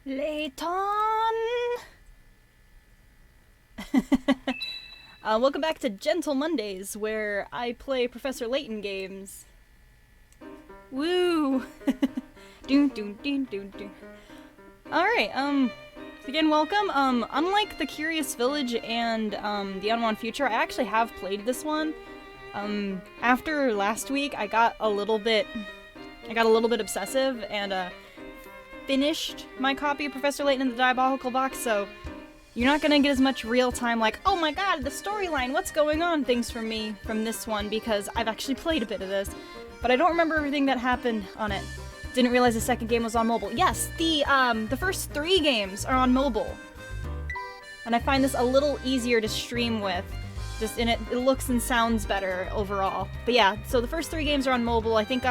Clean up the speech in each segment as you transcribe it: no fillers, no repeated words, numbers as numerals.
Layton! Welcome back to Gentle Mondays, where I play Professor Layton games. Woo! Doom, doom, doom, doom, doom. Alright, again, welcome. Unlike The Curious Village and, The Unwanted Future, I actually have played this one. After last week, I got a little bit obsessive and, finished my copy of Professor Layton in the Diabolical box, so you're not gonna get as much real-time, like, oh my god, the storyline, what's going on, things from me from this one, because I've actually played a bit of this. But I don't remember everything that happened on it. Didn't realize the second game was on mobile. Yes, the first 3 games are on mobile. And I find this a little easier to stream with. Just in it looks and sounds better overall. But yeah, so the first 3 games are on mobile. I think,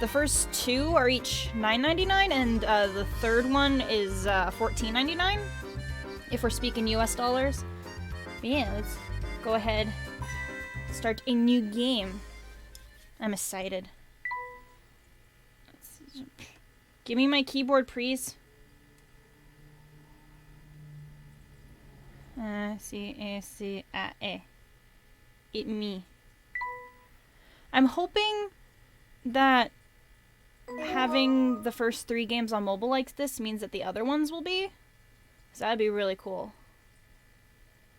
the first 2 are each $9.99, and the third one is $14.99, if we're speaking US dollars. But yeah, let's go ahead and start a new game. I'm excited. Give me my keyboard, please. C-A-C-A-E. It me. I'm hoping that having the first 3 games on mobile like this means that the other ones will be. 'Cause that'd be really cool.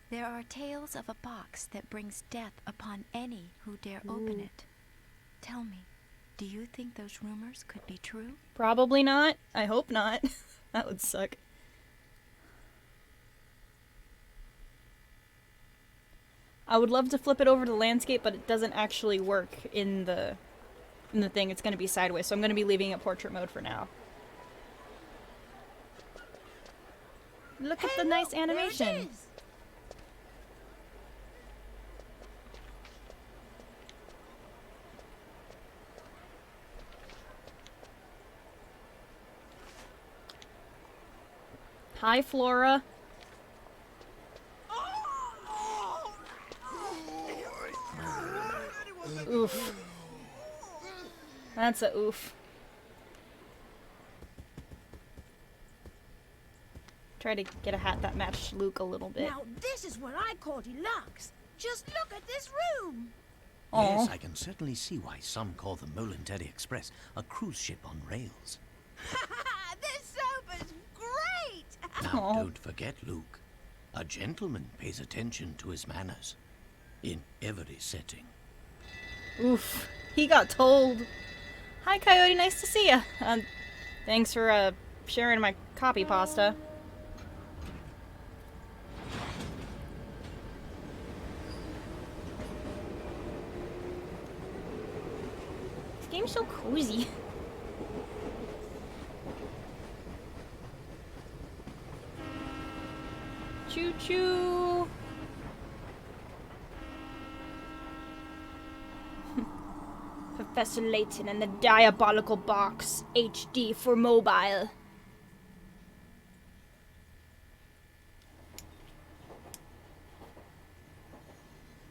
There are tales of a box that brings death upon any who dare open it. Tell me, do you think those rumors could be true? Probably not. I hope not. That would suck. I would love to flip it over to landscape, but it doesn't actually work in the thing. It's going to be sideways, so I'm going to be leaving it portrait mode for now. Look at the nice animation. Hi, Flora. Oof. That's a oof. Try to get a hat that matched Luke a little bit. Now this is what I call deluxe. Just look at this room. Aww. Yes, I can certainly see why some call the Molenteri Express a cruise ship on rails. This sofa's great. Now, Aw. don't forget, Luke. A gentleman pays attention to his manners. In every setting. Oof. He got told. Hi, Coyote. Nice to see ya. Thanks for, sharing my copy pasta. This game's so cozy. Choo-choo. Professor Layton and the Diabolical Box HD for mobile.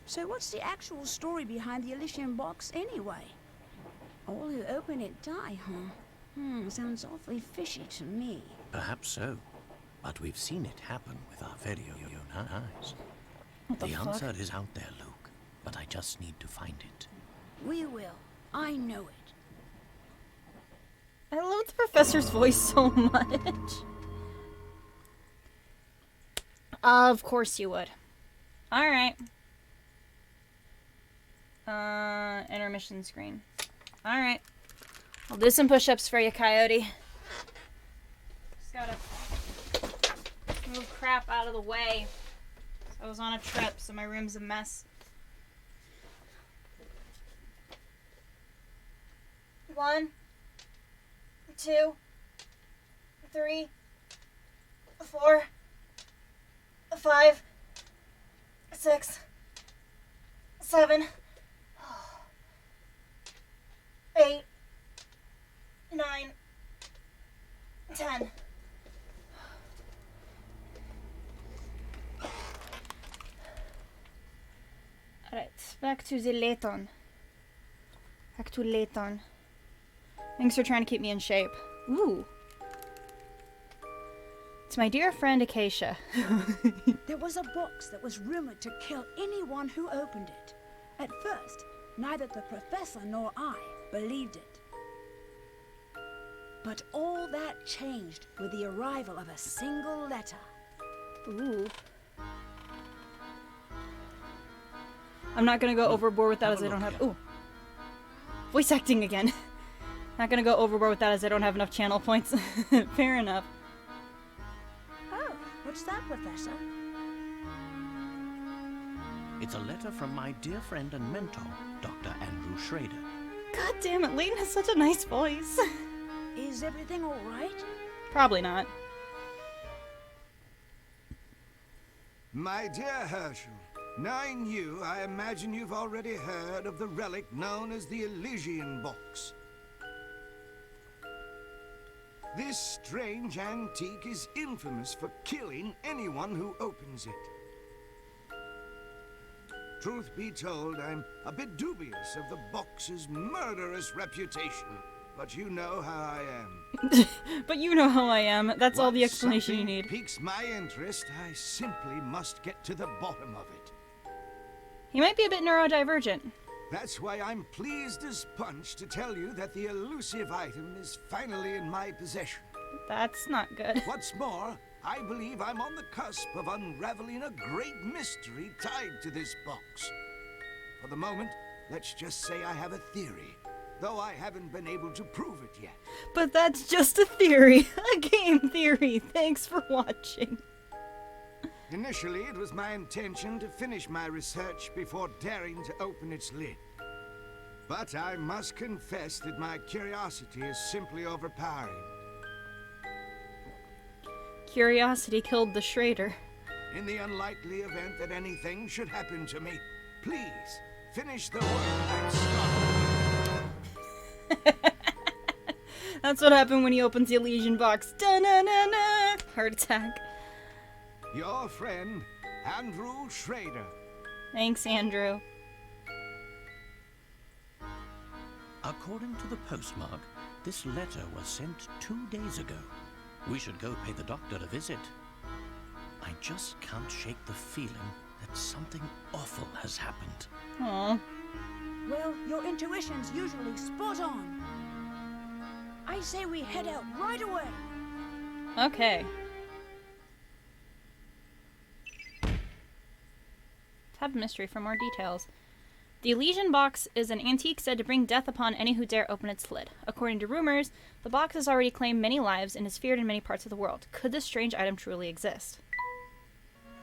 So what's the actual story behind the Elysian box anyway? All who open it die, huh? Sounds awfully fishy to me. Perhaps so. But we've seen it happen with our very own eyes. What the The fuck? answer is out there, Luke. But I just need to find it. We will. I know it. I love the professor's voice so much. Of course you would. Alright. Intermission screen. Alright. I'll do some push-ups for you, Coyote. Just gotta move crap out of the way. I was on a trip, so my room's a mess. 1, 2, 3, 4, 5, 6, 7, 8, 9, 10. Alright, back to the Layton. Back to Layton. Thanks for trying to keep me in shape. Ooh, To my dear friend Acacia. There was a box that was rumored to kill anyone who opened it. At first, neither the professor nor I believed it. But all that changed with the arrival of a single letter. Ooh. I'm not gonna go overboard with that as I don't have. Ooh. Voice acting again. Not gonna go overboard with that as I don't have enough channel points. Fair enough. Oh, what's that, Professor? It's a letter from my dear friend and mentor, Dr. Andrew Schrader. God damn it, Layton has such a nice voice. Is everything all right? Probably not. My dear Herschel, knowing you, I imagine you've already heard of the relic known as the Elysian Box. This strange antique is infamous for killing anyone who opens it. Truth be told, I'm a bit dubious of the box's murderous reputation, but you know how I am. But you know how I am. That's all the Once explanation you something need. piques my interest, I simply must get to the bottom of it. He might be a bit neurodivergent. That's why I'm pleased as punch to tell you that the elusive item is finally in my possession. That's not good. What's more, I believe I'm on the cusp of unraveling a great mystery tied to this box. For the moment, let's just say I have a theory, though I haven't been able to prove it yet. But that's just a theory. A game theory. Thanks for watching. Initially, it was my intention to finish my research before daring to open its lid. But I must confess that my curiosity is simply overpowering. Curiosity killed the Schrader. In the unlikely event that anything should happen to me, please finish the work I've started. That's what happened when he opens the Elysian box. Da-na-na-na! Heart attack. Your friend, Andrew Schrader. Thanks, Andrew. According to the postmark, this letter was sent 2 days ago. We should go pay the doctor a visit. I just can't shake the feeling that something awful has happened. Aw. Well, your intuition's usually spot on. I say we head out right away. Okay. Tab mystery for more details. The Elysian box is an antique said to bring death upon any who dare open its lid. According to rumors, the box has already claimed many lives and is feared in many parts of the world. Could this strange item truly exist?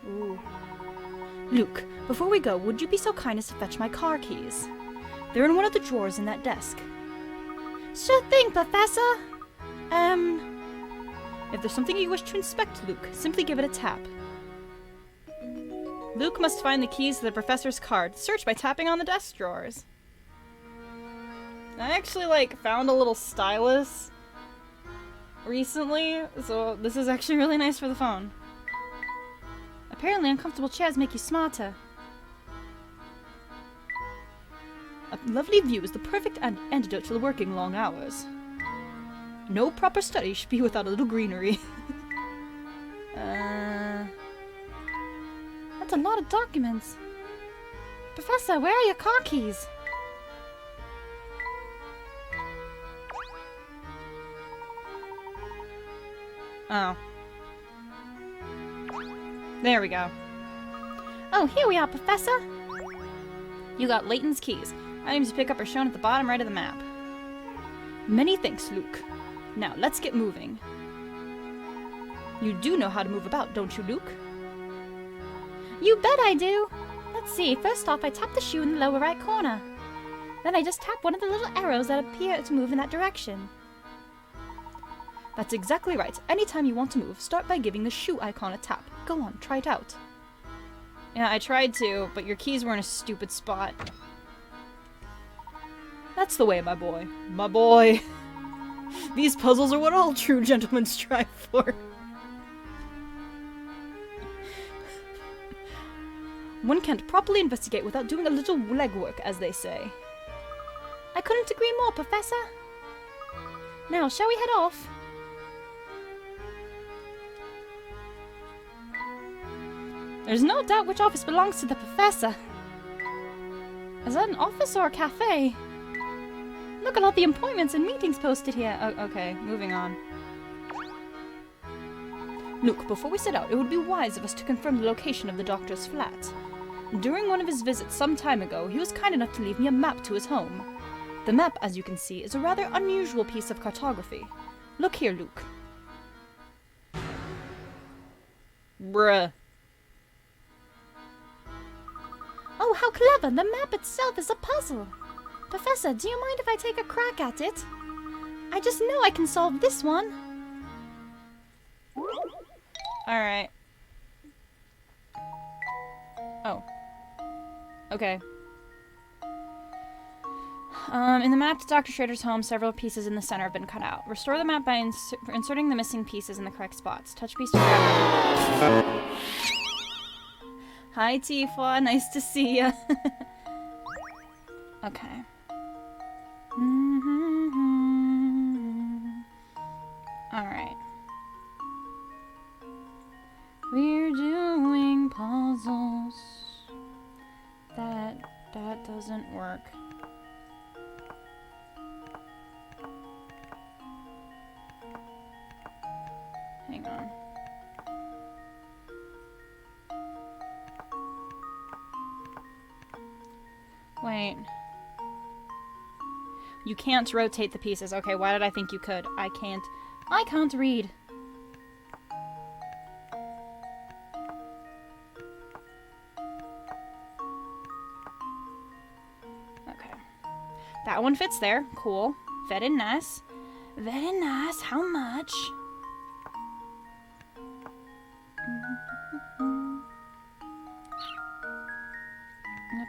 Ooh. Luke, before we go, would you be so kind as to fetch my car keys? They're in one of the drawers in that desk. Sure thing, Professor! If there's something you wish to inspect, Luke, simply give it a tap. Luke must find the keys to the professor's card. Search by tapping on the desk drawers. I actually, found a little stylus recently, so this is actually really nice for the phone. Apparently uncomfortable chairs make you smarter. A lovely view is the perfect antidote to the working long hours. No proper study should be without a little greenery. That's a lot of documents. Professor, where are your car keys? Oh. There we go. Oh, here we are, Professor! You got Layton's keys. Items to pick up are shown at the bottom right of the map. Many thanks, Luke. Now, let's get moving. You do know how to move about, don't you, Luke? You bet I do! Let's see, first off I tap the shoe in the lower right corner. Then I just tap one of the little arrows that appear to move in that direction. That's exactly right. Anytime you want to move, start by giving the shoe icon a tap. Go on, try it out. Yeah, I tried to, but your keys were in a stupid spot. That's the way, my boy. My boy. These puzzles are what all true gentlemen strive for. One can't properly investigate without doing a little legwork, as they say. I couldn't agree more, Professor. Now, shall we head off? There's no doubt which office belongs to the professor. Is that an office or a cafe? Look at all the appointments and meetings posted here. Oh, okay, moving on. Look, before we set out, it would be wise of us to confirm the location of the doctor's flat. During one of his visits some time ago, he was kind enough to leave me a map to his home. The map, as you can see, is a rather unusual piece of cartography. Look here, Luke. Bruh. Oh, how clever! The map itself is a puzzle! Professor, do you mind if I take a crack at it? I just know I can solve this one! Alright. Oh. Okay. In the map to Dr. Schrader's home, several pieces in the center have been cut out. Restore the map by inserting the missing pieces in the correct spots. Touch piece to grab it. Hi, Tifa. Nice to see ya. Okay. Alright. We're doing puzzles. That doesn't work. Hang on. Wait. You can't rotate the pieces. Okay, why did I think you could? I can't read. Okay. That one fits there. Cool. Very nice. Very nice. How much?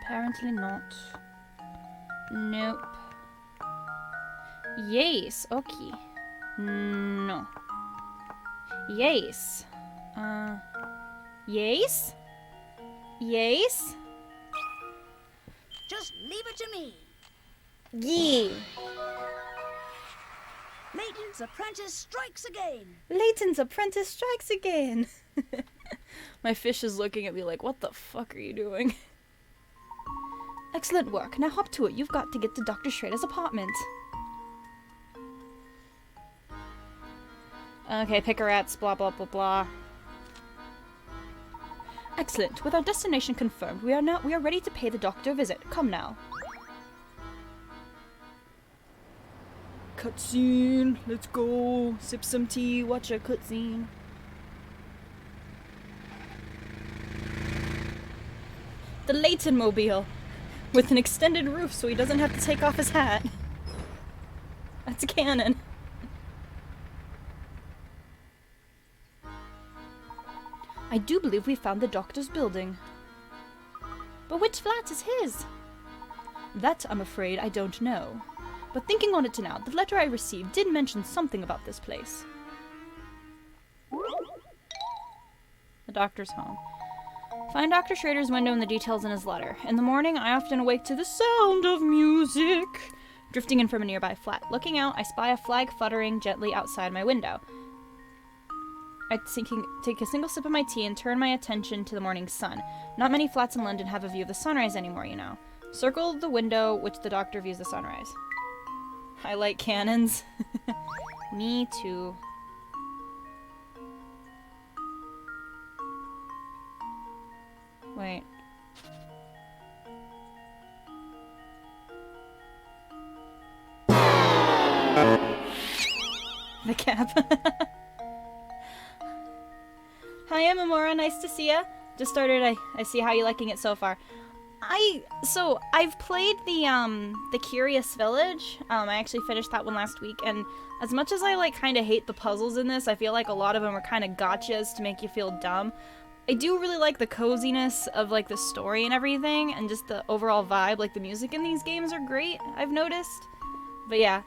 Apparently not. Nope. Yes, okay. No. Yes. Yes? Yes? Just leave it to me. Yeah. Layton's apprentice strikes again. Layton's apprentice strikes again. My fish is looking at me like, what the fuck are you doing? Excellent work. Now hop to it. You've got to get to Dr. Schrader's apartment. Okay, pick a rats, blah blah blah blah. Excellent. With our destination confirmed, we are ready to pay the doctor a visit. Come now. Cutscene. Let's go. Sip some tea, watch a cutscene. The Layton mobile. With an extended roof so he doesn't have to take off his hat. That's canon. I do believe we found the doctor's building. But which flat is his? That, I'm afraid, I don't know. But thinking on it now, the letter I received did mention something about this place. The doctor's home. Find Dr. Schrader's window and the details in his letter. In the morning, I often awake to the sound of music drifting in from a nearby flat. Looking out, I spy a flag fluttering gently outside my window. I take a single sip of my tea and turn my attention to the morning sun. Not many flats in London have a view of the sunrise anymore, you know. Circle the window which the doctor views the sunrise. I like cannons. Me too. Wait. The cap. Hi, I'm Amora. Nice to see ya. Just started. I see how you're liking it so far. I've played the Curious Village. I actually finished that one last week, and as much as I kind of hate the puzzles in this, I feel like a lot of them are kind of gotchas to make you feel dumb. I do really like the coziness of the story and everything, and just the overall vibe. Like the music in these games are great, I've noticed. But yeah,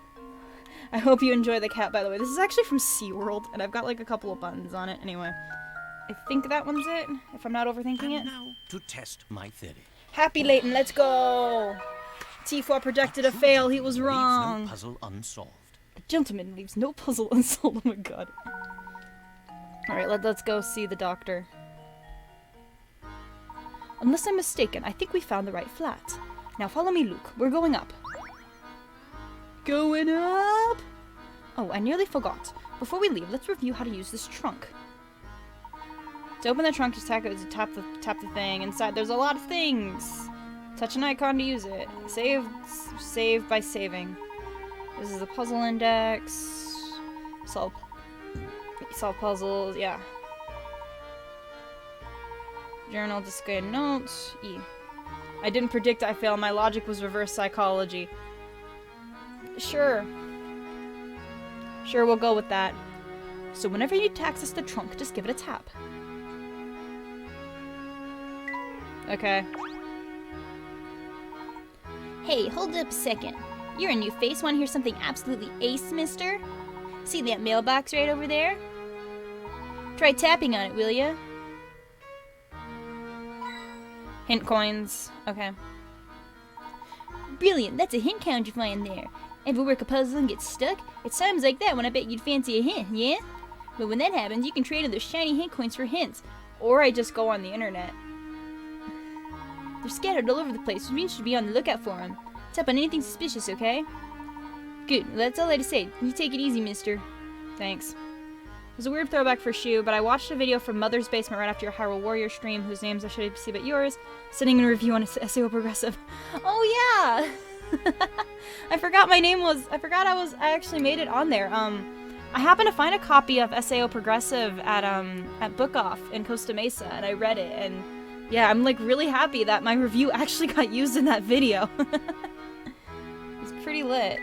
I hope you enjoy the cat. By the way, this is actually from SeaWorld, and I've got a couple of buttons on it. Anyway, I think that one's it. If I'm not overthinking it. Now to test my theory. Happy Layton, let's go! T4 projected a fail, he was Leaves wrong. no puzzle unsolved. A gentleman leaves no puzzle unsolved, oh my god. Alright, let's go see the doctor. Unless I'm mistaken, I think we found the right flat. Now follow me, Luke. We're going up. Going up? Oh, I nearly forgot. Before we leave, let's review how to use this trunk. To open the trunk, just tap the thing. Inside, there's a lot of things. Touch an icon to use it. Save by saving. This is a puzzle index. Solve puzzles, yeah. Journal, display notes. E. I didn't predict I fail. My logic was reverse psychology. Sure. Sure, we'll go with that. So whenever you need to access the trunk, just give it a tap. Okay. Hey, hold up a second. You're a new face. Want to hear something absolutely ace, mister? See that mailbox right over there? Try tapping on it, will ya? Hint coins. Okay. Brilliant. That's a hint count you find there. Ever work a puzzle and get stuck? It sounds like that when I bet you'd fancy a hint, yeah? But when that happens, you can trade in those shiny hint coins for hints. Or I just go on the internet. They're scattered all over the place, which means you should be on the lookout for them. Tap on anything suspicious, okay? Good. Well, that's all I had to say. You take it easy, mister. Thanks. It was a weird throwback for Shu, but I watched a video from Mother's Basement right after your Hyrule Warrior stream, whose names I should see but yours, sitting in a review on SAO Progressive. Oh, yeah! I forgot I actually made it on there. I happened to find a copy of SAO Progressive at Book Off in Costa Mesa, and I read it, and yeah, I'm like really happy that my review actually got used in that video. It's pretty lit.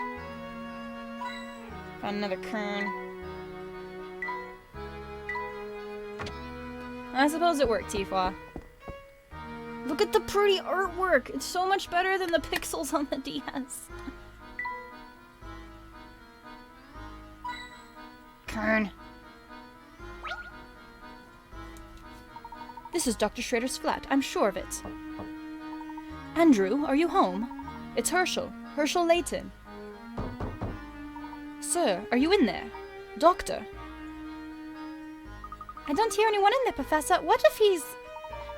Found another kern. I suppose it worked, Tifa. Look at the pretty artwork! It's so much better than the pixels on the DS. Kern. This is Dr. Schrader's flat, I'm sure of it. Andrew, are you home? It's Herschel. Herschel Layton. Sir, are you in there? Doctor. I don't hear anyone in there, Professor. What if he's...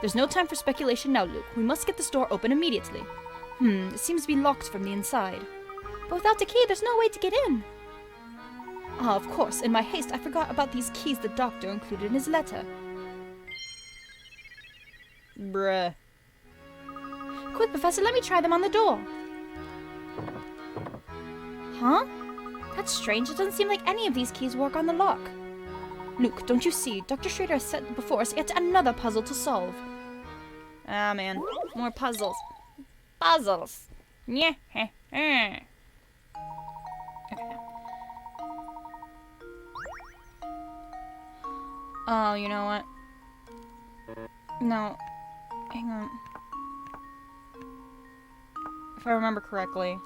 There's no time for speculation now, Luke. We must get this door open immediately. It seems to be locked from the inside. But without a key, there's no way to get in. Ah, of course. In my haste, I forgot about these keys the doctor included in his letter. Bruh. Quick, Professor, let me try them on the door. Huh? That's strange. It doesn't seem like any of these keys work on the lock. Luke, don't you see? Dr. Schrader has set before us yet another puzzle to solve. Ah, man. More puzzles. Puzzles. Yeah. Okay. Oh, you know what? No. Hang on. If I remember correctly.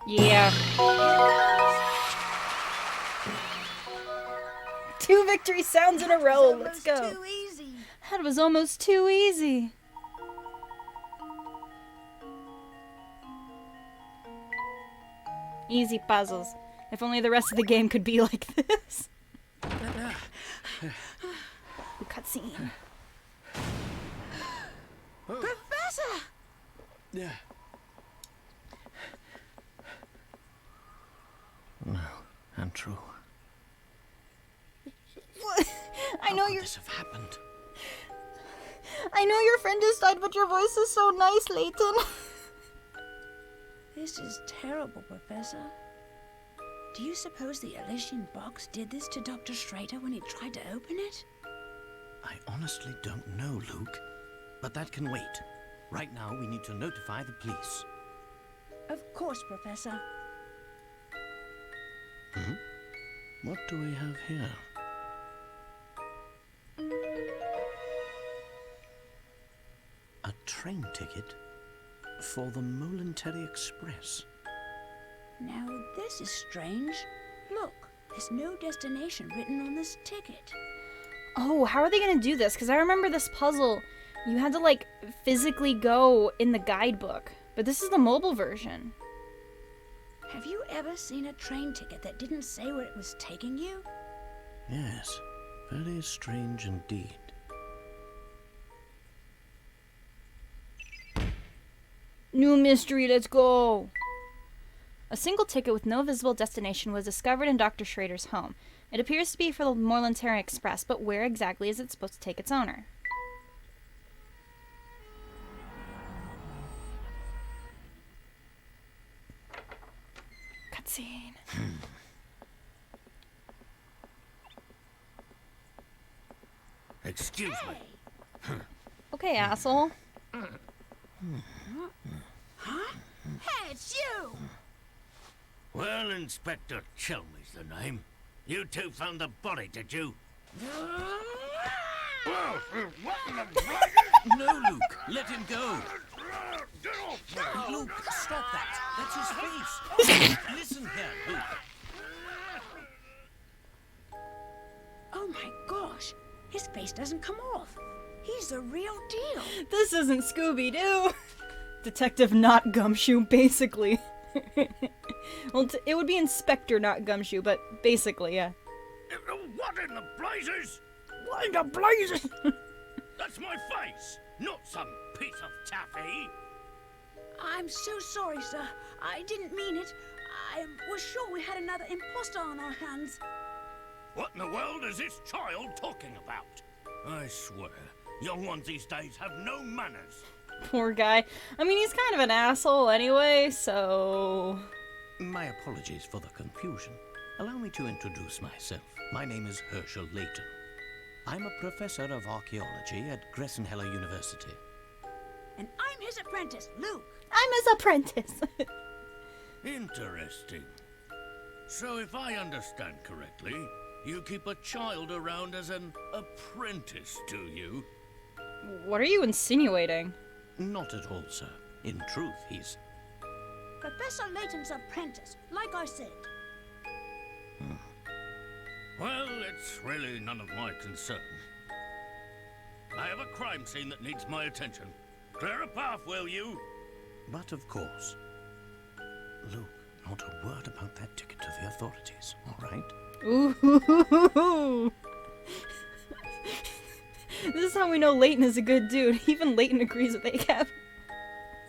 Yeah. 2 victory sounds in a row. Let's go. Too easy. That was almost too easy. Easy puzzles. If only the rest of the game could be like this. Cutscene. Professor! Yeah. No, Andrew. What? I know How could you're. this have happened? I know your friend just died, but your voice is so nice, Layton. This is terrible, Professor. Do you suppose the Elysian box did this to Dr. Schrader when he tried to open it? I honestly don't know, Luke. But that can wait. Right now, we need to notify the police. Of course, Professor. What do we have here? A train ticket for the Momentary Express. Now, this is strange. Look, there's no destination written on this ticket. Oh, how are they gonna do this? Because I remember this puzzle, you had to, like, physically go in the guidebook. But this is the mobile version. Have you ever seen a train ticket that didn't say where it was taking you? Yes, very strange indeed. New mystery, let's go! A single ticket with no visible destination was discovered in Dr. Schrader's home. It appears to be for the Moreland-Terran Express, but where exactly is it supposed to take its owner? Cutscene. Excuse me. Okay, asshole. Huh? Hey, it's you! Well, Inspector Chelmey's the name. You two found the body, did you? No, Luke, let him go. Luke, stop that. That's his face. Listen here, Luke. Oh my gosh, his face doesn't come off. He's the real deal. This isn't Scooby-Doo! Detective not Gumshoe, basically. Well, it would be Inspector not Gumshoe, but basically, yeah. What in the blazes? What in the blazes? That's my face, not some piece of taffy. I'm so sorry, sir. I didn't mean it. I was sure we had another imposter on our hands. What in the world is this child talking about? I swear, young ones these days have no manners. Poor guy. I mean, he's kind of an asshole anyway, so... My apologies for the confusion. Allow me to introduce myself. My name is Herschel Layton. I'm a professor of archaeology at Gressenheller University. And I'm his apprentice, Luke. I'm his apprentice. Interesting. So if I understand correctly, you keep a child around as an apprentice, do you? What are you insinuating? Not at all, sir. In truth, he's... Professor Layton's apprentice, like I said. Well, it's really none of my concern. I have a crime scene that needs my attention. Clear a path, will you? But of course. Luke, not a word about that ticket to the authorities, all right? Ooh. This is how we know Layton is a good dude. Even Layton agrees with ACAB.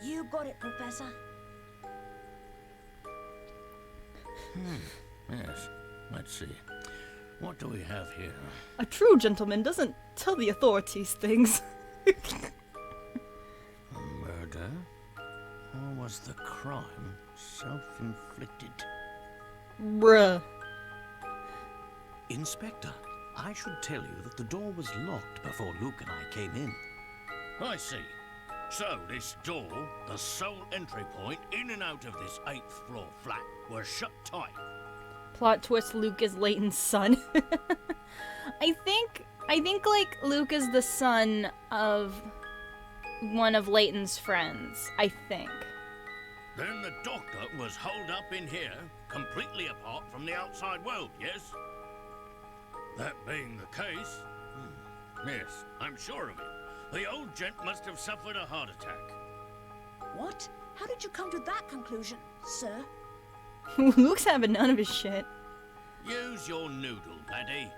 You got it, Professor. Yes. Let's see. What do we have here? A true gentleman doesn't tell the authorities things. A murder? Or was the crime self-inflicted? Bruh. Inspector, I should tell you that the door was locked before Luke and I came in. I see. So this door, the sole entry point in and out of this 8th floor flat, was shut tight. Plot twist, Luke is Layton's son. I think like Luke is the son of one of Layton's friends, I think. Then the doctor was holed up in here, completely apart from the outside world, yes? That being the case, yes, I'm sure of it. The old gent must have suffered a heart attack. What? How did you come to that conclusion, sir? Luke's having none of his shit. Use your noodle, laddie.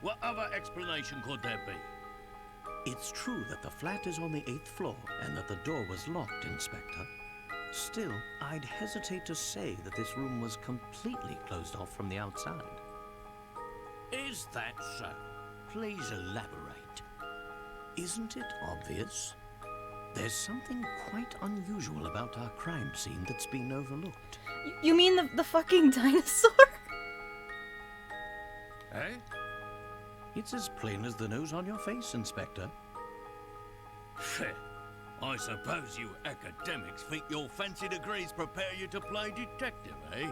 What other explanation could there be? It's true that the flat is on the 8th floor and that the door was locked, Inspector. Still, I'd hesitate to say that this room was completely closed off from the outside. Is that so? Please elaborate. Isn't it obvious? There's something quite unusual about our crime scene that's been overlooked. You mean the fucking dinosaur? Eh? It's as plain as the nose on your face, Inspector. I suppose you academics think your fancy degrees prepare you to play detective, eh?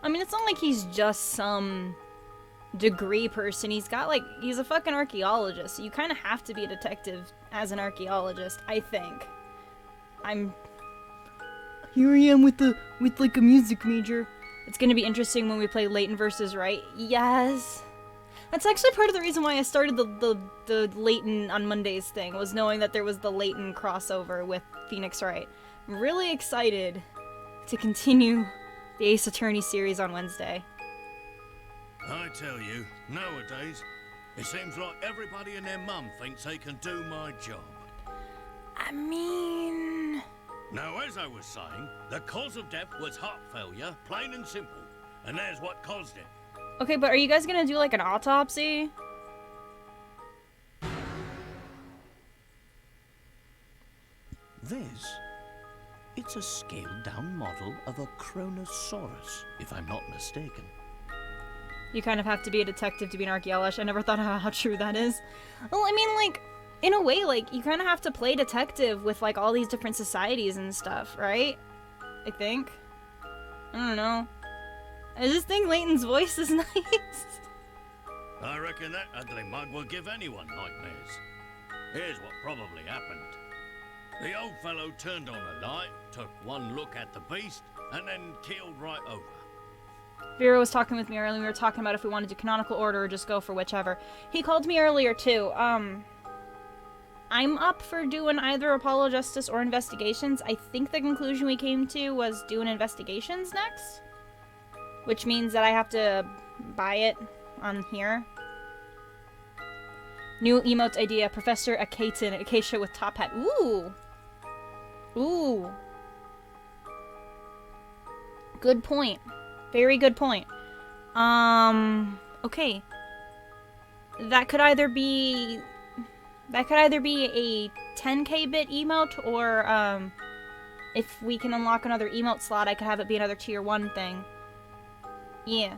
I mean, it's not like he's just some degree person. He's a fucking archaeologist. So you kind of have to be a detective as an archaeologist, I think. Here I am with like a music major. It's gonna be interesting when we play Layton versus Wright. Yes. That's actually part of the reason why I started the Layton on Mondays thing, was knowing that there was the Layton crossover with Phoenix Wright. I'm really excited to continue The Ace Attorney series on Wednesday. I tell you, nowadays, it seems like everybody and their mum thinks they can do my job. I mean... Now, as I was saying, the cause of death was heart failure, plain and simple. And there's what caused it. Okay, but are you guys gonna do like an autopsy? This? It's a scaled-down model of a Kronosaurus, if I'm not mistaken. You kind of have to be a detective to be an archaeologist. I never thought about how true that is. Well, I mean, like, in a way, like, you kind of have to play detective with, like, all these different societies and stuff, right? I think. I don't know. I just think Layton's voice is nice. I reckon that ugly mug will give anyone nightmares. Here's what probably happened. The old fellow turned on a light, took one look at the beast, and then keeled right over. Vera was talking with me earlier. We were talking about if we wanted to do canonical order or just go for whichever. He called me earlier, too. I'm up for doing either Apollo Justice or Investigations. I think the conclusion we came to was doing Investigations next. Which means that I have to buy it on here. New emote idea. Professor Akaton, Acacia with top hat. Ooh! Ooh. Good point. Very good point. Okay. That could either be a 10k bit emote, or, if we can unlock another emote slot, I could have it be another tier 1 thing. Yeah.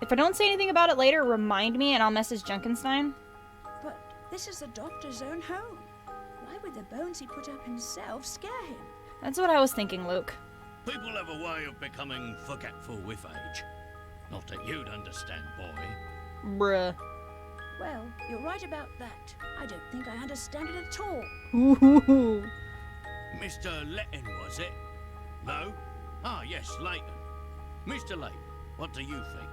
If I don't say anything about it later, remind me and I'll message Junkenstein. But this is the doctor's own home. Why would the bones he put up himself scare him? That's what I was thinking, Luke. People have a way of becoming forgetful with age. Not that you'd understand, boy. Bruh. Well, you're right about that. I don't think I understand it at all. Ooh. Mr. Layton, was it? No? Ah, yes, Layton. Mr. Layton, what do you think?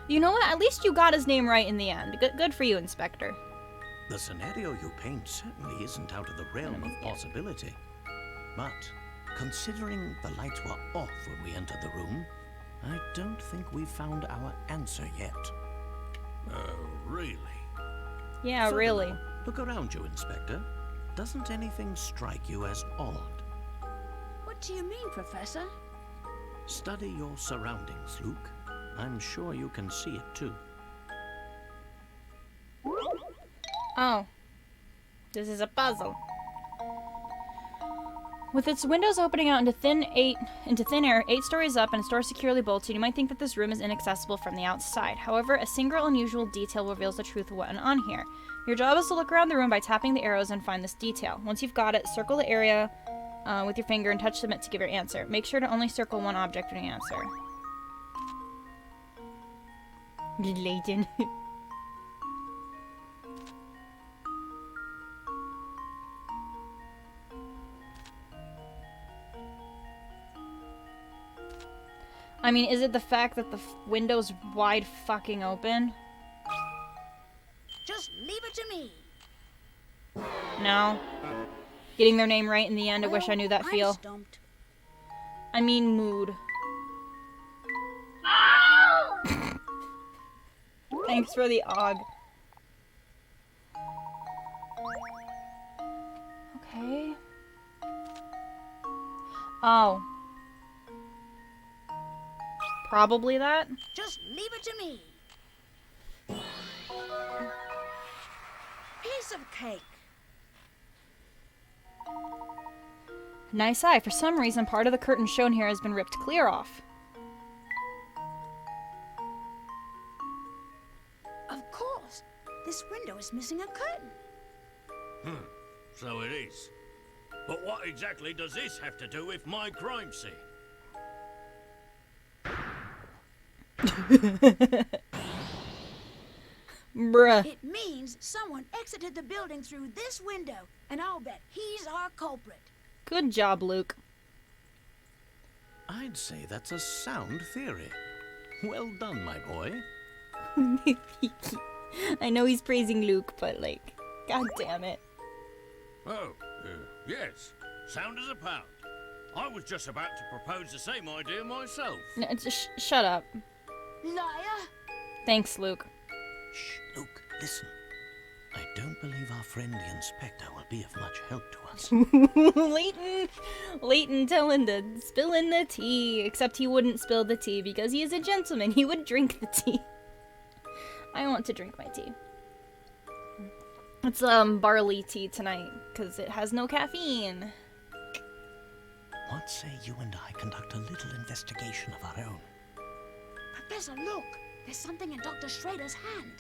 You know what? At least you got his name right in the end. Good for you, Inspector. The scenario you paint certainly isn't out of the realm of possibility. But, considering the lights were off when we entered the room, I don't think we've found our answer yet. Oh, really? Yeah, Furthermore, really. Look around you, Inspector. Doesn't anything strike you as odd? What do you mean, Professor? Study your surroundings, Luke. I'm sure you can see it too. Oh. This is a puzzle. With its windows opening out into thin air, 8 stories up, and its door securely bolted, you might think that this room is inaccessible from the outside. However, a single unusual detail reveals the truth of what went on here. Your job is to look around the room by tapping the arrows and find this detail. Once you've got it, circle the area with your finger and touch submit to give your answer. Make sure to only circle one object when you answer. Layton. I mean, is it the fact that the window's wide fucking open? Just leave it to me. No. Getting their name right in the end, I wish I knew that I'm feel. stumped. I mean, mood. Thanks for the og. Okay. Oh. Probably that. Just leave it to me. Piece of cake. Nice eye. For some reason, part of the curtain shown here has been ripped clear off. Of course. This window is missing a curtain. So it is. But what exactly does this have to do with my crime scene? Bruh. It means someone exited the building through this window, and I'll bet he's our culprit. Good job, Luke. I'd say that's a sound theory. Well done, my boy. I know he's praising Luke, but like, god damn it. Oh, yes. Sound as a pound. I was just about to propose the same idea myself. No, shut up. Liar! Thanks, Luke. Shh, Luke, listen. I don't believe our friend the inspector will be of much help to us. Layton telling to spill in the tea, except he wouldn't spill the tea because he is a gentleman. He would drink the tea. I want to drink my tea. It's barley tea tonight because it has no caffeine. What say you and I conduct a little investigation of our own? Professor, look! There's something in Dr. Schrader's hand.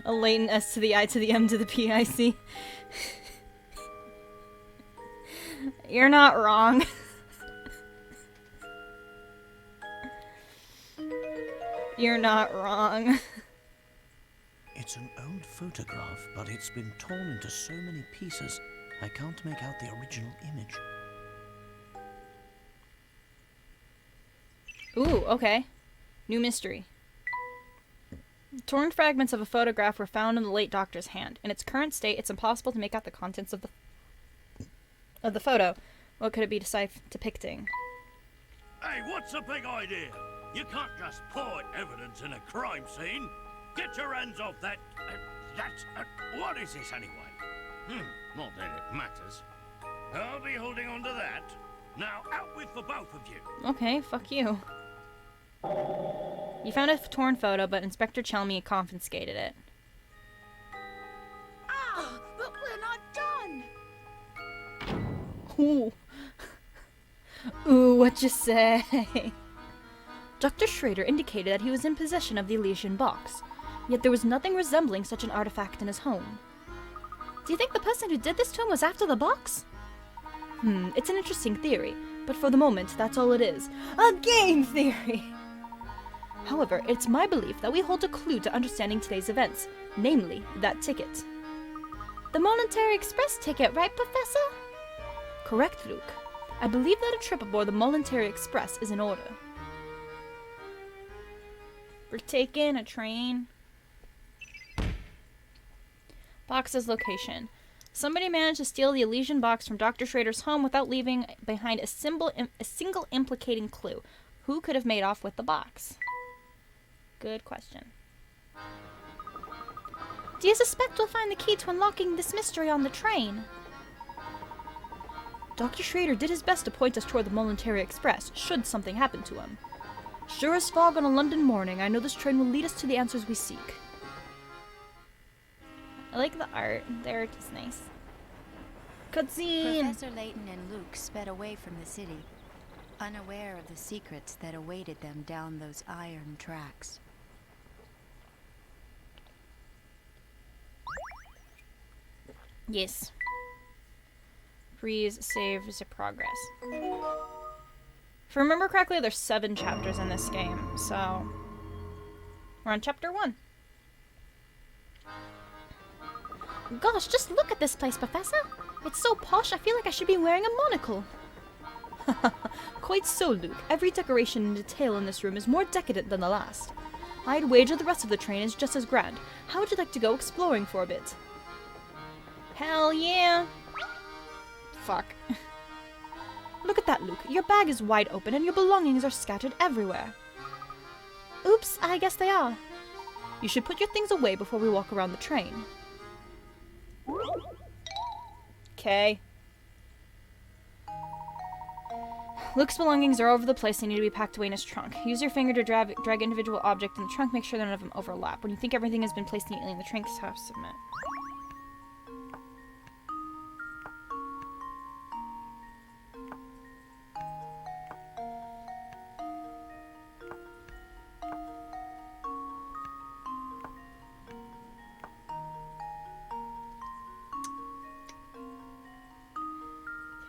A Layton S to the I to the M to the P, I see. You're not wrong. You're not wrong. It's an old photograph, but it's been torn into so many pieces, I can't make out the original image. Ooh, okay. New mystery. Torn fragments of a photograph were found in the late doctor's hand. In its current state, it's impossible to make out the contents of the photo. What could it be depicting? Hey, what's the big idea? You can't just pour evidence in a crime scene. Get your hands off that... what is this anyway? Not that it matters. I'll be holding on to that. Now, out with the both of you. Okay, fuck you. You found a torn photo, but Inspector Chelmy confiscated it. Ah! But we're not done! Ooh. Ooh, what you say? Dr. Schrader indicated that he was in possession of the Elysian box, yet there was nothing resembling such an artifact in his home. Do you think the person who did this to him was after the box? It's an interesting theory, but for the moment, that's all it is. A game theory! However, it's my belief that we hold a clue to understanding today's events, namely, that ticket. The Monetary Express ticket, right, Professor? Correct, Luke. I believe that a trip aboard the Monetary Express is in order. We're taking a train. Box's location. Somebody managed to steal the Elysian box from Dr. Schrader's home without leaving behind a single implicating clue. Who could have made off with the box? Good question. Do you suspect we'll find the key to unlocking this mystery on the train? Dr. Schrader did his best to point us toward the Monetary Express, should something happen to him. Sure as fog on a London morning, I know this train will lead us to the answers we seek. I like the art. The art is nice. Cutscene! Professor Layton and Luke sped away from the city, unaware of the secrets that awaited them down those iron tracks. Yes. Freeze, save, zip progress. If I remember correctly, there's 7 chapters in this game, so... We're on chapter 1. Gosh, just look at this place, Professor! It's so posh, I feel like I should be wearing a monocle. Quite so, Luke. Every decoration and detail in this room is more decadent than the last. I'd wager the rest of the train is just as grand. How would you like to go exploring for a bit? Hell yeah! Fuck. Look at that, Luke. Your bag is wide open and your belongings are scattered everywhere. Oops, I guess they are. You should put your things away before we walk around the train. Okay. Luke's belongings are all over the place. They need to be packed away in his trunk. Use your finger to drag individual object in the trunk. Make sure none of them overlap. When you think everything has been placed neatly in the trunk, submit.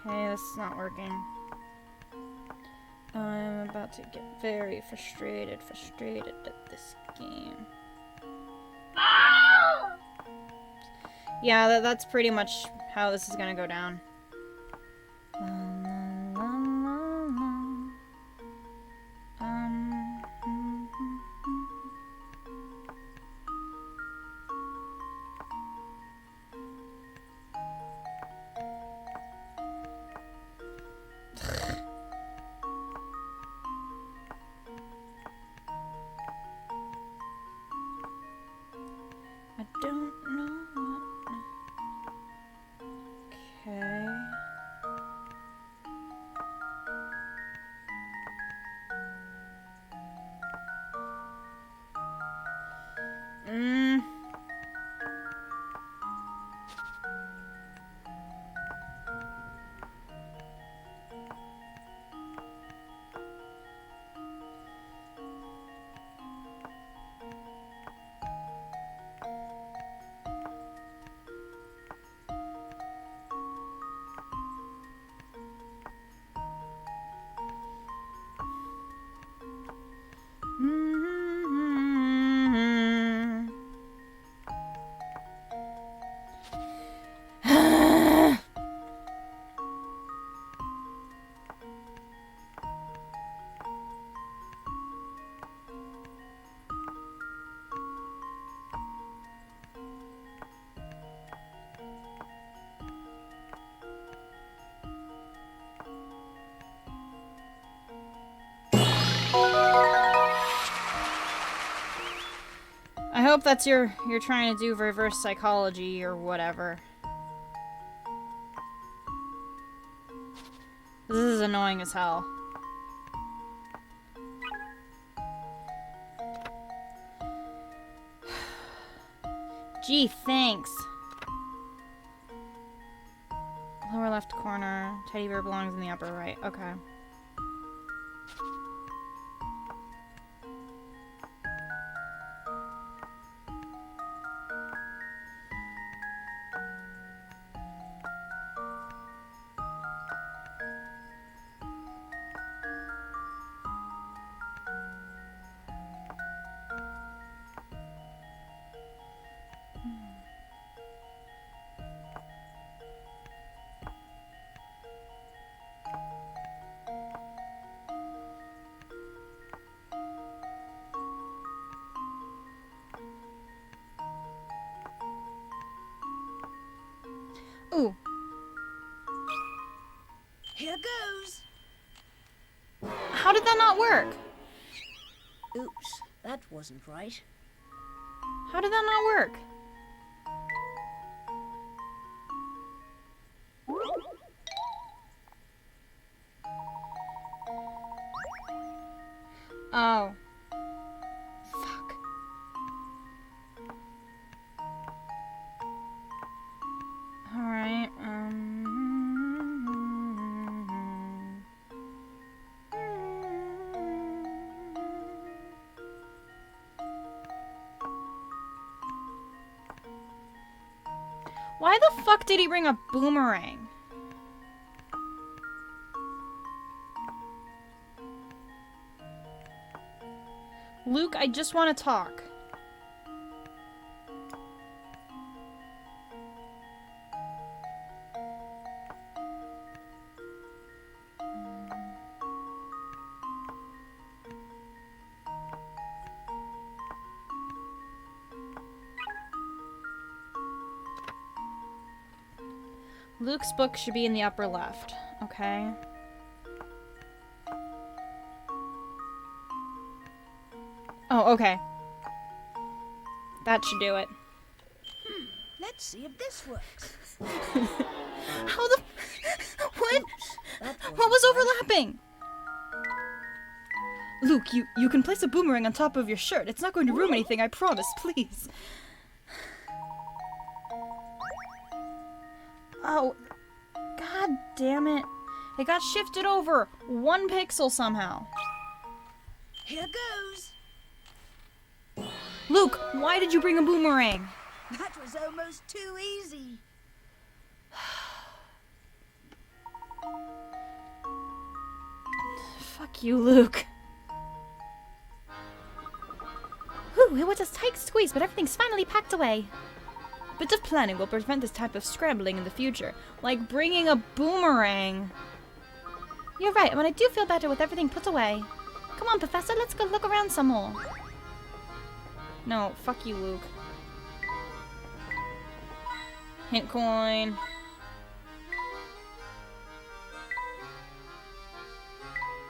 Okay, this is not working. I'm about to get very frustrated at this game. Yeah, that's pretty much how this is gonna go down. I don't know what... Okay... I hope that's you're trying to do reverse psychology or whatever. This is annoying as hell. Gee, thanks. Lower left corner. Teddy bear belongs in the upper right. Okay. Ooh. Here goes. How did that not work? Oops, that wasn't right. How did that not work? Oh. Fuck. Alright, why the fuck did he bring a boomerang? Luke, I just want to talk. Luke's book should be in the upper left, okay? Oh, okay. That should do it. Let's see if this works. How the... What? What was overlapping? Luke, you can place a boomerang on top of your shirt. It's not going to ruin anything, I promise, please. Oh, god damn it. It got shifted over 1 pixel somehow. Here goes. Luke, why did you bring a boomerang? That was almost too easy. Fuck you, Luke. Whew, it was a tight squeeze, but everything's finally packed away. A bit of planning will prevent this type of scrambling in the future. Like bringing a boomerang. You're right, but I do feel better with everything put away. Come on, Professor, let's go look around some more. No, fuck you, Luke. Hint coin.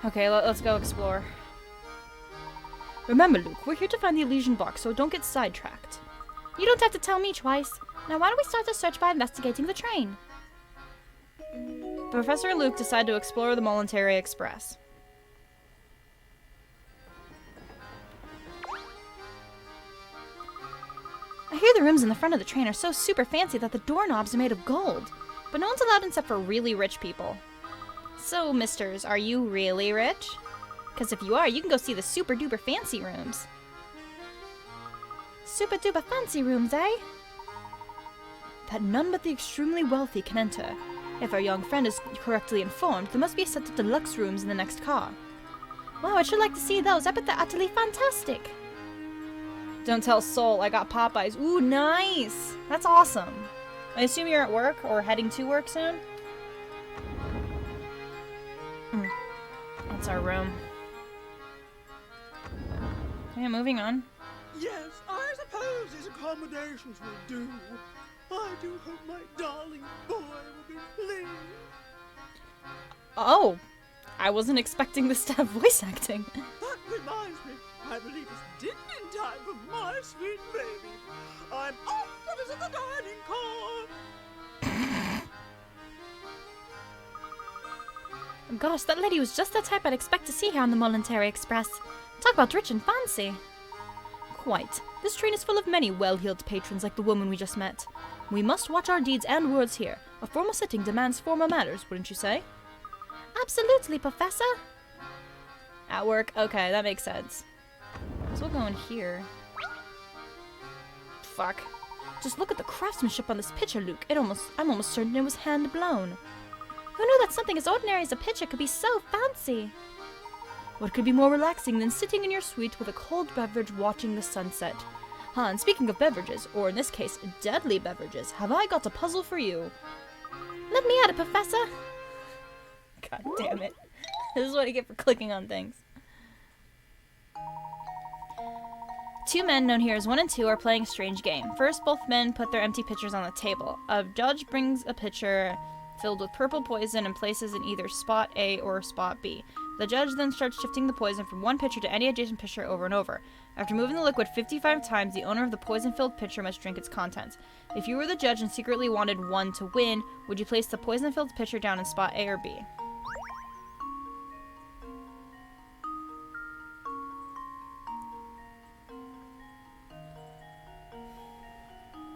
Okay, let's go explore. Remember, Luke, we're here to find the illusion box, so don't get sidetracked. You don't have to tell me twice. Now why don't we start the search by investigating the train? Professor and Luke decide to explore the Voluntary Express. I hear the rooms in the front of the train are so super fancy that the doorknobs are made of gold. But no one's allowed except for really rich people. So, misters, are you really rich? Because if you are, you can go see the super duper fancy rooms. Super duper fancy rooms, eh? That none but the extremely wealthy can enter. If our young friend is correctly informed, there must be a set of deluxe rooms in the next car. Wow, I should like to see those. I bet they're utterly fantastic. Don't tell Soul, I got Popeyes. Ooh, nice! That's awesome. I assume you're at work or heading to work soon? That's our room. Okay, moving on. Yes, I suppose these accommodations will do. I do hope my darling boy will be pleased. Oh! I wasn't expecting this to have voice acting. That reminds me, I believe it's dinner time for my sweet baby. I'm off to visit the dining car. Gosh, that lady was just the type I'd expect to see here on the Voluntary Express. Talk about rich and fancy. Quite. This train is full of many well-heeled patrons like the woman we just met. We must watch our deeds and words here. A formal sitting demands formal manners, wouldn't you say? Absolutely, Professor. At work? Okay, that makes sense. So we'll go in here. Fuck. Just look at the craftsmanship on this picture, Luke. I'm almost certain it was hand-blown. Who knew that something as ordinary as a picture could be so fancy? What could be more relaxing than sitting in your suite with a cold beverage watching the sunset? And speaking of beverages, or in this case, deadly beverages, have I got a puzzle for you. Let me at it, Professor! God damn it. This is what I get for clicking on things. Two men, known here as 1 and 2, are playing a strange game. First, both men put their empty pitchers on the table. A judge brings a pitcher filled with purple poison and places in either spot A or spot B. The judge then starts shifting the poison from one pitcher to any adjacent pitcher over and over. After moving the liquid 55 times, the owner of the poison-filled pitcher must drink its contents. If you were the judge and secretly wanted one to win, would you place the poison-filled pitcher down in spot A or B?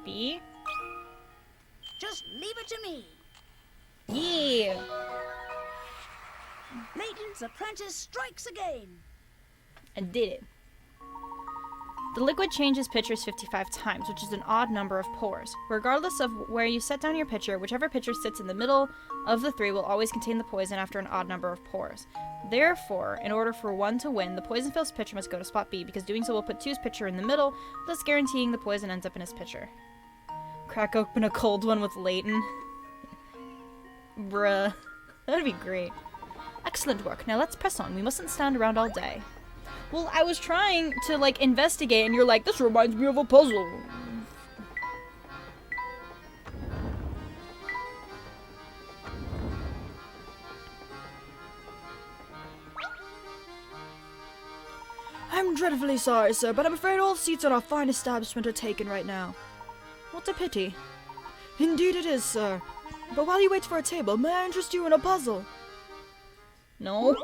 B? Just leave it to me. Yeah! Layton's apprentice strikes again. I did it. The liquid changes pitchers 55 times, which is an odd number of pours. Regardless of where you set down your pitcher, whichever pitcher sits in the middle of the three will always contain the poison after an odd number of pours. Therefore, in order for one to win, the poison-filled pitcher must go to spot B, because doing so will put 2's pitcher in the middle, thus guaranteeing the poison ends up in his pitcher. Crack open a cold one with Layton. Bruh. That'd be great. Excellent work. Now let's press on. We mustn't stand around all day. Well, I was trying to, like, investigate, and you're like, this reminds me of a puzzle. I'm dreadfully sorry, sir, but I'm afraid all seats at our fine establishment are taken right now. What a pity. Indeed it is, sir. But while you wait for a table, may I interest you in a puzzle? No.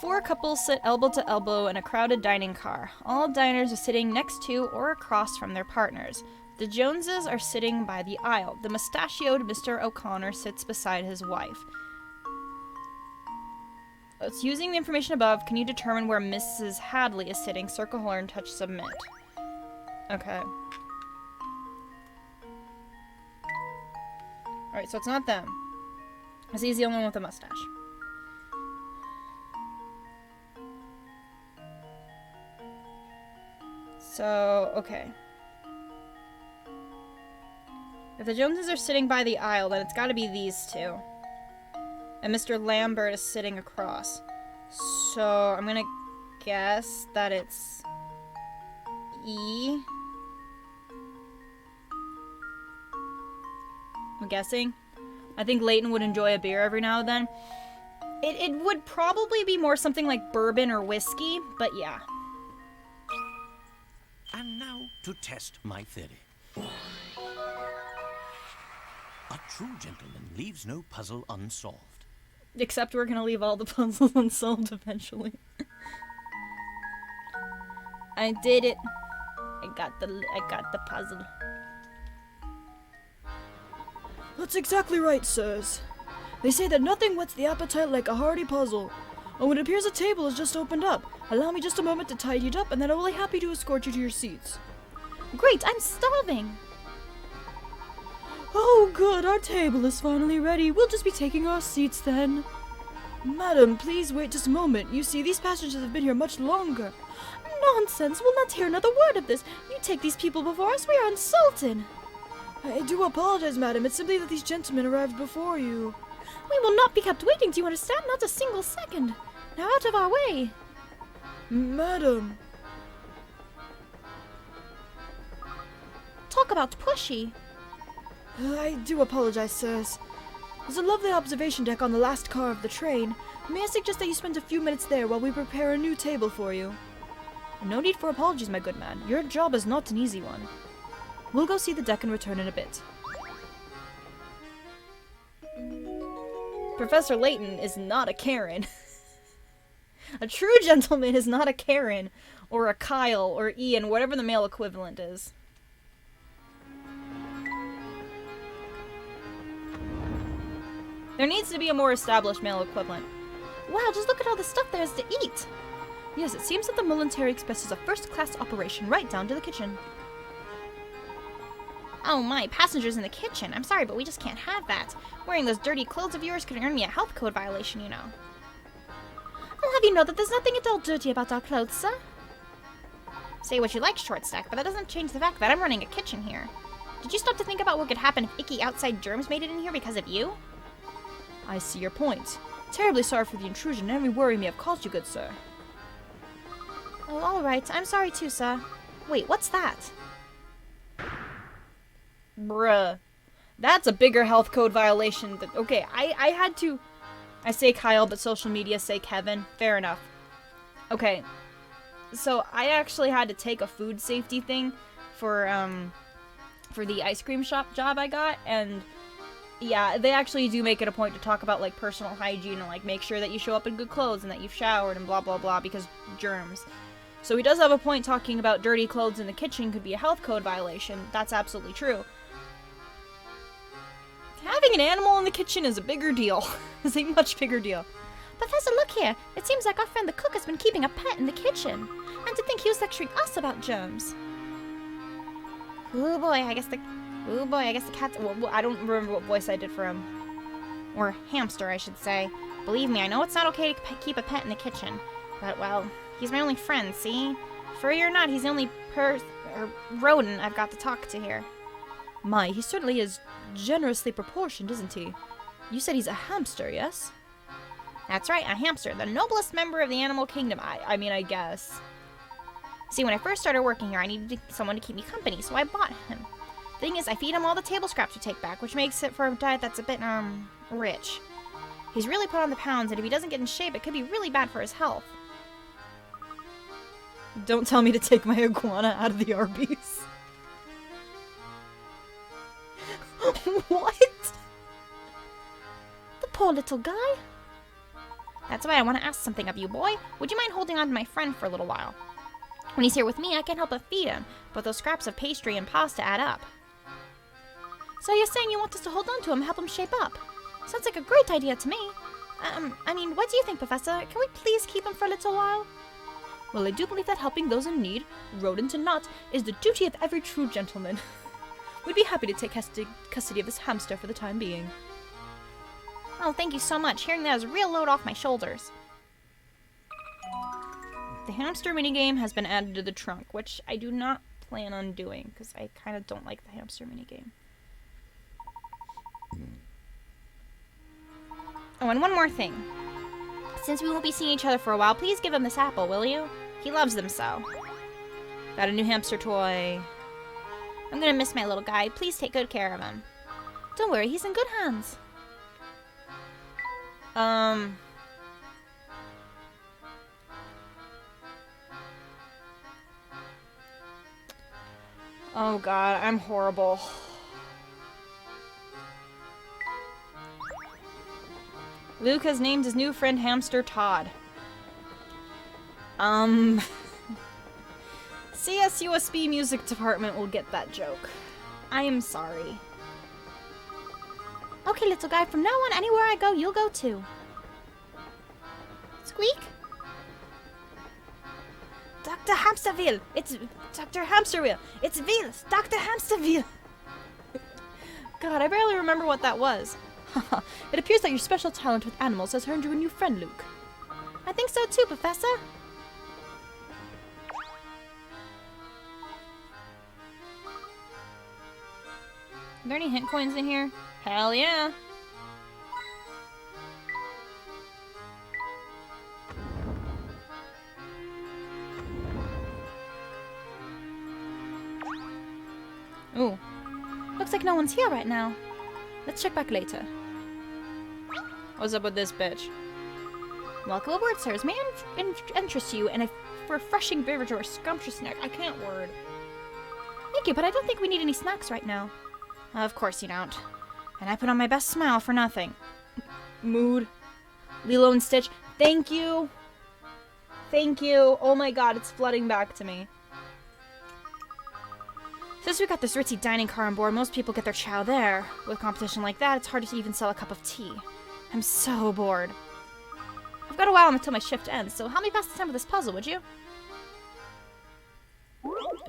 4 couples sit elbow to elbow in a crowded dining car. All diners are sitting next to or across from their partners. The Joneses are sitting by the aisle. The mustachioed Mr. O'Connor sits beside his wife. It's using the information above, can you determine where Mrs. Hadley is sitting? Circle her and touch submit. Okay. Alright, so it's not them. He's the only one with a mustache. So, okay. If the Joneses are sitting by the aisle, then it's gotta be these two. And Mr. Lambert is sitting across. So, I'm gonna guess that it's E. I'm guessing. I think Layton would enjoy a beer every now and then. It would probably be more something like bourbon or whiskey, but yeah. And now to test my theory. A true gentleman leaves no puzzle unsolved. Except we're gonna leave all the puzzles unsolved eventually. I did it. I got the puzzle. That's exactly right, sirs. They say that nothing whets the appetite like a hearty puzzle. Oh, it appears a table has just opened up. Allow me just a moment to tidy it up, and then I will be happy to escort you to your seats. Great, I'm starving. Oh, good, our table is finally ready. We'll just be taking our seats then. Madam, please wait just a moment. You see, these passengers have been here much longer. Nonsense, we'll not hear another word of this. You take these people before us, we are insulted. I do apologize, madam. It's simply that these gentlemen arrived before you. We will not be kept waiting, do you understand? Not a single second. Now out of our way. Madam. Talk about pushy. I do apologize, sirs. There's a lovely observation deck on the last car of the train. May I suggest that you spend a few minutes there while we prepare a new table for you? No need for apologies, my good man. Your job is not an easy one. We'll go see the deck and return in a bit. Professor Layton is not a Karen. A true gentleman is not a Karen, or a Kyle, or Ian, whatever the male equivalent is. There needs to be a more established male equivalent. Wow, just look at all the stuff there is to eat! Yes, it seems that the Military Express is a first-class operation, right down to the kitchen. Oh my, passengers in the kitchen. I'm sorry, but we just can't have that. Wearing those dirty clothes of yours could earn me a health code violation, you know. I'll have you know that there's nothing at all dirty about our clothes, sir. Say what you like, Short Stack, but that doesn't change the fact that I'm running a kitchen here. Did you stop to think about what could happen if icky outside germs made it in here because of you? I see your point. Terribly sorry for the intrusion and every worry may have caused you, good sir. Oh, alright. I'm sorry too, sir. Wait, what's that? Bruh. That's a bigger health code violation than... Okay, I had to... I say Kyle, but social media say Kevin. Fair enough. Okay. So, I actually had to take a food safety thing for the ice cream shop job I got, and... Yeah, they actually do make it a point to talk about, like, personal hygiene and, like, make sure that you show up in good clothes and that you've showered and blah, blah, blah, because germs. So he does have a point talking about dirty clothes in the kitchen could be a health code violation. That's absolutely true. Having an animal in the kitchen is a bigger deal. It's a much bigger deal. Professor, look here. It seems like our friend the cook has been keeping a pet in the kitchen. And to think he was lecturing us about germs. Oh boy, I guess the cat's... Well, I don't remember what voice I did for him. Or hamster, I should say. Believe me, I know it's not okay to keep a pet in the kitchen. But, well, he's my only friend, see? Furry or not, he's the only rodent I've got to talk to here. My, he certainly is generously proportioned, isn't he? You said he's a hamster, yes? That's right, a hamster. The noblest member of the animal kingdom. I mean, I guess. See, when I first started working here, I needed someone to keep me company, so I bought him. Thing is, I feed him all the table scraps we take back, which makes it for a diet that's a bit, rich. He's really put on the pounds, and if he doesn't get in shape, it could be really bad for his health. Don't tell me to take my iguana out of the Arby's. What? The poor little guy. That's why I want to ask something of you, boy. Would you mind holding on to my friend for a little while? When he's here with me, I can't help but feed him, but those scraps of pastry and pasta add up. So you're saying you want us to hold on to him and help him shape up? Sounds like a great idea to me. I mean, what do you think, Professor? Can we please keep him for a little while? Well, I do believe that helping those in need, rodent and not, is the duty of every true gentleman. We'd be happy to take custody of this hamster for the time being. Oh, thank you so much. Hearing that is a real load off my shoulders. The hamster minigame has been added to the trunk, which I do not plan on doing, because I kind of don't like the hamster minigame. Oh, and one more thing. Since we won't be seeing each other for a while, please give him this apple, will you? He loves them so. Got a new hamster toy. I'm gonna miss my little guy. Please take good care of him. Don't worry, he's in good hands. Oh god, I'm horrible. Luke has named his new friend hamster Todd. CS USB music department will get that joke. I am sorry. Okay, little guy, from now on, anywhere I go, you'll go too. Squeak? Dr. Hamsterville! It's Dr. Hamsterville! It's Ville! Dr. Hamsterville! God, I barely remember what that was. Haha, it appears that your special talent with animals has earned you a new friend, Luke. I think so too, Professor. Are there any hint coins in here? Hell yeah! Ooh. Looks like no one's here right now. Let's check back later. What's up with this bitch? Welcome aboard, sirs. May I interest you in a refreshing beverage or a scrumptious snack? I can't word. Thank you, but I don't think we need any snacks right now. Of course you don't. And I put on my best smile for nothing. Mood. Lilo and Stitch. Thank you. Thank you. Oh my god, it's flooding back to me. Since we got this ritzy dining car on board, most people get their chow there. With competition like that, it's hard to even sell a cup of tea. I'm so bored. I've got a while until my shift ends, so help me pass the time with this puzzle, would you?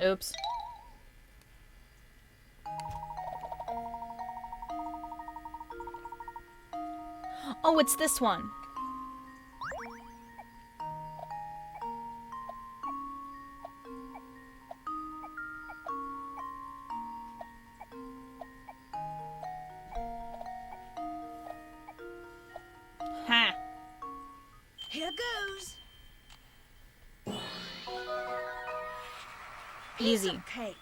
Oops. Oh, it's this one. Ha! Here goes. Easy. Cake.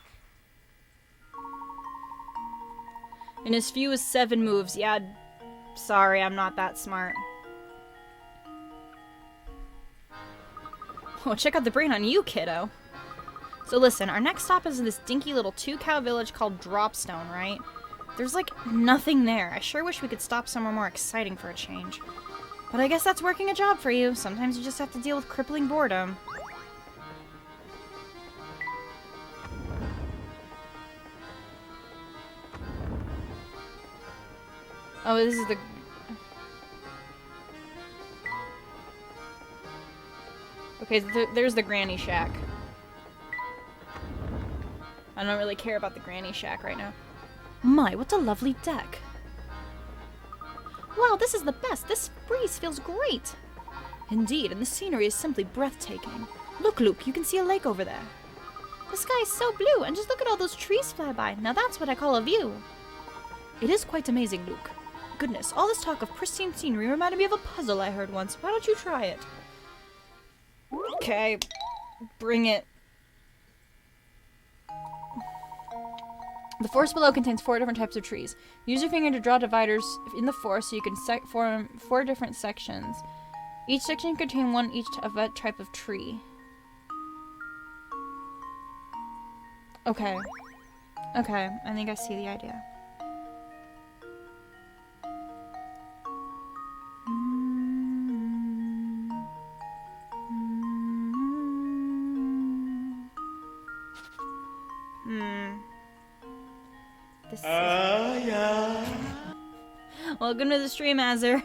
In as few as 7 moves. Yeah, sorry, I'm not that smart. Oh, check out the brain on you, kiddo. So listen, our next stop is this dinky little 2-cow village called Dropstone, right? There's like nothing there. I sure wish we could stop somewhere more exciting for a change. But I guess that's working a job for you. Sometimes you just have to deal with crippling boredom. Oh, this is the... Okay, there's the granny shack. I don't really care about the granny shack right now. My, what a lovely deck. Wow, this is the best. This breeze feels great. Indeed, and the scenery is simply breathtaking. Look, Luke, you can see a lake over there. The sky is so blue, and just look at all those trees fly by. Now that's what I call a view. It is quite amazing, Luke. Goodness, all this talk of pristine scenery reminded me of a puzzle I heard once. Why don't you try it? Okay, bring it. The forest below contains 4 different types of trees. Use your finger to draw dividers in the forest so you can form 4 different sections. Each section can contain one each of a type of tree. Okay. Okay, I think I see the idea. This Welcome to the stream, Azur.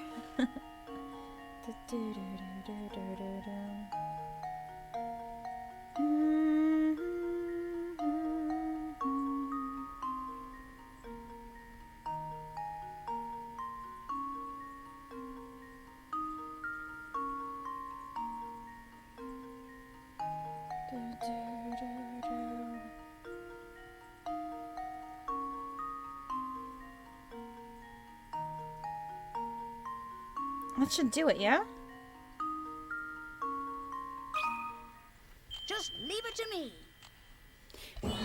That should do it, yeah? Just leave it to me.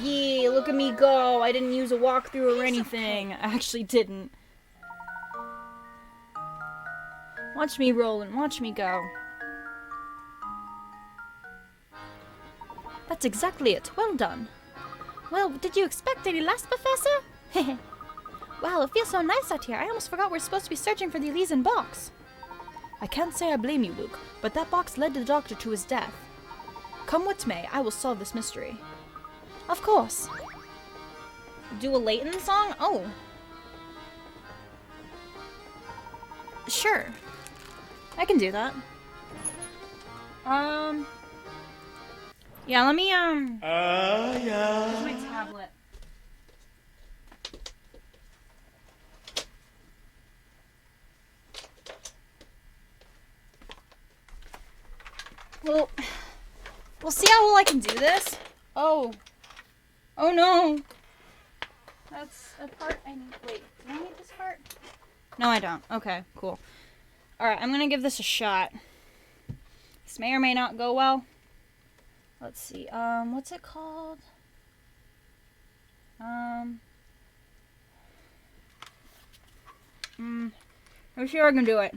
Yeah, look at me go. I didn't use a walkthrough or anything. I actually didn't. Watch me roll and watch me go. That's exactly it. Well done. Well, did you expect any less, Professor? Wow, it feels so nice out here. I almost forgot we're supposed to be searching for the Elysian box. I can't say I blame you, Luke, but that box led the doctor to his death. Come what may, I will solve this mystery. Of course. Do a Layton song? Oh. Sure. I can do that. Yeah, let me, Yeah. Where's my tablet? Well, we'll see how well I can do this. Oh. Oh no. That's a part I need. Wait, do I need this part? No, I don't. Okay, cool. Alright, I'm gonna give this a shot. This may or may not go well. Let's see. What's it called? I'm sure I can do it.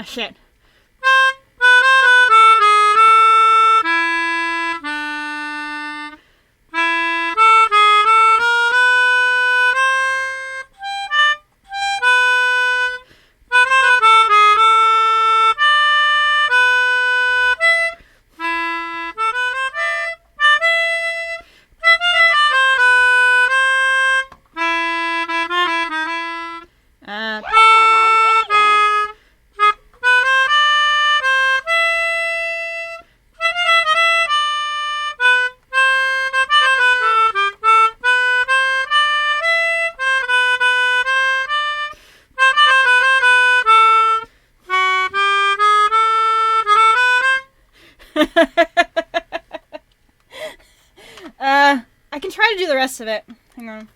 Shit. I can try to do the rest of it. Hang on.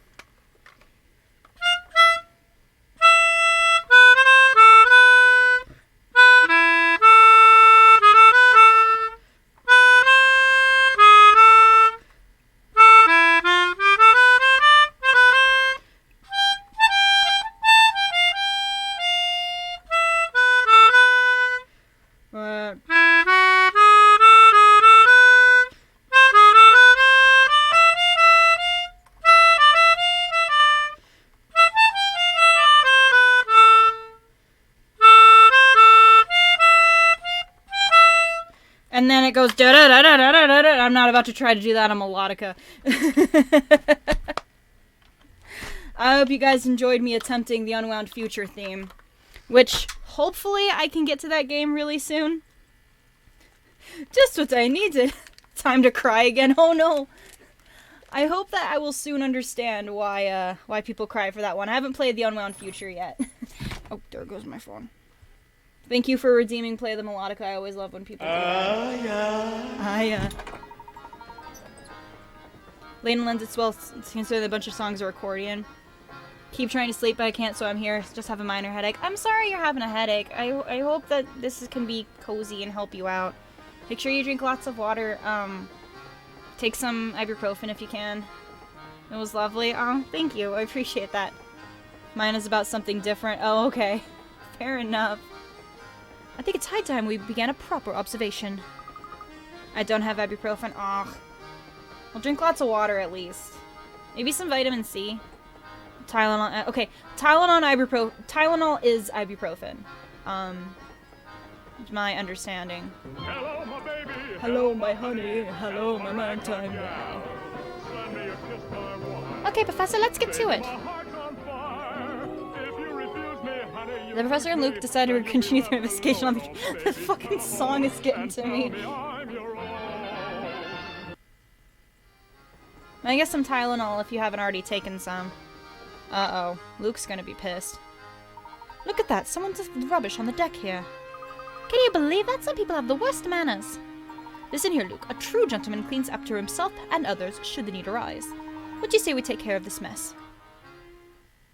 And then it goes da da da da da da da da. I'm not about to try to do that on melodica. I hope you guys enjoyed me attempting the Unwound Future theme, which hopefully I can get to that game really soon. Just what I needed. Time to cry again. Oh no. I hope that I will soon understand why people cry for that one. I haven't played the Unwound Future yet. Oh, there goes my phone. Thank you for redeeming Play the Melodica. I always love when people do that. Layton lends its well considering a bunch of songs are accordion. Keep trying to sleep, but I can't, so I'm here. Just have a minor headache. I'm sorry you're having a headache. I hope that can be cozy and help you out. Make sure you drink lots of water. Take some ibuprofen if you can. It was lovely. Oh, thank you. I appreciate that. Mine is about something different. Oh, okay. Fair enough. I think it's high time we began a proper observation. I don't have ibuprofen. Ugh. Well, drink lots of water at least. Maybe some vitamin C. Tylenol. Okay, Tylenol is ibuprofen. My understanding. Hello, my baby. Hello, my honey. Hello, my man time now. Send me a kiss, my wife. Okay, Professor, let's get to it. My heart's on fire. If you refuse me, honey, you The Professor and Luke decided to continue their investigation on the fucking song is getting to me. I'm your own. I guess some Tylenol if you haven't already taken some. Uh-oh. Luke's gonna be pissed. Look at that. Someone's rubbish on the deck here. Can you believe that? Some people have the worst manners. Listen here, Luke. A true gentleman cleans up to himself and others should the need arise. What do you say we take care of this mess?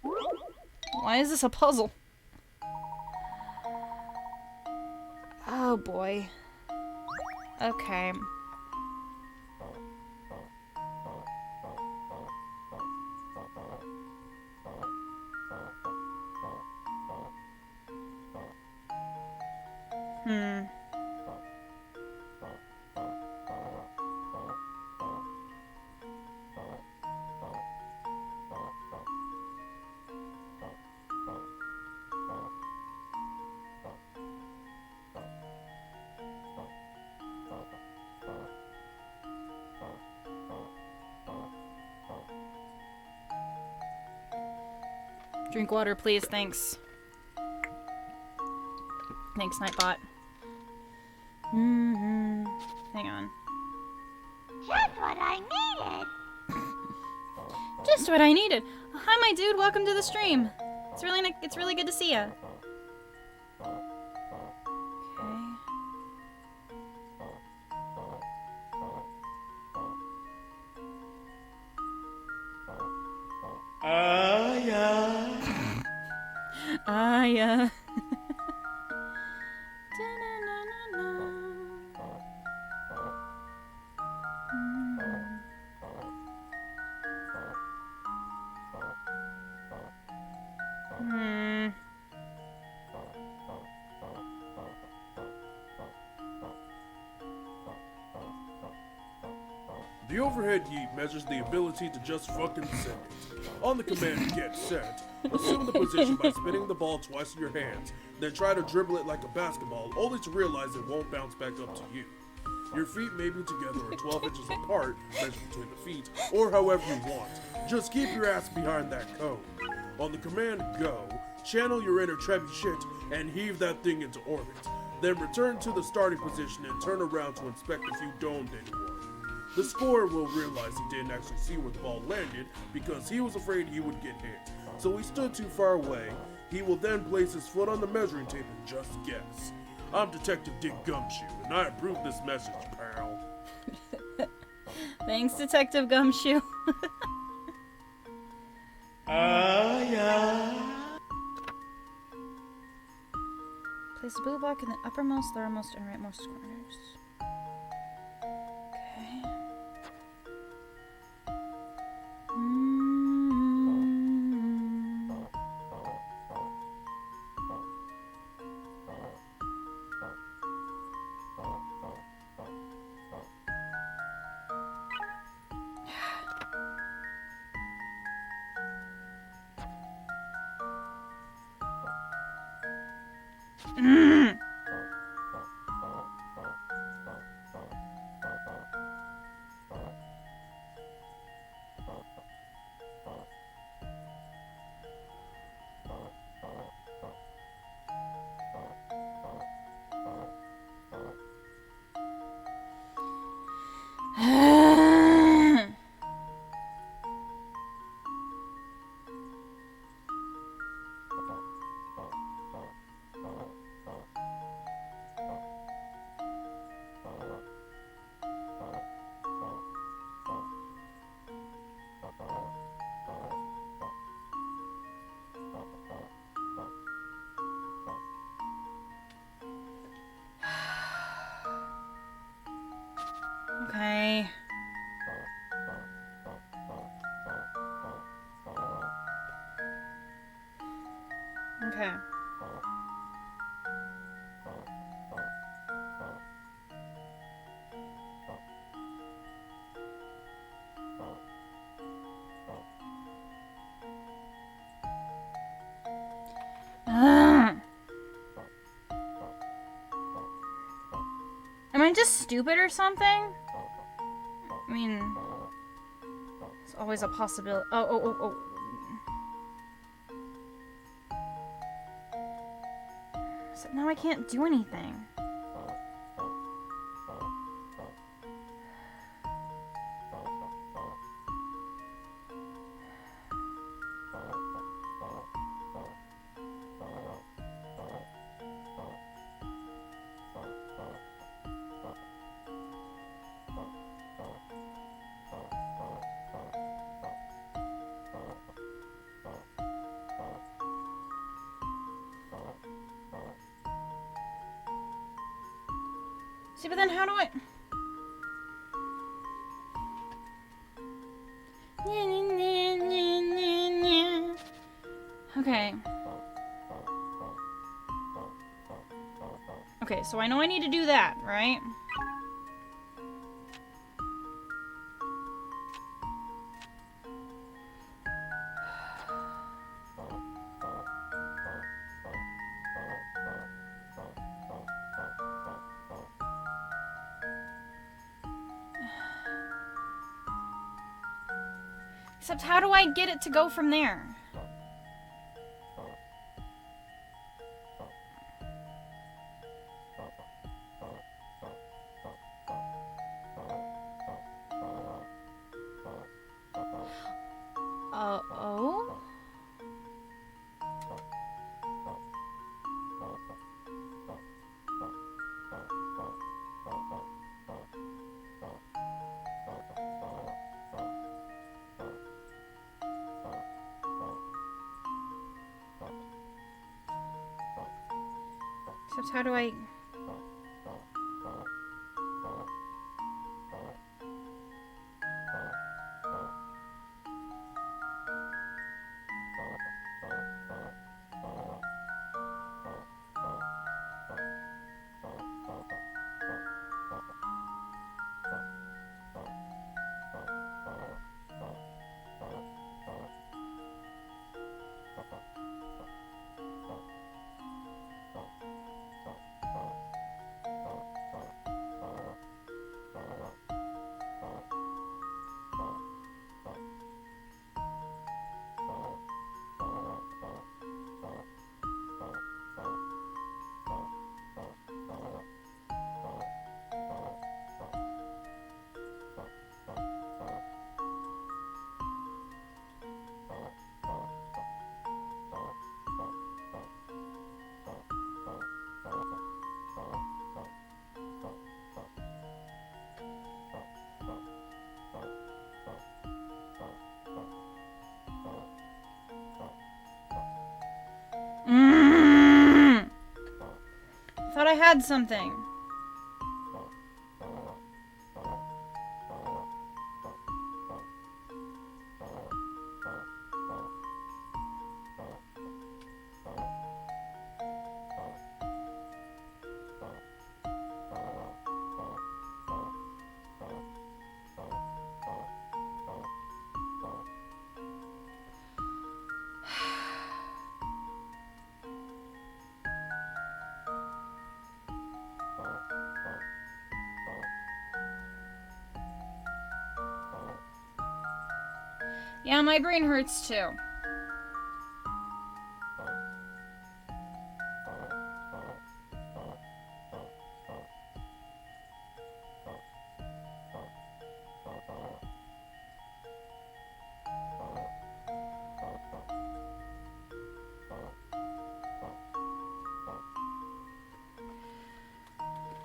Why is this a puzzle? Oh boy. Okay. Drink water, please. Thanks. Thanks, Nightbot. Hang on. Just what I needed. Just what I needed. Hi, my dude. Welcome to the stream. It's really good to see ya. Yeah. The overhead yeet measures the ability to just fucking send it. On the command get set, assume the position by spinning the ball twice in your hands, then try to dribble it like a basketball, only to realize it won't bounce back up to you. Your feet may be together or 12 inches apart, measured between the feet, or however you want. Just keep your ass behind that cone. On the command go, channel your inner trebuchet and heave that thing into orbit. Then return to the starting position and turn around to inspect if you domed anyone. The scorer will realize he didn't actually see where the ball landed because he was afraid he would get hit. So he stood too far away. He will then place his foot on the measuring tape and just guess. I'm Detective Dick Gumshoe, and I approve this message, pal. Thanks, Detective Gumshoe. Place the blue block in the uppermost, lowermost, and rightmost corners. Okay. Okay. Okay. Am I just stupid or something? I mean, it's always a possibility. Oh. So now I can't do anything. See, but then how do I... Okay. Okay, so I know I need to do that, right? Except how do I get it to go from there? Oh? Except how do I... Thought I had something. Yeah, my brain hurts too.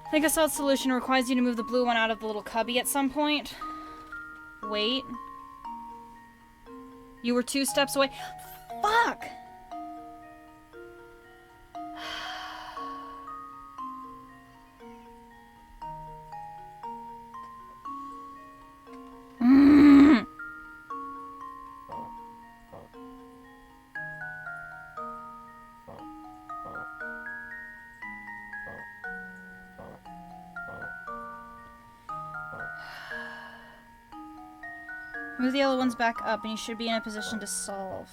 I think a solid solution requires you to move the blue one out of the little cubby at some point. Wait. You were 2 steps away. Fuck! Move the yellow ones back up and you should be in a position to solve.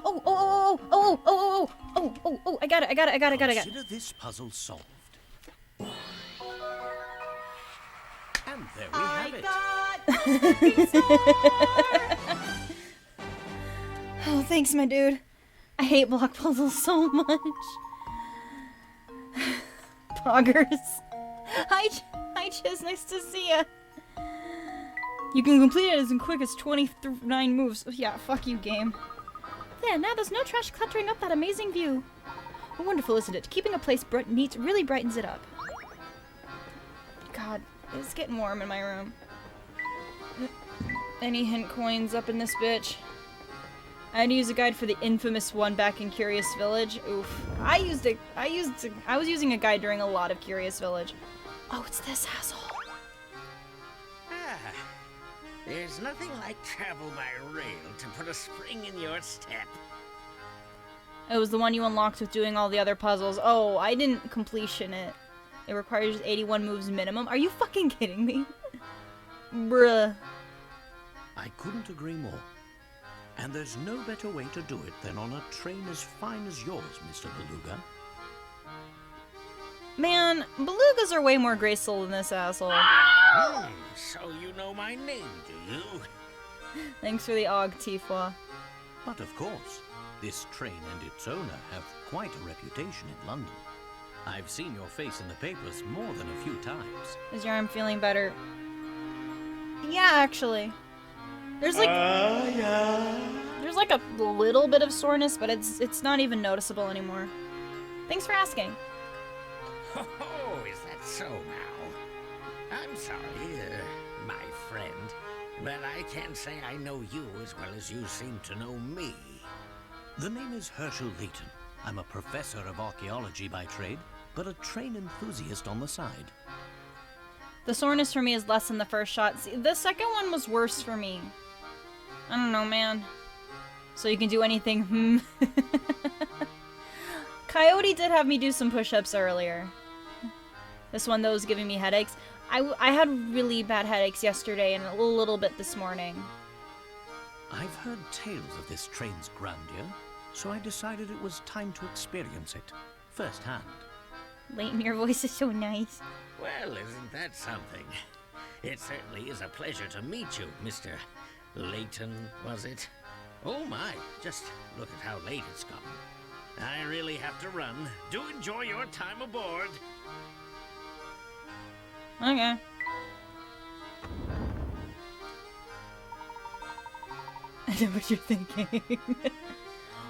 Oh, I got it. Consider this puzzle solved. And there we have it. Oh, thanks, my dude. I hate block puzzles so much. Poggers. Hi, Chiz. Nice to see ya. You can complete it as quick as 29 moves. Yeah, fuck you, game. There, now there's no trash cluttering up that amazing view. Wonderful, isn't it? Keeping a place neat really brightens it up. God, it's getting warm in my room. Any hint coins up in this bitch? I had to use a guide for the infamous one back in Curious Village. Oof. I was using a guide during a lot of Curious Village. Oh, it's this asshole. There's nothing like travel by rail to put a spring in your step. It was the one you unlocked with doing all the other puzzles. Oh, I didn't completion it. It requires 81 moves minimum. Are you fucking kidding me? Bruh. I couldn't agree more. And there's no better way to do it than on a train as fine as yours, Mr. Beluga. Man, belugas are way more graceful than this asshole. So you know my name, do you? Thanks for the og, Tifwa. But of course, this train and its owner have quite a reputation in London. I've seen your face in the papers more than a few times. Is your arm feeling better? Yeah, actually. There's like there's like a little bit of soreness, but it's not even noticeable anymore. Thanks for asking. Oh, is that so now? I'm sorry, my friend, but I can't say I know you as well as you seem to know me. The name is Herschel Layton. I'm a professor of archaeology by trade, but a train enthusiast on the side. The soreness for me is less than the first shot. See, the second one was worse for me. I don't know, man. So you can do anything. Coyote did have me do some push-ups earlier. This one, though, is giving me headaches. I had really bad headaches yesterday and a little bit this morning. I've heard tales of this train's grandeur, so I decided it was time to experience it firsthand. Layton, your voice is so nice. Well, isn't that something? It certainly is a pleasure to meet you, Mr. Layton, was it? Oh my, just look at how late it's gotten. I really have to run. Do enjoy your time aboard. Okay. I know what you're thinking.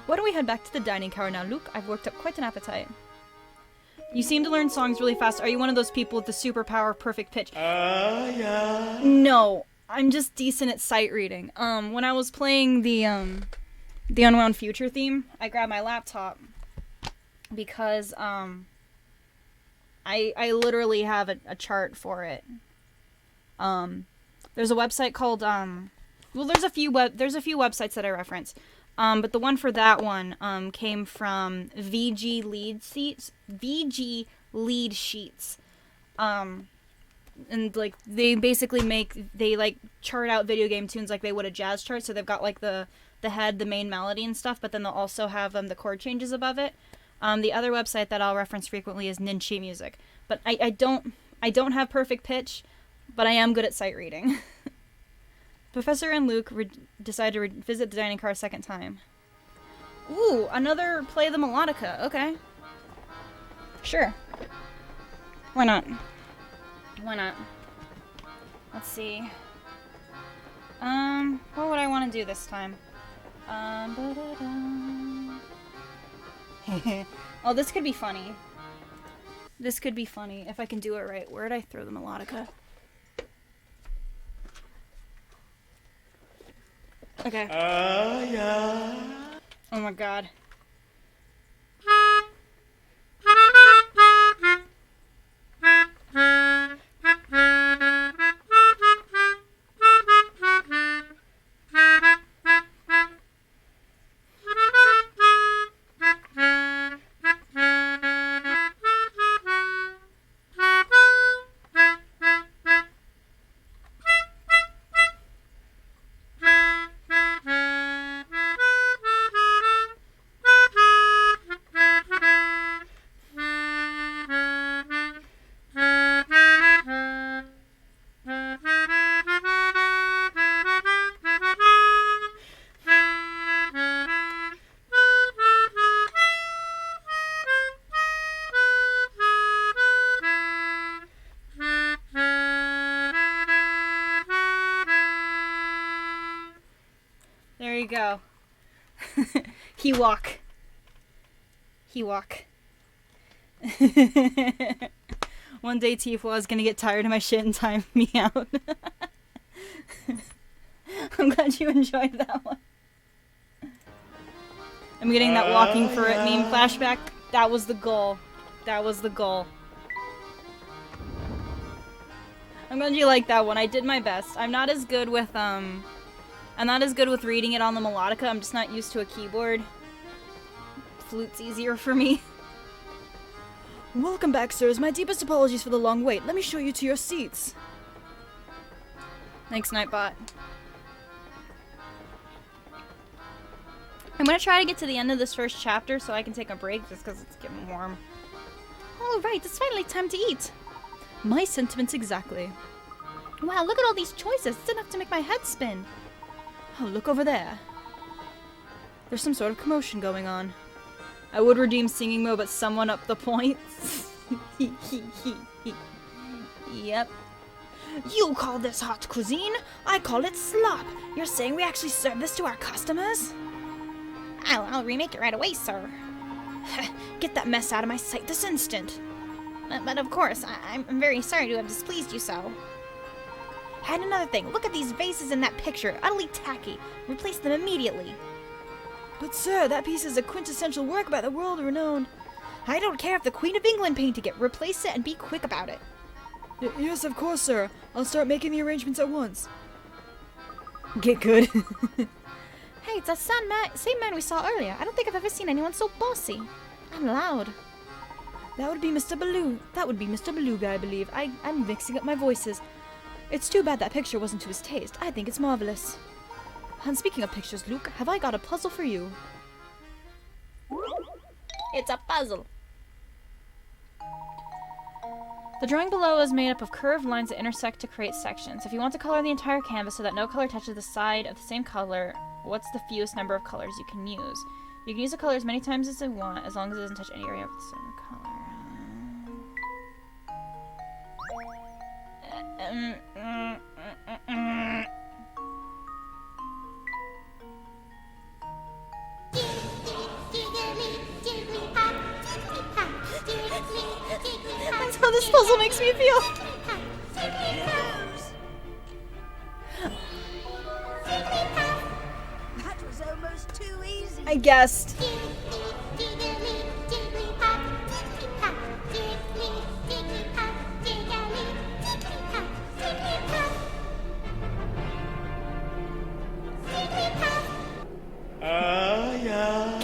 Why don't we head back to the dining car now, Luke? I've worked up quite an appetite. You seem to learn songs really fast. Are you one of those people with the superpower of perfect pitch? Yeah. No, I'm just decent at sight reading. When I was playing the Unwound Future theme, I grabbed my laptop because I literally have a chart for it. There's a website called well, there's a few websites that I reference. But the one for that one came from VG Lead Sheets. And like they like chart out video game tunes like they would a jazz chart. So they've got like the head, the main melody and stuff, but then they'll also have the chord changes above it. The other website that I'll reference frequently is Ninchi Music. But I don't have perfect pitch, but I am good at sight reading. Professor and Luke decide to visit the dining car a second time. Ooh, another play the melodica. Okay. Sure. Why not? Why not? Let's see. What would I want to do this time? Oh, this could be funny. This could be funny if I can do it right. Where'd I throw the melodica? Okay. Yeah. Oh my god. There you go. He walk. One day Tifwa is gonna get tired of my shit and time me out. I'm glad you enjoyed that one. I'm getting that walking for it meme flashback. That was the goal. That was the goal. I'm glad you like that one. I did my best. I'm not as good with reading it on the melodica. I'm just not used to a keyboard. Flute's easier for me. Welcome back, sirs. My deepest apologies for the long wait. Let me show you to your seats. Thanks, Nightbot. I'm gonna try to get to the end of this first chapter so I can take a break just because it's getting warm. All right, it's finally time to eat. My sentiments exactly. Wow, look at all these choices. It's enough to make my head spin. Oh, look over there. There's some sort of commotion going on. I would redeem singing mode, but someone up the points. Yep. You call this hot cuisine? I call it slop. You're saying we actually serve this to our customers? I'll remake it right away, sir. Get that mess out of my sight this instant. But of course, I'm very sorry to have displeased you so. And another thing, look at these vases in that picture. Utterly tacky. Replace them immediately. But sir, that piece is a quintessential work by the world-renowned. I don't care if the Queen of England painted it. Replace it and be quick about it. Yes, of course, sir. I'll start making the arrangements at once. Get good. Hey, it's that same man we saw earlier. I don't think I've ever seen anyone so bossy. And loud. That would be Mr. Beluga. That would be Mr. Beluga, I believe. I'm mixing up my voices. It's too bad that picture wasn't to his taste. I think it's marvelous. And speaking of pictures, Luke, have I got a puzzle for you? It's a puzzle. The drawing below is made up of curved lines that intersect to create sections. If you want to color the entire canvas so that no color touches the side of the same color, what's the fewest number of colors you can use? You can use the color as many times as you want, as long as it doesn't touch any area of the same color. That's how this puzzle makes me feel. That was almost too easy. I guessed.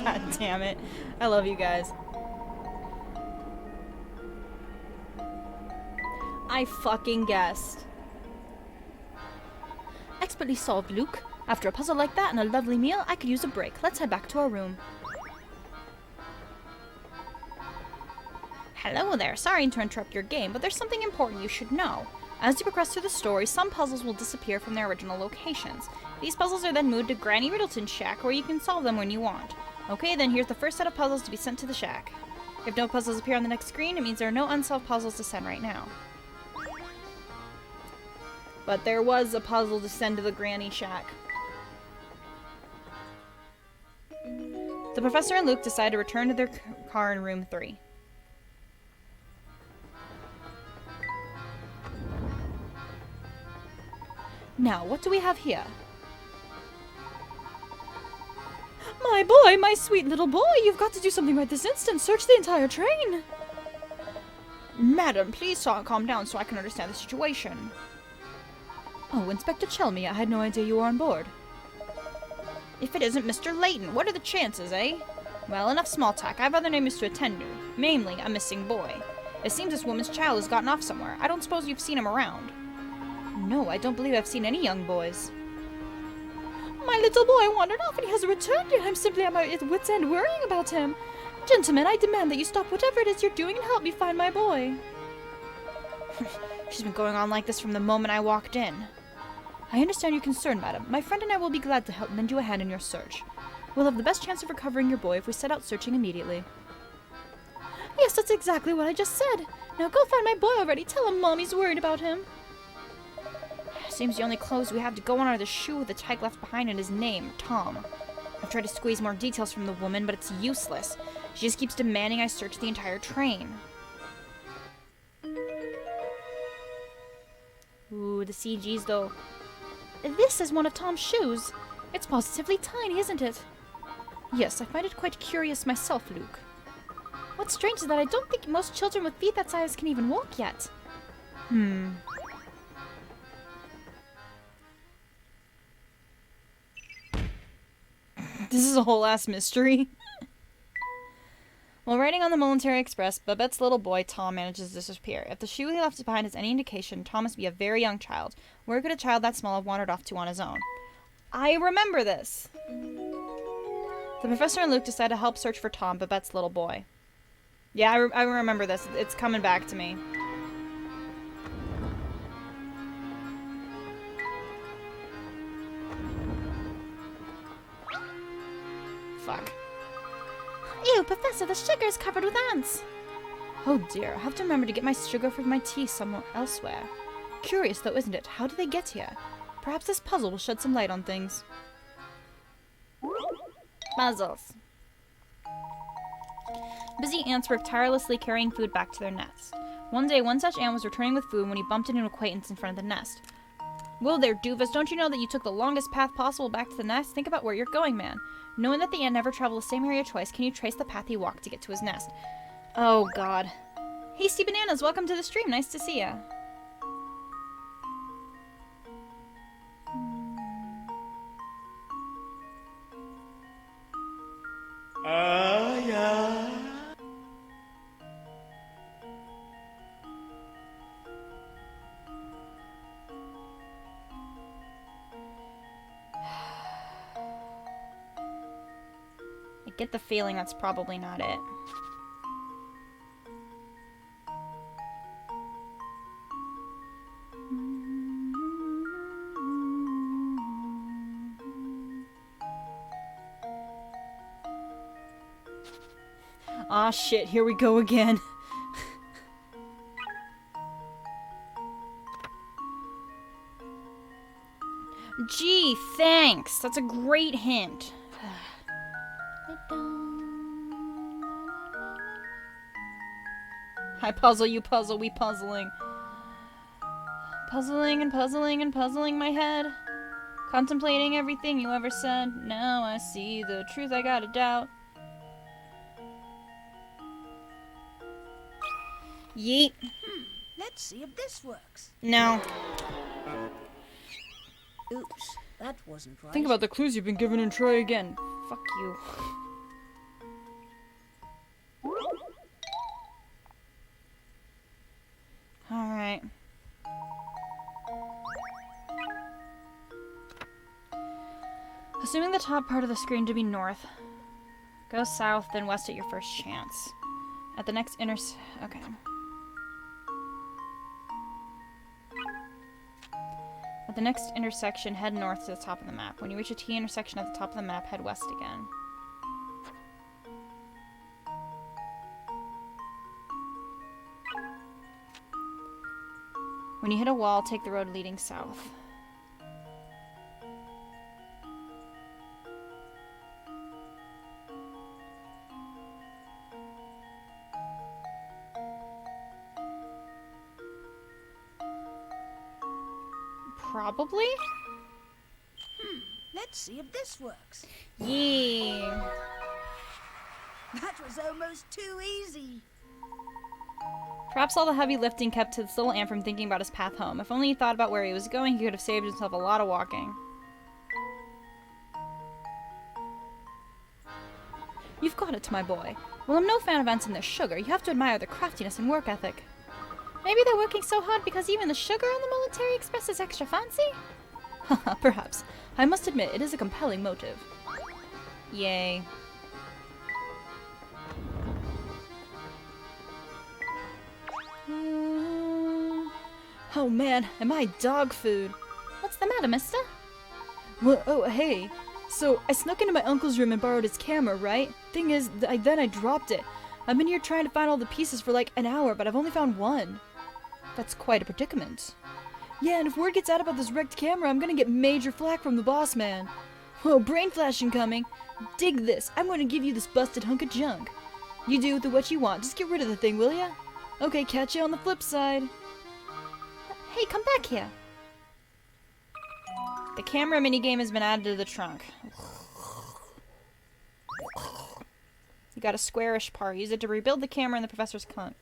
God damn it. I love you guys. I fucking guessed. Expertly solved, Luke. After a puzzle like that and a lovely meal, I could use a break. Let's head back to our room. Hello there. Sorry to interrupt your game, but there's something important you should know. As you progress through the story, some puzzles will disappear from their original locations. These puzzles are then moved to Granny Riddleton's shack, where you can solve them when you want. Okay, then here's the first set of puzzles to be sent to the shack. If no puzzles appear on the next screen, it means there are no unsolved puzzles to send right now. But there was a puzzle to send to the Granny shack. The professor and Luke decide to return to their car in room 3. Now, what do we have here? My boy, my sweet little boy, you've got to do something right this instant. Search the entire train. Madam, please calm down so I can understand the situation. Oh, Inspector Chelmy, I had no idea you were on board. If it isn't Mr. Layton, what are the chances, eh? Well, enough small talk. I have other names to attend to, namely a missing boy. It seems this woman's child has gotten off somewhere. I don't suppose you've seen him around. No, I don't believe I've seen any young boys. My little boy wandered off and he hasn't returned yet. I'm simply at my wit's end worrying about him. Gentlemen, I demand that you stop whatever it is you're doing and help me find my boy. She's been going on like this from the moment I walked in. I understand your concern, madam. My friend and I will be glad to help lend you a hand in your search. We'll have the best chance of recovering your boy if we set out searching immediately. Yes, that's exactly what I just said. Now go find my boy already. Tell him Mommy's worried about him. Seems the only clothes we have to go on are the shoe the tyke left behind and his name, Tom. I've tried to squeeze more details from the woman, but it's useless. She just keeps demanding I search the entire train. Ooh, the CGs though. This is one of Tom's shoes. It's positively tiny, isn't it? Yes, I find it quite curious myself, Luke. What's strange is that I don't think most children with feet that size can even walk yet. This is a whole ass mystery. While riding on the Military Express, Babette's little boy, Tom, manages to disappear. If the shoe he left behind is any indication, Tom must be a very young child. Where could a child that small have wandered off to on his own? I remember this! The professor and Luke decide to help search for Tom, Babette's little boy. Yeah, I remember this. It's coming back to me. Fuck. Ew, Professor, the sugar is covered with ants. Oh dear, I have to remember to get my sugar for my tea somewhere elsewhere. Curious though, isn't it? How did they get here? Perhaps this puzzle will shed some light on things. Puzzles. Busy ants work tirelessly carrying food back to their nest. One day, one such ant was returning with food when he bumped into an acquaintance in front of the nest. Whoa there, doofus, don't you know that you took the longest path possible back to the nest? Think about where you're going, man. Knowing that the ant never traveled the same area twice, can you trace the path he walked to get to his nest? Oh, God. Hasty Bananas, welcome to the stream. Nice to see ya. Yeah. I get the feeling that's probably not it. Aw, shit, here we go again. Gee, thanks. That's a great hint. I puzzle, you puzzle, we puzzling. Puzzling and puzzling and puzzling my head. Contemplating everything you ever said. Now I see the truth I gotta doubt. Yeet. Let's see if this works. No. Oops, that wasn't right. Think about the clues you've been given and try again. Fuck you. Alright. Assuming the top part of the screen to be north, go south, then west at your first chance. At the next okay. At the next intersection, head north to the top of the map. When you reach a T intersection at the top of the map, head west again. When you hit a wall, take the road leading south. Probably? Let's see if this works. Yeah. That was almost too easy. Perhaps all the heavy lifting kept this little ant from thinking about his path home. If only he thought about where he was going, he could have saved himself a lot of walking. You've got it, my boy. Well, I'm no fan of ants and their sugar. You have to admire their craftiness and work ethic. Maybe they're working so hard because even the sugar on the Military Express is extra fancy? Haha, perhaps. I must admit, it is a compelling motive. Yay. Oh man, am I dog food? What's the matter, mister? Well, oh, hey. So, I snuck into my uncle's room and borrowed his camera, right? Thing is, then I dropped it. I've been here trying to find all the pieces for like an hour, but I've only found one. That's quite a predicament. Yeah, and if word gets out about this wrecked camera, I'm gonna get major flack from the boss man. Whoa, brain flash incoming. Dig this. I'm gonna give you this busted hunk of junk. You do with it what you want. Just get rid of the thing, will ya? Okay, catch you on the flip side. Hey, come back here. The camera minigame has been added to the trunk. got a squarish part. Use it to rebuild the camera in the professor's cunt.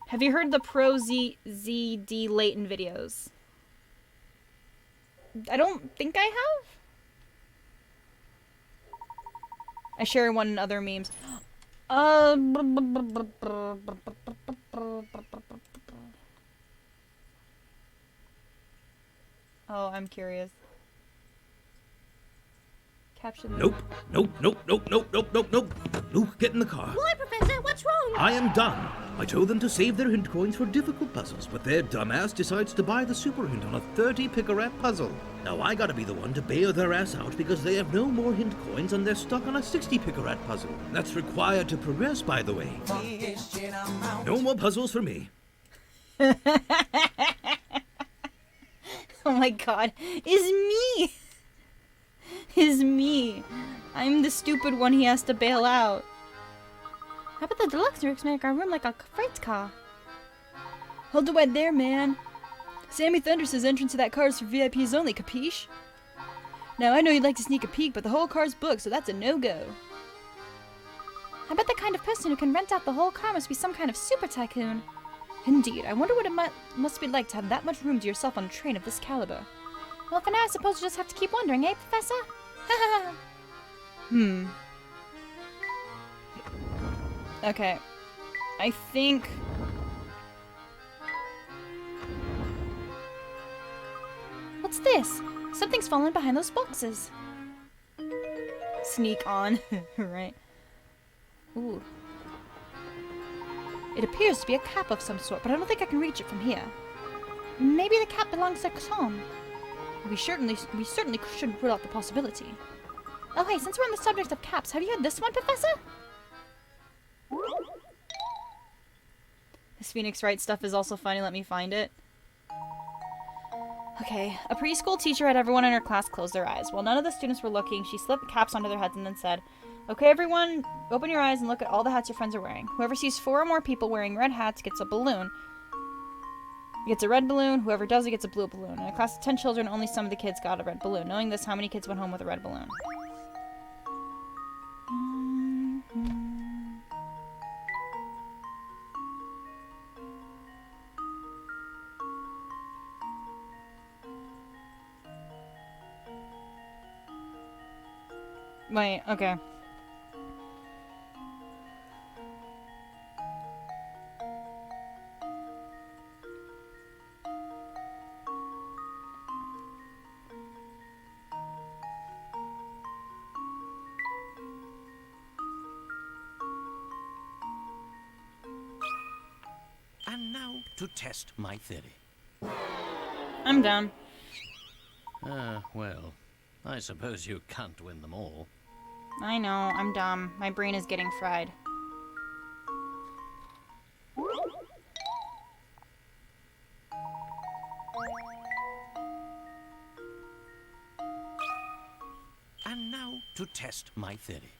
Have you heard the Pro ZD Layton videos? I don't think I have. I share one in other memes. Oh, I'm curious. Caption. Nope. Luke, get in the car. Why, Professor? What's wrong? I am done. I told them to save their hint coins for difficult puzzles, but their dumbass decides to buy the super hint on a 30 picarat puzzle. Now I gotta be the one to bail their ass out because they have no more hint coins and they're stuck on a 60 picarat puzzle. That's required to progress, by the way. No more puzzles for me. Oh my god. Is me! Is me. I'm the stupid one he has to bail out. How about the deluxe rigs make our room like a freight car? Hold it right there, man. Sammy Thunder says entrance to that car is for VIPs only, capiche? Now, I know you'd like to sneak a peek, but the whole car's booked, so that's a no-go. I bet the kind of person who can rent out the whole car must be some kind of super tycoon. Indeed, I wonder what it must be like to have that much room to yourself on a train of this caliber. Well, for now, I suppose you just have to keep wondering, eh, Professor? Okay. I think... What's this? Something's fallen behind those boxes. Sneak on. Right. Ooh. It appears to be a cap of some sort, but I don't think I can reach it from here. Maybe the cap belongs to Tom. We certainly shouldn't rule out the possibility. Oh hey, since we're on the subject of caps, have you heard this one, Professor? This Phoenix Wright stuff is also funny. Let me find it. Okay. A preschool teacher had everyone in her class close their eyes. While none of the students were looking, she slipped caps onto their heads and then said, "Okay, everyone, open your eyes and look at all the hats your friends are wearing. Whoever sees 4 or more people wearing red hats gets a balloon. Gets a red balloon. Whoever does it gets a blue balloon. In a class of 10 children, only some of the kids got a red balloon. Knowing this, how many kids went home with a red balloon?" Wait, okay. And now to test my theory. I'm done. Well, I suppose you can't win them all. I know, I'm dumb. My brain is getting fried. And now to test my theory.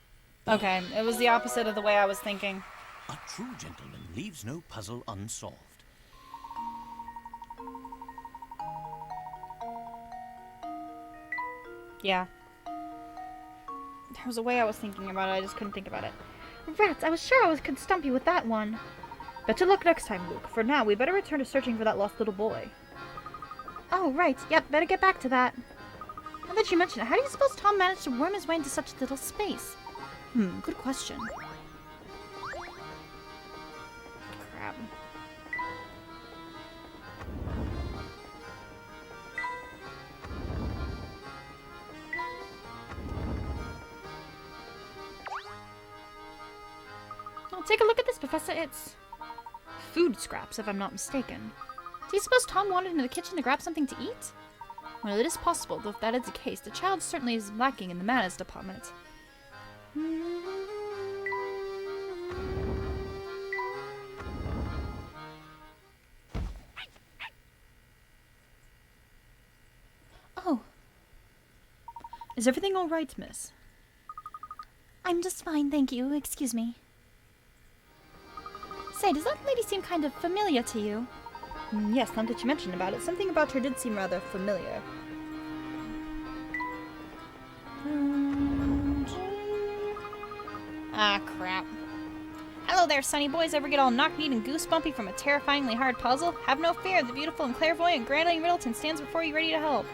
Okay, it was the opposite of the way I was thinking. A true gentleman leaves no puzzle unsolved. Yeah. There was a way I was thinking about it, I just couldn't think about it. Rats, I was sure I could stump you with that one. Better luck next time, Luke. For now, we better return to searching for that lost little boy. Oh, right. Yep, better get back to that. Now that you mention it, how do you suppose Tom managed to worm his way into such little space? Good question. Crap. Oh, take a look at this, Professor. It's food scraps, if I'm not mistaken. Do you suppose Tom wandered into the kitchen to grab something to eat? Well, it is possible, though if that is the case, the child certainly is lacking in the manners department. Oh. Is everything all right, miss? I'm just fine, thank you. Excuse me. Say, does that lady seem kind of familiar to you? Yes, now that you mentioned about it, something about her did seem rather familiar. Ah, crap. Hello there, sunny boys. Ever get all knock-kneed and goosebumpy from a terrifyingly hard puzzle? Have no fear. The beautiful and clairvoyant Granny Middleton stands before you ready to help.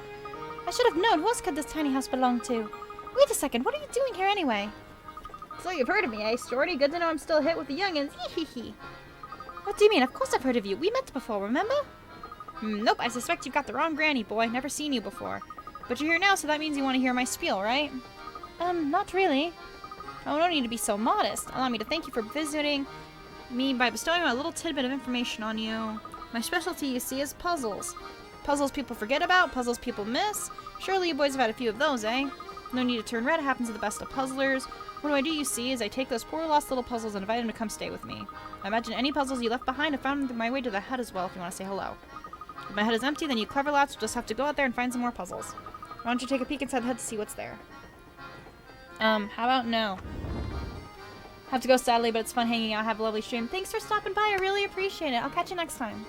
I should have known. Who else could this tiny house belong to? Wait a second. What are you doing here anyway? So you've heard of me, eh, Shorty? Good to know I'm still a hit with the youngins. Hee hee hee. What do you mean? Of course I've heard of you. We met before, remember? Nope. I suspect you've got the wrong Granny, boy. Never seen you before. But you're here now, so that means you want to hear my spiel, right? Not really. Oh, no need to be so modest. Allow me to thank you for visiting me by bestowing a little tidbit of information on you. My specialty, you see, is puzzles. Puzzles people forget about, puzzles people miss. Surely you boys have had a few of those, eh? No need to turn red, it happens to the best of puzzlers. What do, you see, is I take those poor lost little puzzles and invite them to come stay with me. I imagine any puzzles you left behind have found my way to the hut as well if you want to say hello. If my hut is empty, then you clever lots will just have to go out there and find some more puzzles. Why don't you take a peek inside the hut to see what's there? How about no? Have to go sadly, but it's fun hanging out. Have a lovely stream. Thanks for stopping by. I really appreciate it. I'll catch you next time.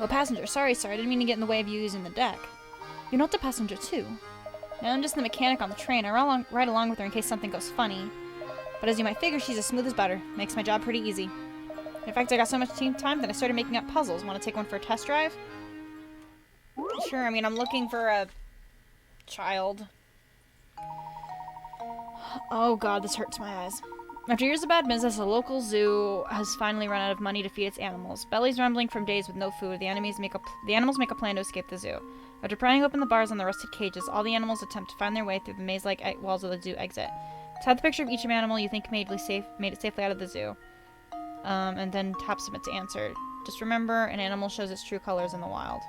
Oh, passenger. Sorry, sir. I didn't mean to get in the way of you using the deck. You're not the passenger, too. No, I'm just the mechanic on the train. I ride along with her in case something goes funny. But as you might figure, she's as smooth as butter. Makes my job pretty easy. In fact, I got so much time that I started making up puzzles. Want to take one for a test drive? Sure, I mean, I'm looking for a child. Oh god, this hurts my eyes. After years of bad business, the local zoo has finally run out of money to feed its animals. Bellies rumbling from days with no food, the animals make a plan to escape the zoo. After prying open the bars on the rusted cages, all the animals attempt to find their way through the maze-like walls of the zoo exit. Tap the picture of each animal you think made it safely out of the zoo. And then tap submit to answer. Just remember, an animal shows its true colors in the wild.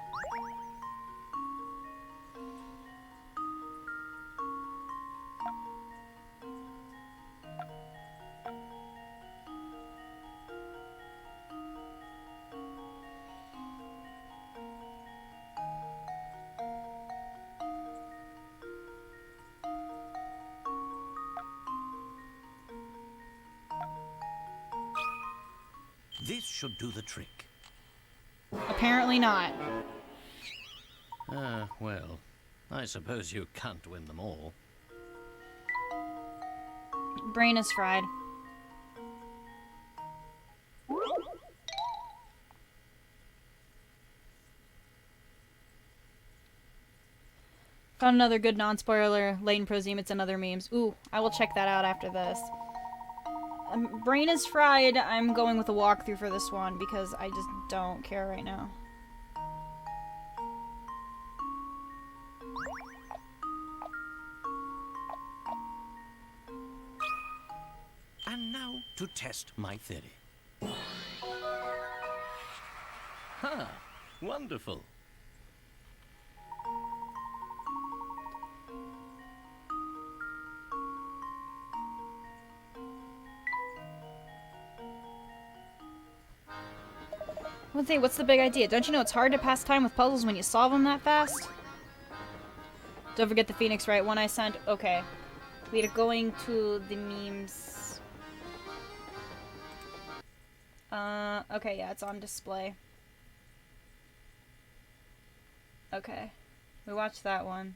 This should do the trick. Apparently not. Well, I suppose you can't win them all. Brain is fried. Got another good non-spoiler Layton Proseemits and other memes. Ooh, I will check that out after this. Brain is fried. I'm going with a walkthrough for this one because I just don't care right now. And now to test my theory. Ha! Wonderful. Let's see, what's the big idea? Don't you know it's hard to pass time with puzzles when you solve them that fast? Don't forget the Phoenix Wright one I sent. Okay. We are going to the memes. Okay, yeah, it's on display. Okay. We watched that one.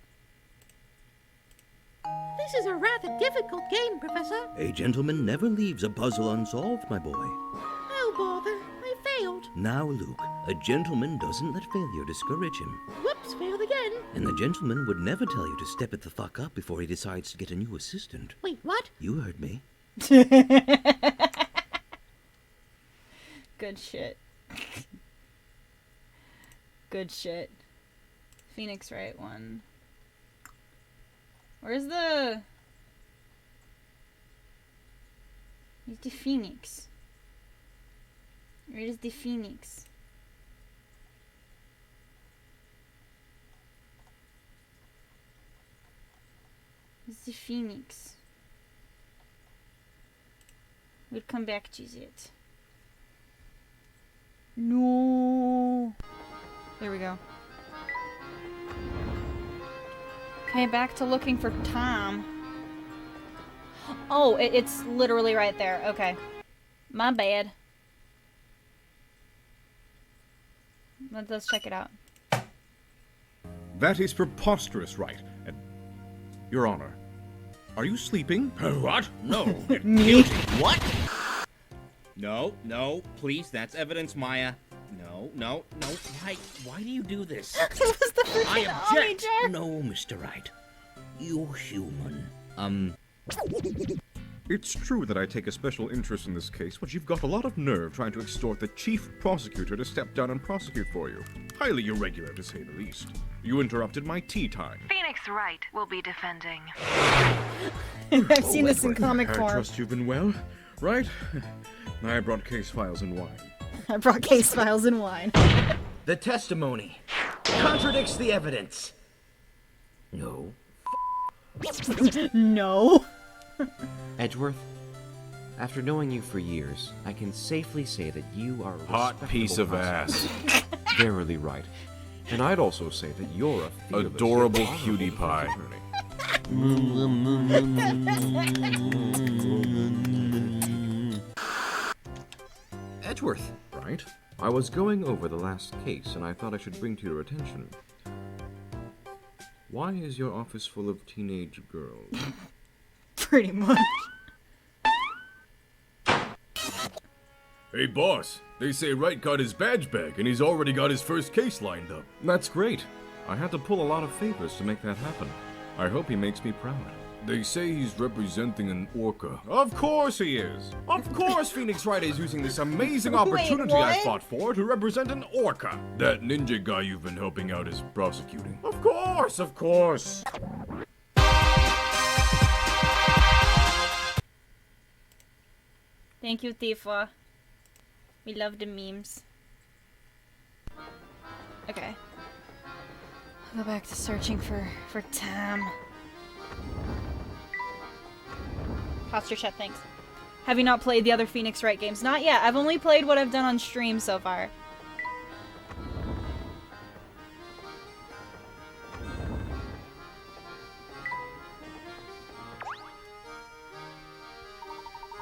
This is a rather difficult game, Professor. A gentleman never leaves a puzzle unsolved, my boy. Oh, bother. I failed. Now, Luke, a gentleman doesn't let failure discourage him. Whoops, failed again. And the gentleman would never tell you to step it the fuck up before he decides to get a new assistant. Wait, what? You heard me. Good shit. Good shit. Phoenix Wright one. Where's the... Where's the Phoenix? Where is the Phoenix? Where's the Phoenix? We'll come back to it. No. There we go. Okay, back to looking for Tom. Oh, it's literally right there. Okay. My bad. Let's check it out. That is preposterous, right? And, Your Honor, are you sleeping? What? No. Me? What? No, please, that's evidence, Maya. No. Why do you do this? It was the I freaking object. Omni-Jar. No, Mr. Wright. You're human. It's true that I take a special interest in this case, but you've got a lot of nerve trying to extort the chief prosecutor to step down and prosecute for you. Highly irregular, to say the least. You interrupted my tea time. Phoenix Wright will be defending. I've seen this in comic I form. trust you've been well, right? I brought case files and wine. I brought case files and wine. The testimony contradicts the evidence. No. No. Edgeworth, after knowing you for years, I can safely say that you are a Hot piece of respectable person. Verily right. And I'd also say that you're a fearless, Adorable honorable cutie pie. Edgeworth, right? I was going over the last case, and I thought I should bring to your attention. Why is your office full of teenage girls? Pretty much. Hey boss, they say Wright got his badge back and he's already got his first case lined up. That's great. I had to pull a lot of favors to make that happen. I hope he makes me proud. They say he's representing an orca. Of course he is. Of course Phoenix Wright is using this amazing opportunity I what? fought for to represent an orca. That ninja guy you've been helping out is prosecuting. Of course. Thank you, Tifa. We love the memes. Okay. I'll go back to searching for Tam. Posture chat, thanks. Have you not played the other Phoenix Wright games? Not yet. I've only played what I've done on stream so far.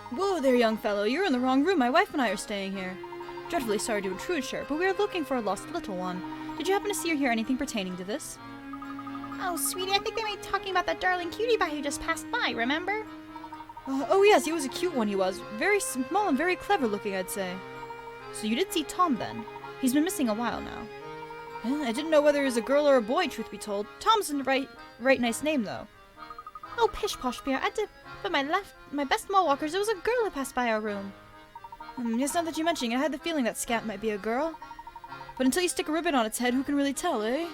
Whoa there, young fellow. You're in the wrong room. My wife and I are staying here. Dreadfully sorry to intrude, sir, but we are looking for a lost little one. Did you happen to see or hear anything pertaining to this? Oh, sweetie, I think they might be talking about that darling cutie pie who just passed by, remember? Oh yes, he was a cute one, he was. Very small and very clever looking, I'd say. So you did see Tom, then? He's been missing a while now. I didn't know whether he was a girl or a boy, truth be told. Tom's a right nice name, though. Oh, pish posh, Pierre. I did, but my best mall walkers, it was a girl who passed by our room. Yes, now that you mention it, I had the feeling that scamp might be a girl. But until you stick a ribbon on its head, who can really tell, eh?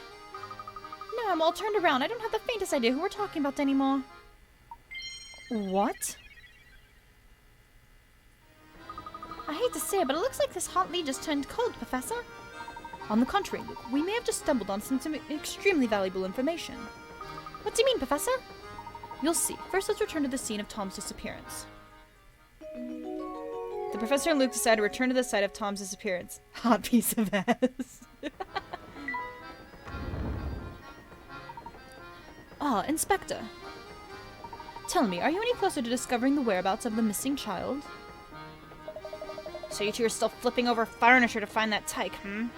No, I'm all turned around. I don't have the faintest idea who we're talking about anymore. What? I hate to say it, but it looks like this hot lead just turned cold, Professor. On the contrary, Luke, we may have just stumbled on some extremely valuable information. What do you mean, Professor? You'll see. First, let's return to the scene of Tom's disappearance. The Professor and Luke decide to return to the site of Tom's disappearance. Hot piece of ass. Ah, Inspector. Tell me, are you any closer to discovering the whereabouts of the missing child? So you two are still flipping over furniture to find that tyke, Do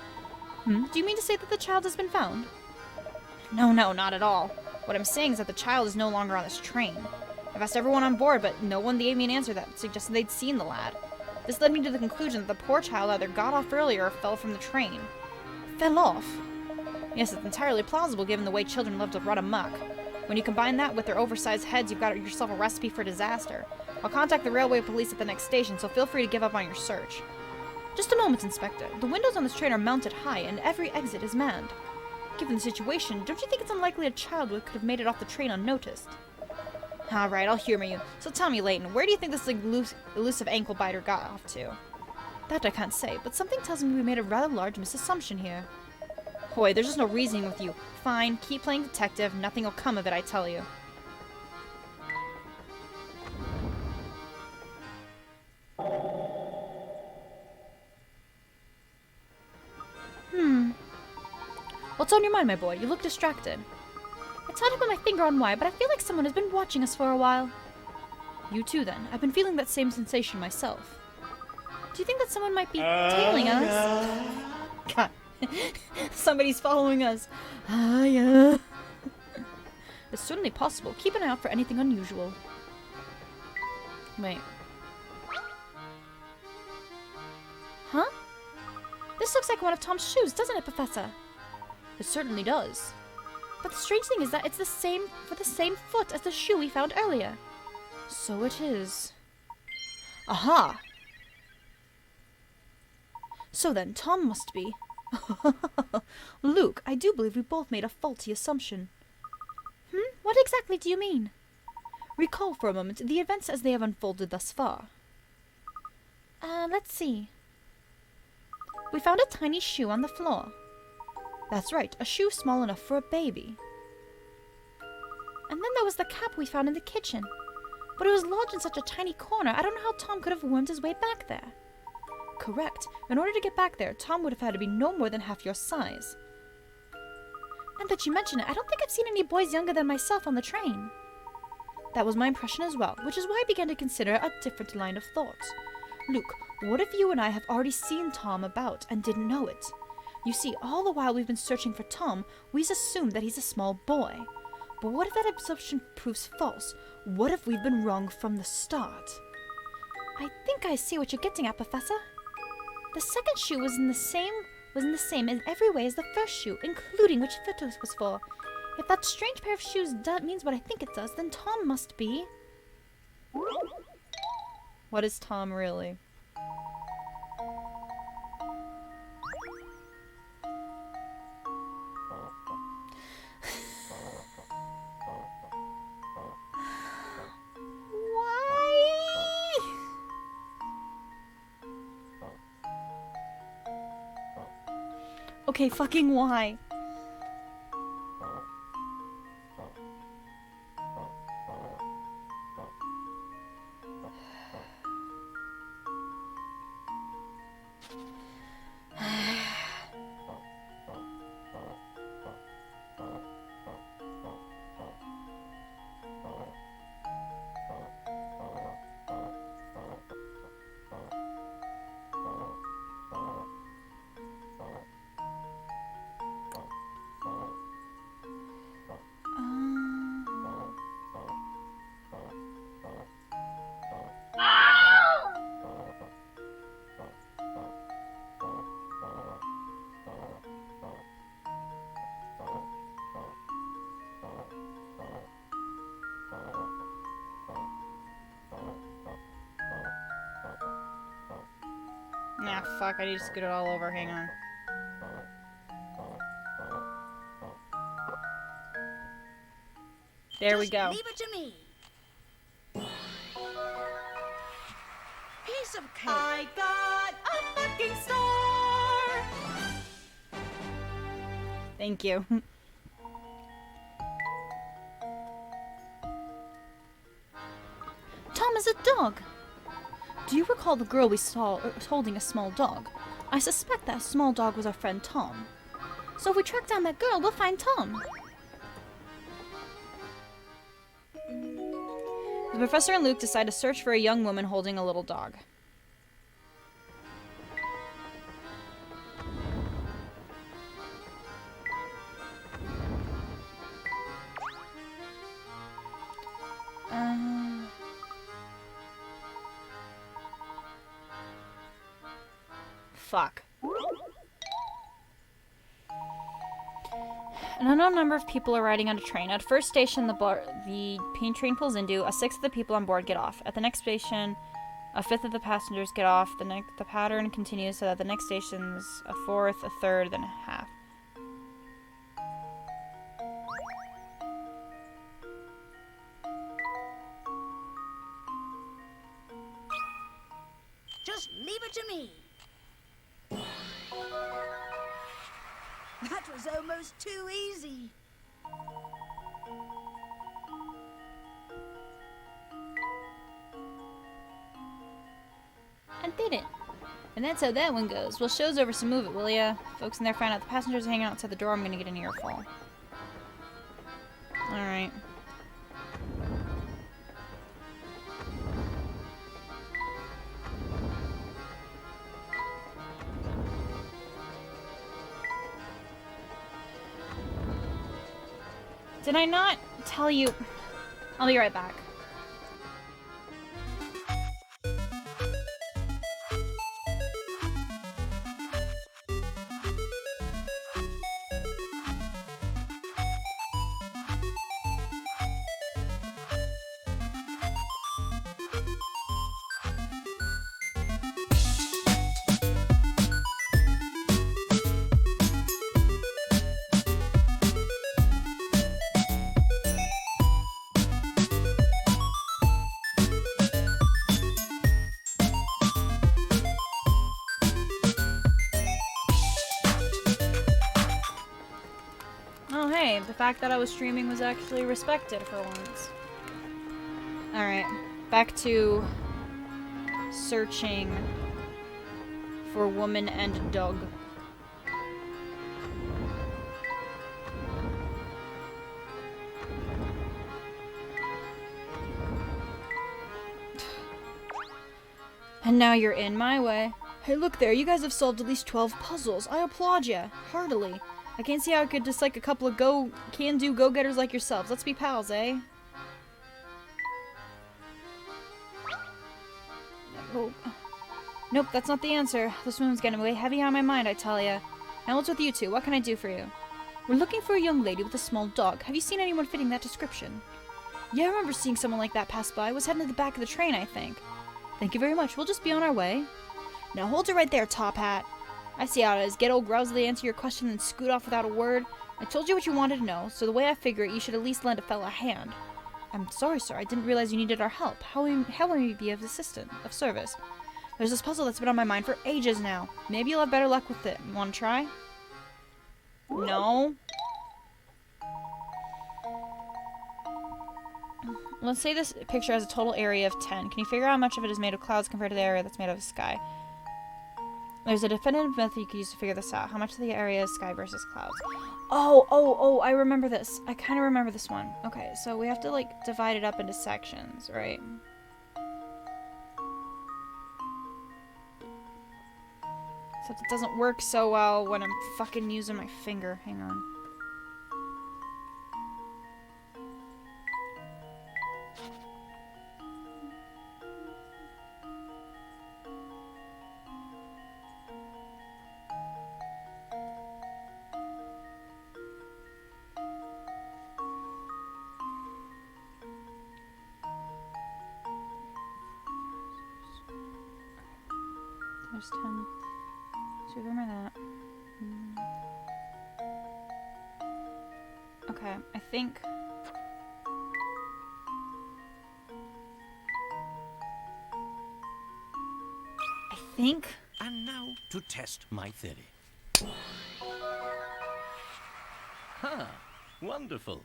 you mean to say that the child has been found? No, not at all. What I'm saying is that the child is no longer on this train. I've asked everyone on board, but no one gave me an answer that suggested they'd seen the lad. This led me to the conclusion that the poor child either got off earlier or fell from the train. Fell off? Yes, it's entirely plausible given the way children love to run amok. When you combine that with their oversized heads, you've got yourself a recipe for disaster. I'll contact the railway police at the next station, so feel free to give up on your search. Just a moment, Inspector. The windows on this train are mounted high, and every exit is manned. Given the situation, don't you think it's unlikely a child could have made it off the train unnoticed? Alright, I'll humor you. So tell me, Layton, where do you think this elusive ankle biter got off to? That I can't say, but something tells me we made a rather large misassumption here. Boy, there's just no reasoning with you. Fine, keep playing detective. Nothing will come of it, I tell you. What's on your mind, my boy? You look distracted. It's hard to put my finger on why, but I feel like someone has been watching us for a while. You too, then. I've been feeling that same sensation myself. Do you think that someone might be tailing us? God, Somebody's following us. Ah, yeah. It's certainly possible. Keep an eye out for anything unusual. Wait. Huh? This looks like one of Tom's shoes, doesn't it, Professor? It certainly does. But the strange thing is that it's the same foot as the shoe we found earlier. So it is. Aha! So then, Tom must be... Luke, I do believe we both made a faulty assumption. What exactly do you mean? Recall for a moment the events as they have unfolded thus far. Let's see. We found a tiny shoe on the floor. That's right, a shoe small enough for a baby. And then there was the cap we found in the kitchen. But it was lodged in such a tiny corner, I don't know how Tom could have wormed his way back there. Correct. In order to get back there, Tom would have had to be no more than half your size. And that you mention it, I don't think I've seen any boys younger than myself on the train. That was my impression as well, which is why I began to consider a different line of thought. Luke, what if you and I have already seen Tom about and didn't know it? You see, all the while we've been searching for Tom, we've assumed that he's a small boy. But what if that assumption proves false? What if we've been wrong from the start? I think I see what you're getting at, Professor. The second shoe was in the same in every way as the first shoe, including which foot it was for. If that strange pair of shoes means what I think it does, then Tom must be... What is Tom really? Okay, fucking why? Nah, fuck, I need to scoot it all over, hang on. There we go. Leave it to me. Piece of cake. I got a fucking star! Thank you. Tom is a dog! Do you recall the girl we saw holding a small dog? I suspect that small dog was our friend Tom. So if we track down that girl, we'll find Tom. The professor and Luke decide to search for a young woman holding a little dog. Fuck. An unknown number of people are riding on a train. At first station, the train pulls into. A sixth of the people on board get off. At the next station, a fifth of the passengers get off. The pattern continues so that the next station's a fourth, a third, then a half. Just leave it to me. That was almost too easy. I did it. And that's how that one goes. Well, show's over, so move it, will ya? Folks in there find out the passengers are hanging outside the door. I'm gonna get an earful. Alright. Did I not tell you? I'll be right back. Oh hey, the fact that I was streaming was actually respected for once. Alright, back to searching for woman and dog. And now you're in my way. Hey, look there. You guys have solved at least 12 puzzles. I applaud ya. Heartily. I can't see how I could dislike a couple of can-do go-getters like yourselves. Let's be pals, eh? Oh. Nope, that's not the answer. This one's getting way heavy on my mind, I tell ya. Now what's with you two? What can I do for you? We're looking for a young lady with a small dog. Have you seen anyone fitting that description? Yeah, I remember seeing someone like that pass by. I was heading to the back of the train, I think. Thank you very much. We'll just be on our way. Now hold it right there, Top Hat. I see how it is. Get old Grousley to answer your question and scoot off without a word. I told you what you wanted to know, so the way I figure it, you should at least lend a fellow a hand. I'm sorry, sir. I didn't realize you needed our help. How will we be of service? There's this puzzle that's been on my mind for ages now. Maybe you'll have better luck with it. Want to try? No. Let's say this picture has a total area of 10. Can you figure out how much of it is made of clouds compared to the area that's made of sky? There's a definitive method you can use to figure this out. How much of the area is sky versus clouds? Oh, I remember this. I kind of remember this one. Okay, so we have to, like, divide it up into sections, right? Except it doesn't work so well when I'm fucking using my finger. Hang on. There's 10. So remember that. Okay, I think... And now to test my theory. Ha! Wonderful.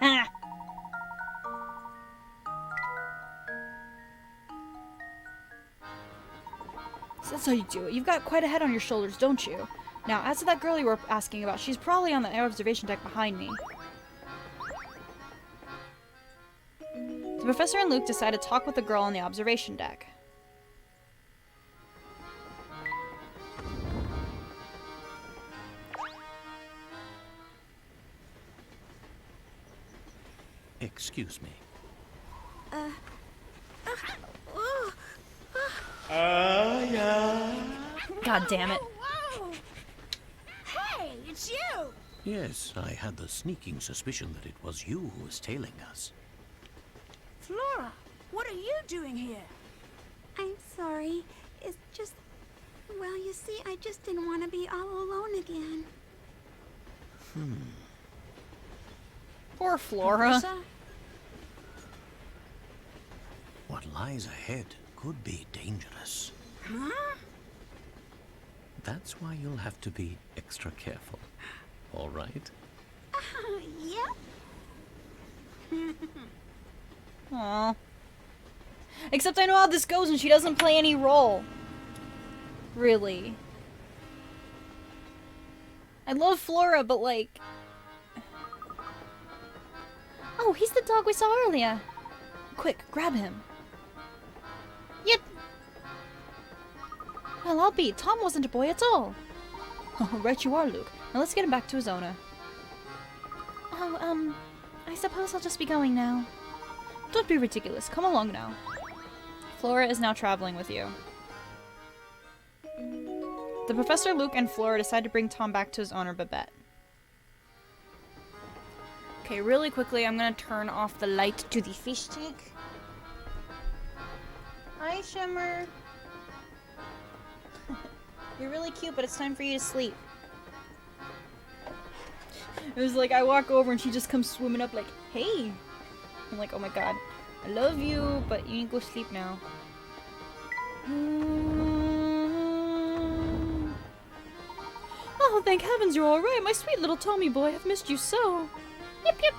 Ha! So that's how you do it. You've got quite a head on your shoulders, don't you? Now, as to that girl you were asking about, she's probably on the observation deck behind me. The professor and Luke decide to talk with the girl on the observation deck. Excuse me. Yeah. God damn it. Whoa. Hey, it's you! Yes, I had the sneaking suspicion that it was you who was tailing us. Flora, what are you doing here? I'm sorry. It's just... Well, you see, I just didn't want to be all alone again. Poor Flora. Professor? What lies ahead could be dangerous. Huh? That's why you'll have to be extra careful. All right? Yep. Aww. Except I know how this goes and she doesn't play any role. Really. I love Flora, but like... Oh, he's the dog we saw earlier. Quick, grab him. Yep. Well, I'll be. Tom wasn't a boy at all. Oh, right you are, Luke. Now let's get him back to his owner. Oh, I suppose I'll just be going now. Don't be ridiculous. Come along now. Flora is now traveling with you. The Professor, Luke, and Flora decide to bring Tom back to his owner, Babette. Okay, really quickly, I'm gonna turn off the light to the fish tank. Hi, Shimmer. You're really cute, but it's time for you to sleep. It was like I walk over and she just comes swimming up like, hey. I'm like, oh my god. I love you, but you need to go sleep now. Oh, thank heavens you're alright. My sweet little Tommy boy. I've missed you so. Yep, yep.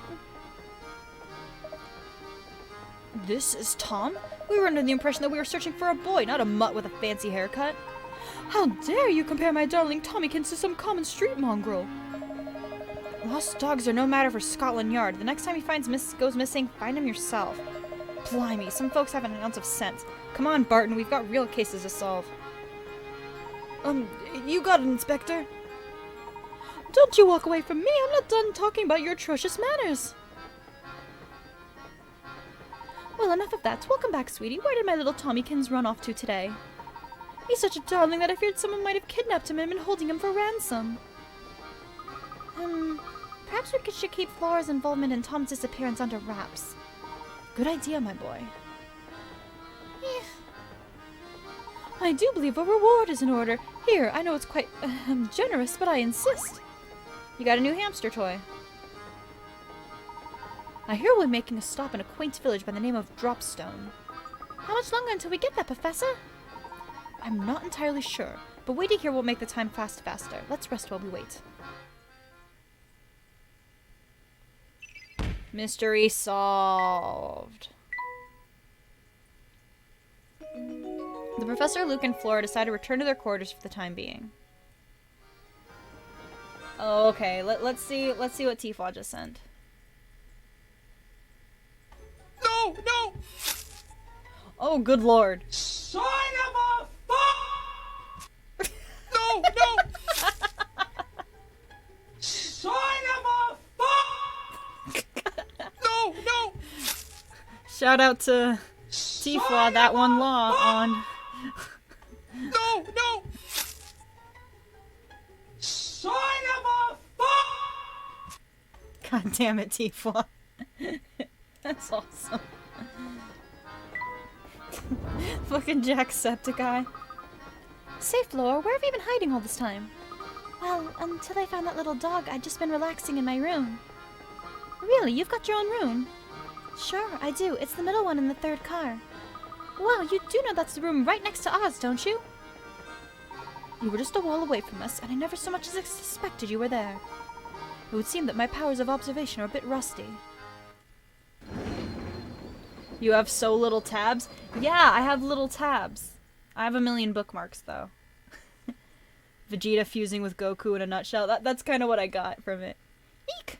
This is Tom? We were under the impression that we were searching for a boy, not a mutt with a fancy haircut. How dare you compare my darling Tommykins to some common street mongrel? Lost dogs are no matter for Scotland Yard. The next time he goes missing, find him yourself. Blimey, some folks haven't an ounce of sense. Come on, Barton, we've got real cases to solve. You got it, Inspector. Don't you walk away from me. I'm not done talking about your atrocious manners. Well, enough of that. Welcome back, sweetie. Where did my little Tommykins run off to today? He's such a darling that I feared someone might have kidnapped him and been holding him for ransom. Perhaps we should keep Flora's involvement in Tom's disappearance under wraps. Good idea, my boy. I do believe a reward is in order. Here, I know it's quite generous, but I insist. You got a new hamster toy. I hear we're making a stop in a quaint village by the name of Dropstone. How much longer until we get there, Professor? I'm not entirely sure, but waiting here won't make the time pass faster. Let's rest while we wait. Mystery solved. The Professor, Luke, and Flora decide to return to their quarters for the time being. Oh, okay, let's see what Tifa just sent. No, no! Oh, good lord. Son of a fuck! No, no! Son of a fuck! No, no! Shout out to Tifa, that one law on. No, no! Son of a fuck! God damn it, Tifa. That's awesome. Fucking Jacksepticeye. Say, Flora, where have you been hiding all this time? Well, until I found that little dog, I'd just been relaxing in my room. Really? You've got your own room? Sure, I do. It's the middle one in the third car. Wow, you do know that's the room right next to ours, don't you? You were just a wall away from us, and I never so much as suspected you were there. It would seem that my powers of observation are a bit rusty. You have so little tabs? Yeah, I have little tabs. I have a million bookmarks, though. Vegeta fusing with Goku in a nutshell. That's kind of what I got from it. Eek!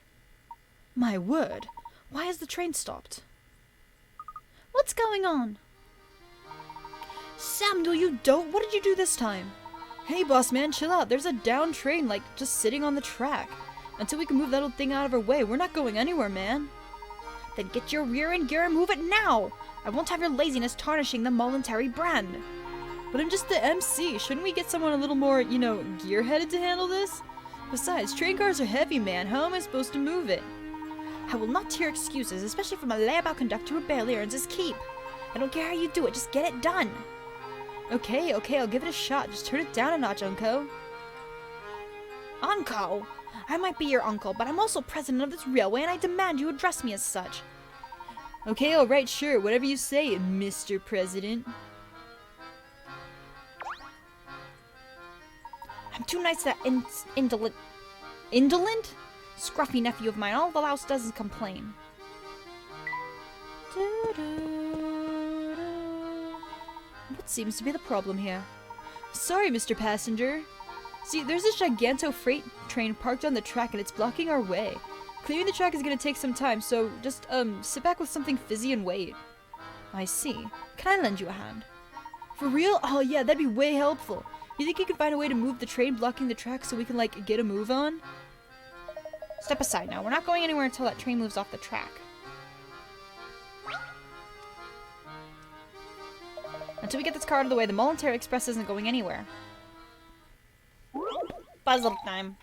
My word. Why has the train stopped? What's going on? Samuel, you dope! What did you do this time? Hey, boss man, chill out. There's a down train, like, just sitting on the track. Until we can move that old thing out of our way, we're not going anywhere, man. Then get your rear end gear and move it now! I won't have your laziness tarnishing the momentary brand. But I'm just the MC. Shouldn't we get someone a little more, you know, gear-headed to handle this? Besides, train cars are heavy, man. How am I supposed to move it? I will not hear excuses, especially from a layabout conductor who barely earns his keep. I don't care how you do it, just get it done. Okay, I'll give it a shot. Just turn it down a notch, Unco. Uncle? I might be your uncle, but I'm also president of this railway, and I demand you address me as such. Okay, alright, sure. Whatever you say, Mr. President. I'm too nice to that indolent? Scruffy nephew of mine. All the louse does is complain. What seems to be the problem here? Sorry, Mr. Passenger. See, there's this giganto freight train parked on the track and it's blocking our way. Clearing the track is gonna take some time, so just, sit back with something fizzy and wait. I see. Can I lend you a hand? For real? Oh yeah, that'd be way helpful. You think you could find a way to move the train blocking the track so we can, like, get a move on? Step aside now. We're not going anywhere until that train moves off the track. Until we get this car out of the way, the Voluntary Express isn't going anywhere. Puzzle time.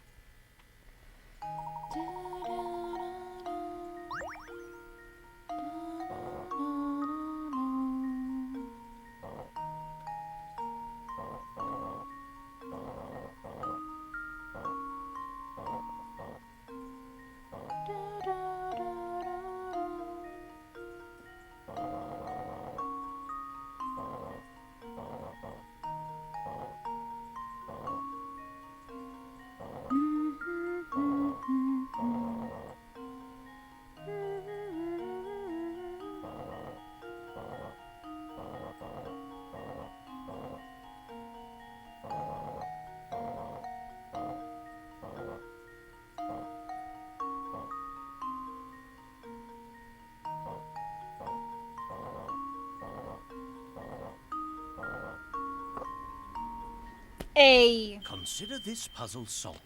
Consider this puzzle solved.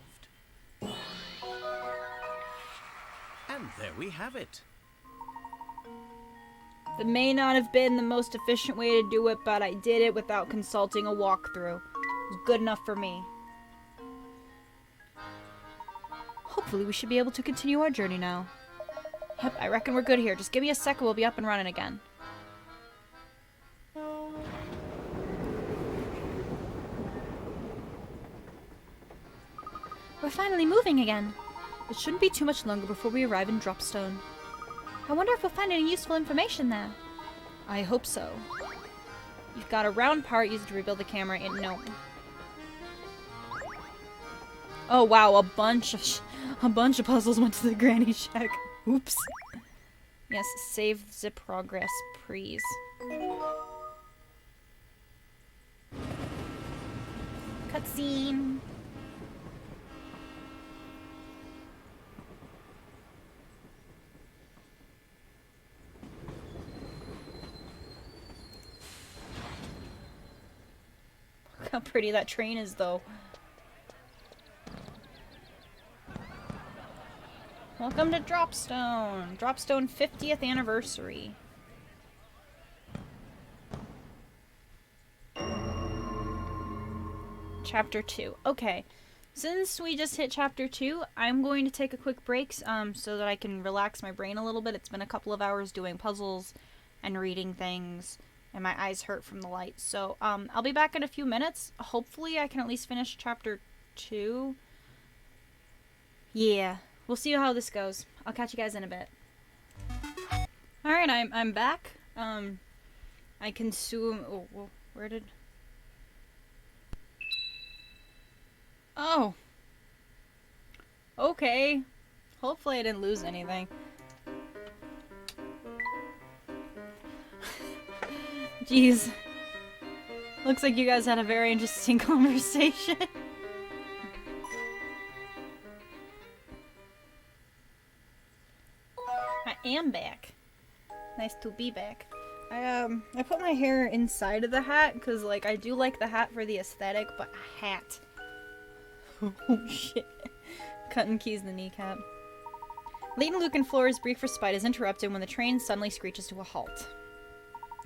And there we have it. That may not have been the most efficient way to do it, but I did it without consulting a walkthrough. It was good enough for me. Hopefully we should be able to continue our journey now. Yep, I reckon we're good here. Just give me a second, we'll be up and running again. We're finally moving again. It shouldn't be too much longer before we arrive in Dropstone. I wonder if we'll find any useful information there. I hope so. You've got a round part used to rebuild the camera in no. Oh wow, a bunch of puzzles went to the granny shack. Oops. Yes, save the progress, please. Cutscene. Look how pretty that train is, though. Welcome to Dropstone. Dropstone 50th anniversary. Chapter 2. Okay. Since we just hit Chapter 2, I'm going to take a quick break so that I can relax my brain a little bit. It's been a couple of hours doing puzzles and reading things, and my eyes hurt from the light. So, I'll be back in a few minutes. Hopefully I can at least finish Chapter 2. Yeah. We'll see how this goes. I'll catch you guys in a bit. Alright, I'm back. I consume... Oh, where did... Oh. Okay. Hopefully I didn't lose anything. Jeez. Looks like you guys had a very interesting conversation. I am back. Nice to be back. I put my hair inside of the hat because, like, I do like the hat for the aesthetic, but a hat. Oh shit. Cutting keys in the kneecap. Layton, Luke, and Flora's brief respite is interrupted when the train suddenly screeches to a halt.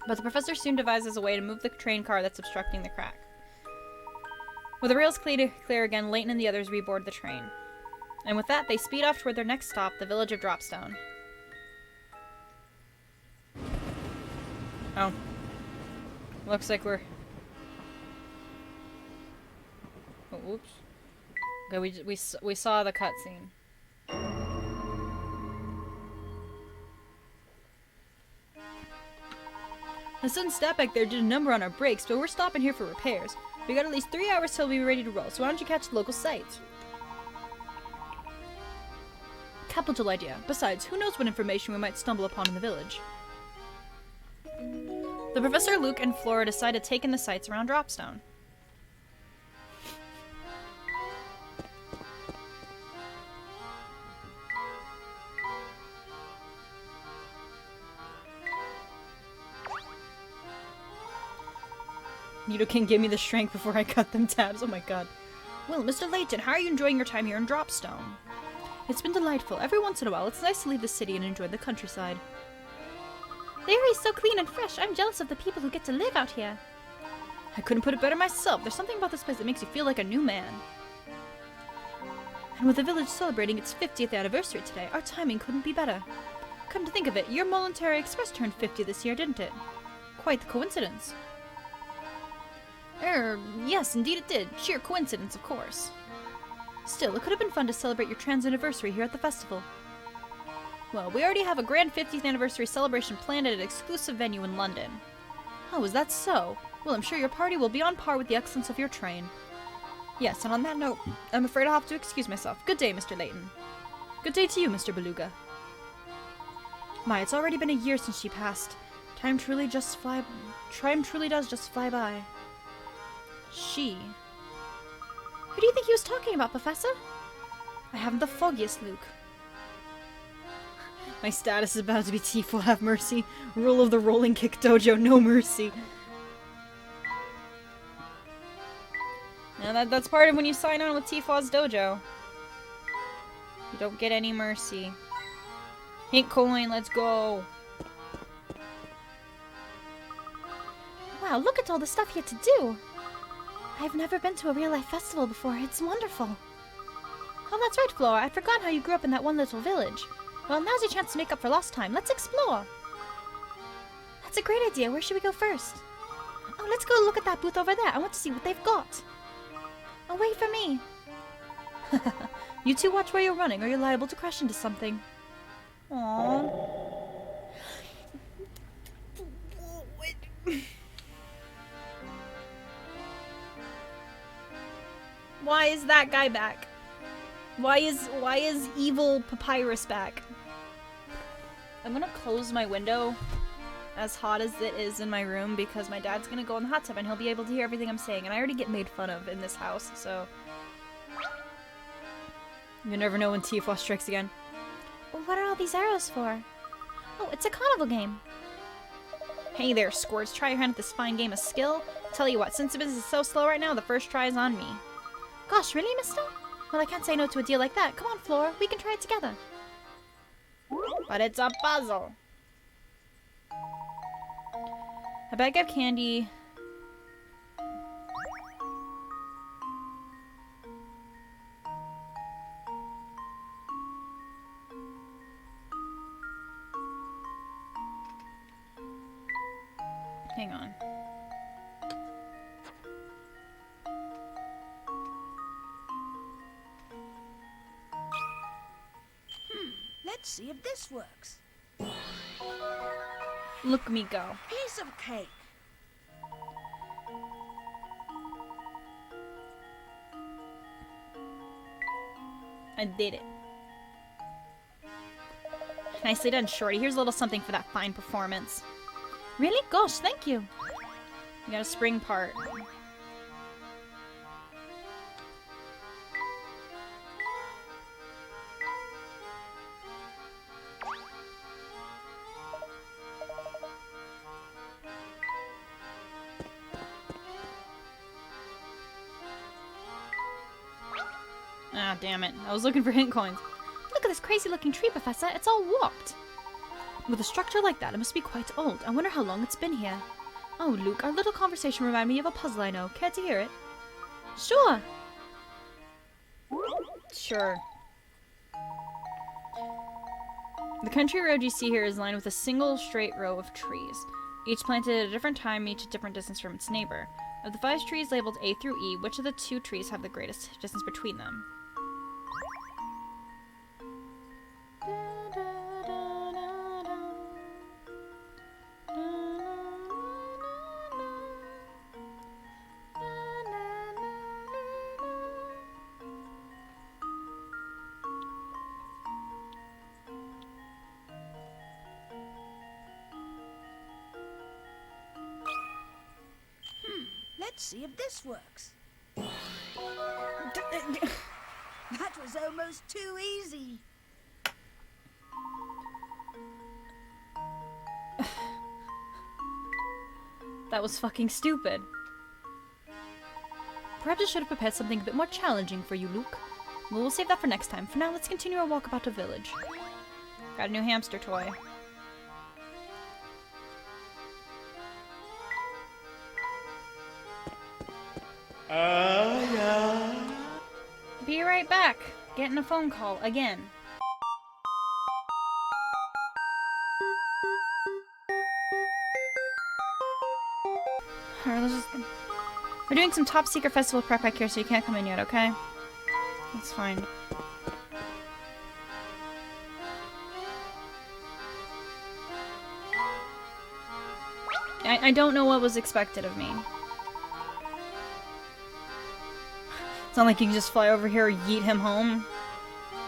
But the professor soon devises a way to move the train car that's obstructing the crack. With the rails clear again, Layton and the others reboard the train. And with that, they speed off toward their next stop, the village of Dropstone. Oh. Looks like we're... Oh, whoops. Okay, we saw the cutscene. The sudden stop back there did a number on our brakes, but we're stopping here for repairs. We got at least 3 hours till we're ready to roll, so why don't you catch the local sites? Capital idea. Besides, who knows what information we might stumble upon in the village? The Professor, Luke, and Flora decide to take in the sights around Dropstone. Nito can give me the strength before I cut them tabs. Oh my god. Well, Mr. Layton, how are you enjoying your time here in Dropstone? It's been delightful. Every once in a while, it's nice to leave the city and enjoy the countryside. The area is so clean and fresh. I'm jealous of the people who get to live out here. I couldn't put it better myself. There's something about this place that makes you feel like a new man. And with the village celebrating its 50th anniversary today, our timing couldn't be better. Come to think of it, your Momentary Express turned 50 this year, didn't it? Quite the coincidence. Yes, indeed it did. Sheer coincidence, of course. Still, it could have been fun to celebrate your trans anniversary here at the festival. Well, we already have a grand 50th anniversary celebration planned at an exclusive venue in London. Oh, is that so? Well, I'm sure your party will be on par with the excellence of your train. Yes, and on that note, I'm afraid I'll have to excuse myself. Good day, Mr. Layton. Good day to you, Mr. Beluga. My, it's already been a year since she passed. Time truly does just fly by. She. Who do you think he was talking about, Professor? I haven't the foggiest, Luke. My status is about to be Tifa, have mercy. Rule of the Rolling Kick Dojo, no mercy. Now that's part of when you sign on with Tifa's dojo. You don't get any mercy. Hint coin, let's go. Wow, look at all the stuff you had to do. I've never been to a real-life festival before. It's wonderful. Oh, that's right, Flora. I forgot how you grew up in that one little village. Well, now's your chance to make up for lost time. Let's explore. That's a great idea. Where should we go first? Oh, let's go look at that booth over there. I want to see what they've got. Oh, wait for me. You two watch where you're running, or you're liable to crash into something. Aww. Why is that guy back? Why is evil Papyrus back? I'm gonna close my window, as hot as it is in my room, because my dad's gonna go in the hot tub and he'll be able to hear everything I'm saying, and I already get made fun of in this house, so... You never know when Tifa strikes again. Well, what are all these arrows for? Oh, it's a carnival game. Hey there, Squirts. Try your hand at this fine game of skill. Tell you what, since the business is so slow right now, the first try is on me. Gosh, really, mister? Well, I can't say no to a deal like that. Come on, Flora. We can try it together. But it's a puzzle. A bag of candy. Hang on. Let's see if this works. Look me go. Piece of cake. I did it. Nicely done, Shorty. Here's a little something for that fine performance. Really? Gosh, thank you. You got a spring part. Ah, damn it. I was looking for hint coins. Look at this crazy-looking tree, Professor. It's all warped. With a structure like that, it must be quite old. I wonder how long it's been here. Oh, Luke, our little conversation reminded me of a puzzle I know. Care to hear it? Sure. Sure. The country road you see here is lined with a single straight row of trees, each planted at a different time, each a different distance from its neighbor. Of the 5 trees labeled A through E, which of the 2 trees have the greatest distance between them? Let's see if this works. That was almost too easy. That was fucking stupid. Perhaps I should have prepared something a bit more challenging for you, Luke. Well, we'll save that for next time. For now, let's continue our walk about the village. Got a new hamster toy. Yeah. Be right back. Getting a phone call again. Alright, let's just... We're doing some top secret festival prep back here, so you can't come in yet, okay? That's fine. I don't know what was expected of me. It's not like you can just fly over here and yeet him home.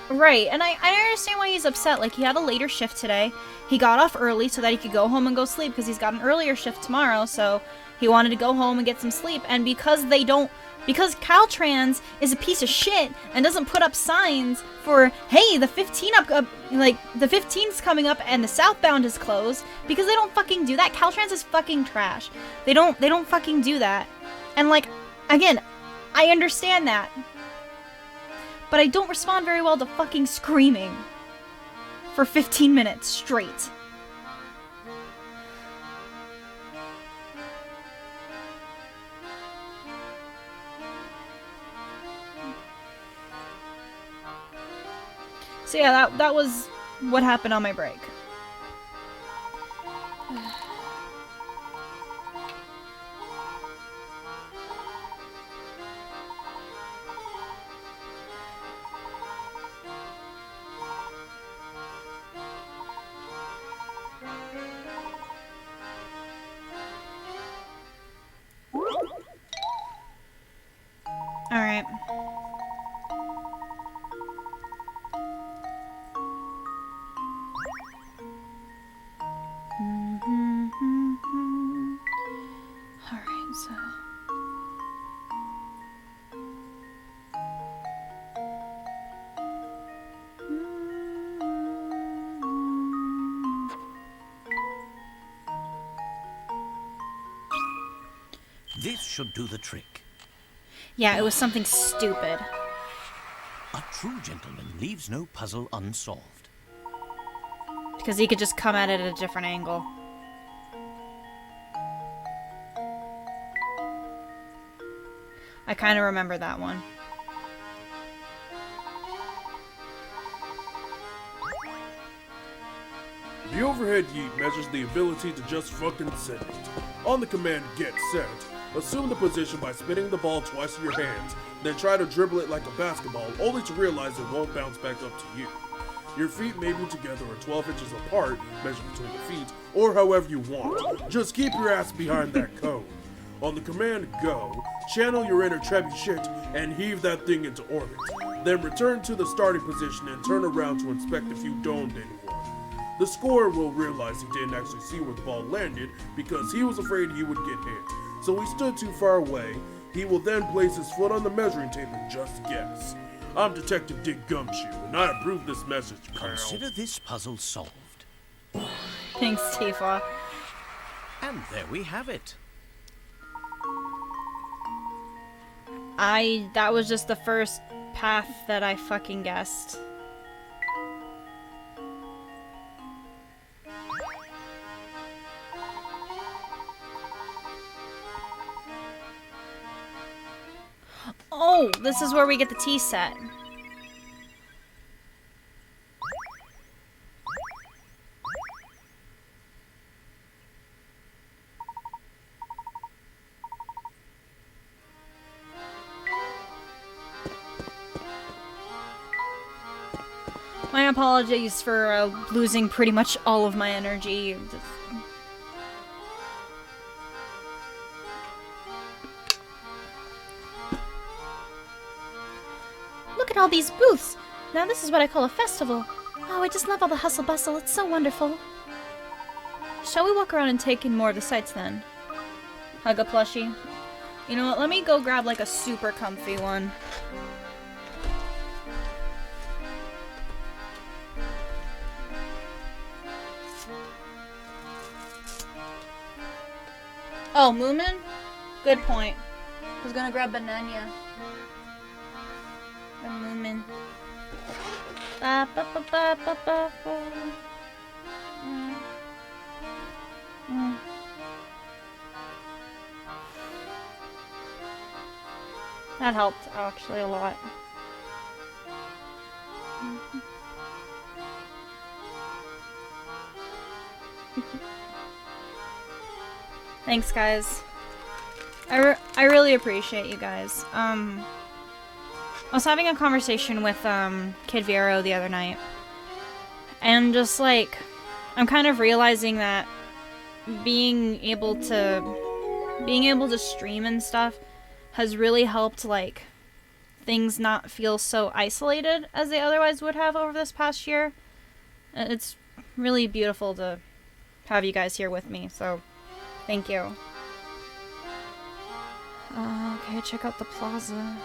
Right, and I understand why he's upset. Like, he had a later shift today. He got off early so that he could go home and go sleep because he's got an earlier shift tomorrow, so he wanted to go home and get some sleep. And because because Caltrans is a piece of shit and doesn't put up signs for, hey, the 15's coming up and the southbound is closed, because they don't fucking do that. Caltrans is fucking trash. They don't fucking do that. And like, again, I understand that. But I don't respond very well to fucking screaming for 15 minutes straight. So yeah, that was what happened on my break. Alright. Alright, so... This should do the trick. Yeah, it was something stupid. A true gentleman leaves no puzzle unsolved. Because he could just come at it at a different angle. I kind of remember that one. The overhead yeet measures the ability to just fucking send it. On the command get set, assume the position by spinning the ball twice in your hands, then try to dribble it like a basketball, only to realize it won't bounce back up to you. Your feet may be together or 12 inches apart, measure between the feet, or however you want. Just keep your ass behind that cone. On the command go, channel your inner trebuchet and heave that thing into orbit. Then return to the starting position and turn around to inspect if you domed anyone. The scorer will realize he didn't actually see where the ball landed because he was afraid he would get hit. So he stood too far away. He will then place his foot on the measuring tape and just guess. I'm Detective Dick Gumshoe, and I approve this message, pal. Consider this puzzle solved. Thanks, Tifa. And there we have it. That was just the first path that I fucking guessed. Oh, this is where we get the tea set. My apologies for losing pretty much all of my energy. Look at all these booths. Now this is what I call a festival. Oh, I just love all the hustle bustle. It's so wonderful. Shall we walk around and take in more of the sights then? Hug a plushie. You know what? Let me go grab like a super comfy one. Oh, Moomin? Good point. Who's gonna grab banana? I'm moving. Ba, ba, ba, ba, ba, ba, ba. That helped actually a lot. Thanks, guys. I really appreciate you guys. I was having a conversation with Kid Vero the other night, and just like I'm kind of realizing that being able to stream and stuff has really helped like things not feel so isolated as they otherwise would have over this past year. It's really beautiful to have you guys here with me, so thank you. Okay, check out the plaza.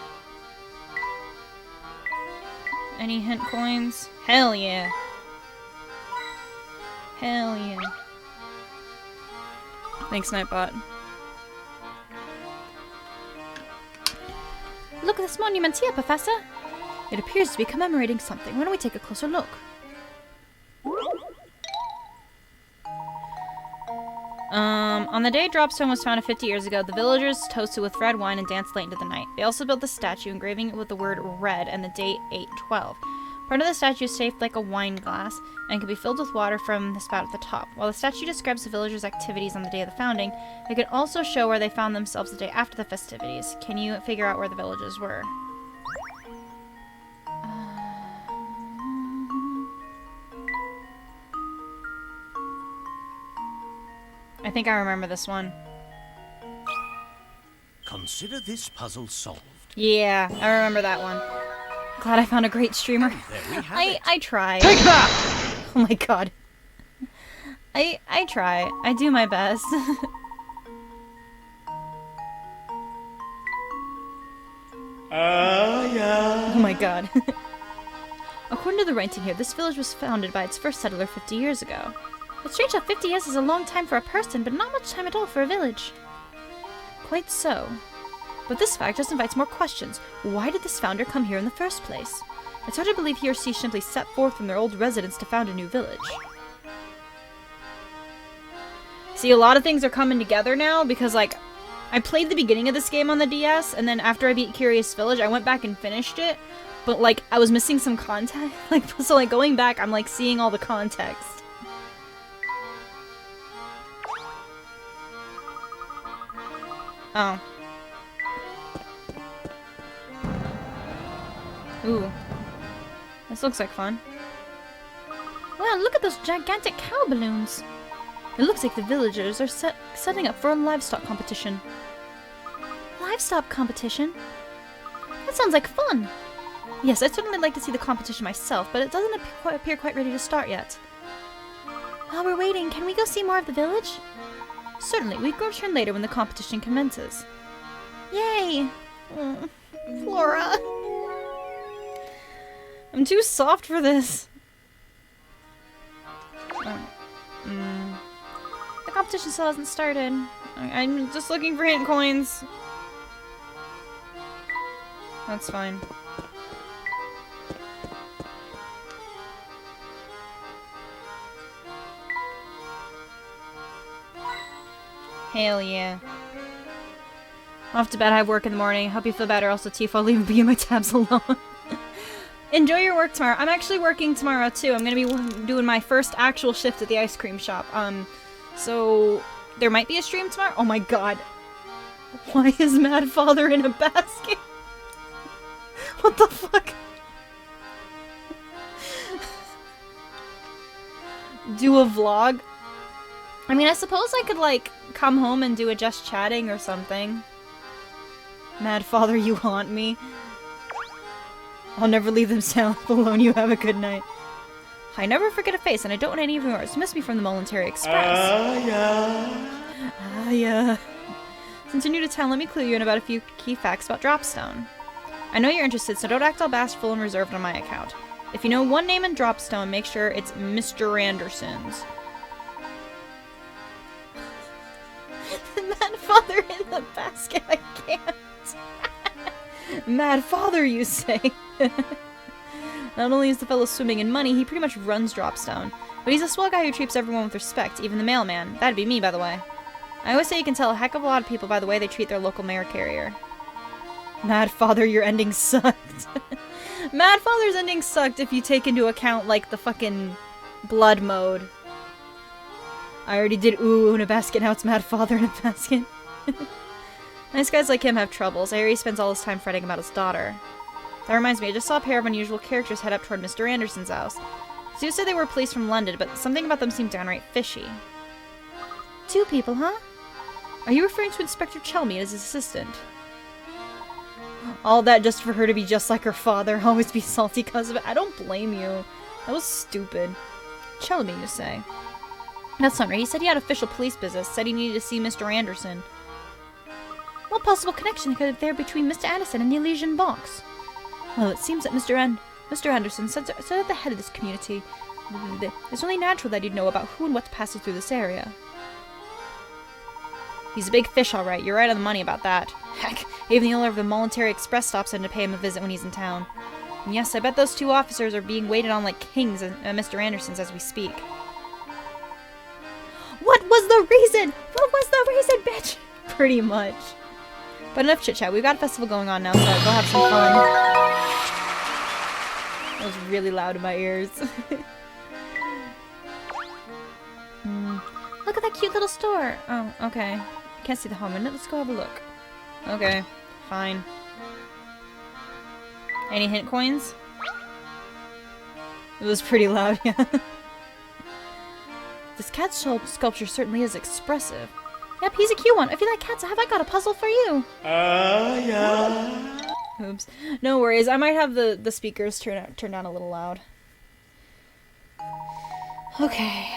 Any hint coins? Hell yeah. Hell yeah. Thanks, Nightbot. Look at this monument here, Professor. It appears to be commemorating something. Why don't we take a closer look? On the day Dropstone was founded 50 years ago, the villagers toasted with red wine and danced late into the night. They also built the statue, engraving it with the word red and the date 8/12. Part of the statue is shaped like a wine glass and can be filled with water from the spout at the top. While the statue describes the villagers' activities on the day of the founding, it could also show where they found themselves the day after the festivities. Can you figure out where the villagers were? I think I remember this one. Consider this puzzle solved. Yeah, I remember that one. Glad I found a great streamer. There we have it. I try. Take that! Oh my god. I try. I do my best. Yeah. Oh my god. According to the writing here, this village was founded by its first settler 50 years ago. It's strange how 50 years is a long time for a person, but not much time at all for a village. Quite so. But this fact just invites more questions. Why did this founder come here in the first place? It's hard to believe he or she simply set forth from their old residence to found a new village. See, a lot of things are coming together now because, like, I played the beginning of this game on the DS, and then after I beat Curious Village, I went back and finished it, but, like, I was missing some context. Like, so, like, going back, I'm, like, seeing all the context. Oh. Ooh. This looks like fun. Wow, look at those gigantic cow balloons. It looks like the villagers are setting up for a livestock competition. Livestock competition? That sounds like fun. Yes, I'd certainly like to see the competition myself, but it doesn't appear quite ready to start yet. While we're waiting, can we go see more of the village? Certainly, we can return later when the competition commences. Yay! Flora! I'm too soft for this. The competition still hasn't started. I'm just looking for hint coins. That's fine. Hell yeah. Off to bed, I have work in the morning. Hope you feel better. Also, Tifa, leave me and my tabs alone. Enjoy your work tomorrow. I'm actually working tomorrow too. I'm gonna be doing my first actual shift at the ice cream shop. So there might be a stream tomorrow. Oh my god. Why is Mad Father in a basket? What the fuck? Do a vlog? I mean, I suppose I could, like, come home and do a just chatting or something. Mad Father, you haunt me. I'll never leave them south alone. You have a good night. I never forget a face, and I don't want any of yours. Miss me from the Momentary Express. Yeah. Since you're new to town, let me clue you in about a few key facts about Dropstone. I know you're interested, so don't act all bashful and reserved on my account. If you know one name in Dropstone, make sure it's Mr. Anderson's. The Mad Father in the basket, I can't. Mad father, you say? Not only is the fellow swimming in money, he pretty much runs Dropstone. But he's a swell guy who treats everyone with respect, even the mailman. That'd be me, by the way. I always say you can tell a heck of a lot of people by the way they treat their local mail carrier. Mad father, your ending sucked. Mad father's ending sucked if you take into account, like, the fucking blood mode. I already did ooh in a basket, now it's mad father in a basket. Nice guys like him have troubles. I hear he spends all his time fretting about his daughter. That reminds me, I just saw a pair of unusual characters head up toward Mr. Anderson's house. Sue said they were police from London, but something about them seemed downright fishy. 2 people, huh? Are you referring to Inspector Chelmy and his assistant? All that just for her to be just like her father, always be salty because of it. I don't blame you. That was stupid. Chelmy, you say? That's not right. He said he had official police business, said he needed to see Mr. Anderson. What possible connection could there be between Mr. Anderson and the Elysian box? Well, it seems that Mr. Anderson sits at the head of this community. It's only natural that he'd know about who and what passes through this area. He's a big fish, all right. You're right on the money about that. Heck, even the owner of the Voluntary Express stops in to pay him a visit when he's in town. And yes, I bet those 2 officers are being waited on like kings at Mr. Anderson's as we speak. What was the reason? What was the reason, bitch? Pretty much. But enough chit-chat. We've got a festival going on now, so go have some fun. That was really loud in my ears. Look at that cute little store. Oh, okay. Can't see the home in it. Let's go have a look. Okay, fine. Any hint coins? It was pretty loud, yeah. This cat sculpture certainly is expressive. Yep, he's a cute one. If you like cats, have I got a puzzle for you? Yeah. Oops. No worries. I might have the speakers turn down a little loud. Okay.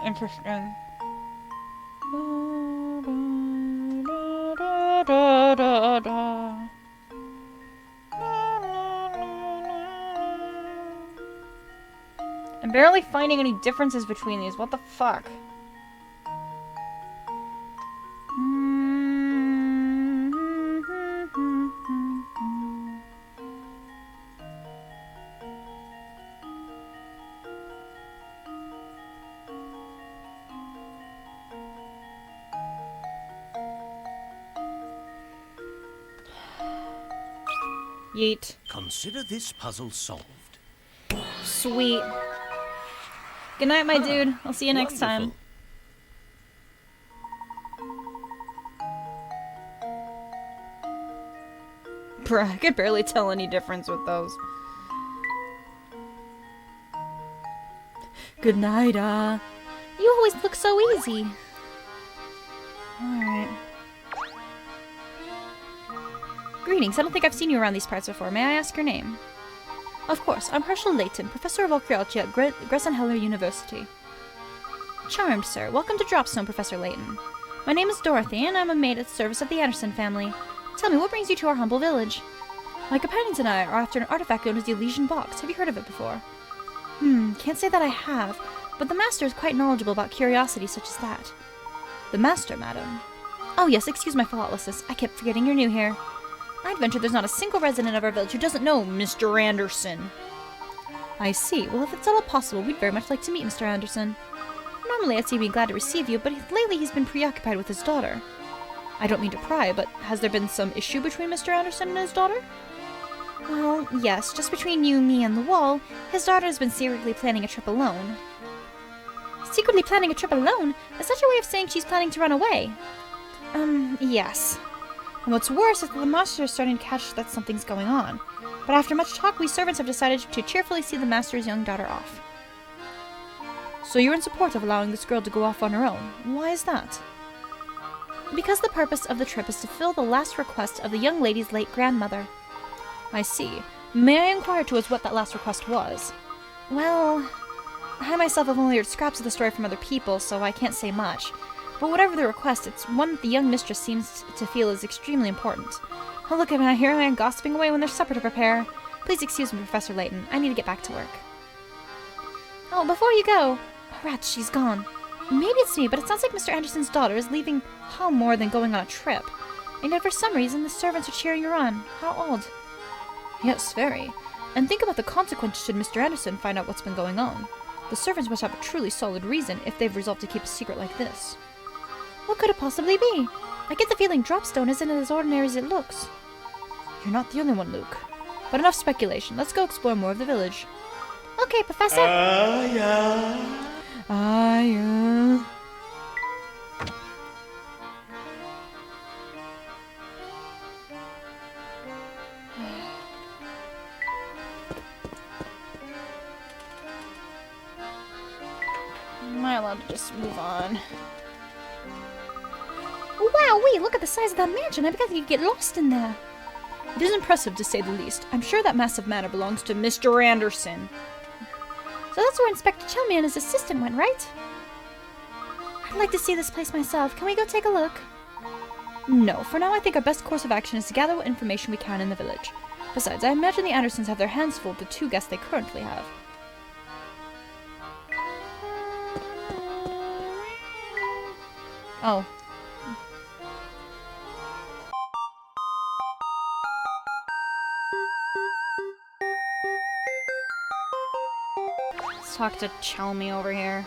Interesting. I'm barely finding any differences between these. What the fuck? Yeet. Consider this puzzle solved. Sweet. Good night, my dude. I'll see you next time. Bruh, I could barely tell any difference with those. Good night, You always look so easy. Alright. Greetings, I don't think I've seen you around these parts before. May I ask your name? Of course, I'm Herschel Layton, Professor of Archaeology at Gressenheller University. Charmed, sir. Welcome to Dropstone, Professor Layton. My name is Dorothy, and I'm a maid at the service of the Anderson family. Tell me, what brings you to our humble village? My companions and I are after an artifact known as the Elysian Box. Have you heard of it before? Can't say that I have, but the Master is quite knowledgeable about curiosities such as that. The Master, madam? Oh yes, excuse my thoughtlessness. I kept forgetting you're new here. I'd venture there's not a single resident of our village who doesn't know Mr. Anderson. I see. Well, if it's at all possible, we'd very much like to meet Mr. Anderson. Normally I'd say we'd be glad to receive you, but lately he's been preoccupied with his daughter. I don't mean to pry, but has there been some issue between Mr. Anderson and his daughter? Well, yes, just between you, me, and the wall, his daughter has been secretly planning a trip alone. Secretly planning a trip alone? Is that your way of saying she's planning to run away? Yes. And what's worse is that the Master is starting to catch that something's going on. But after much talk, we servants have decided to cheerfully see the Master's young daughter off. So you're in support of allowing this girl to go off on her own. Why is that? Because the purpose of the trip is to fulfill the last request of the young lady's late grandmother. I see. May I inquire to us what that last request was? Well, I myself have only heard scraps of the story from other people, so I can't say much. But whatever the request, it's one that the young mistress seems to feel is extremely important. Oh, look at me, here I am gossiping away when there's supper to prepare. Please excuse me, Professor Layton. I need to get back to work. Oh, before you go... Rats, she's gone. Maybe it's me, but it sounds like Mr. Anderson's daughter is leaving home more than going on a trip. And yet for some reason the servants are cheering her on. How odd. Yes, very. And think about the consequences should Mr. Anderson find out what's been going on. The servants must have a truly solid reason if they've resolved to keep a secret like this. What could it possibly be? I get the feeling Dropstone isn't as ordinary as it looks. You're not the only one, Luke. But enough speculation. Let's go explore more of the village. Okay, Professor. Yeah. Yeah. Am I allowed to just move on? Wowee, look at the size of that mansion. I bet you could get lost in there. It is impressive, to say the least. I'm sure that massive manor belongs to Mr. Anderson. So that's where Inspector Chelmy and his assistant went, right? I'd like to see this place myself. Can we go take a look? No, for now I think our best course of action is to gather what information we can in the village. Besides, I imagine the Andersons have their hands full with the 2 guests they currently have. Oh. Let's talk to Chelmy over here.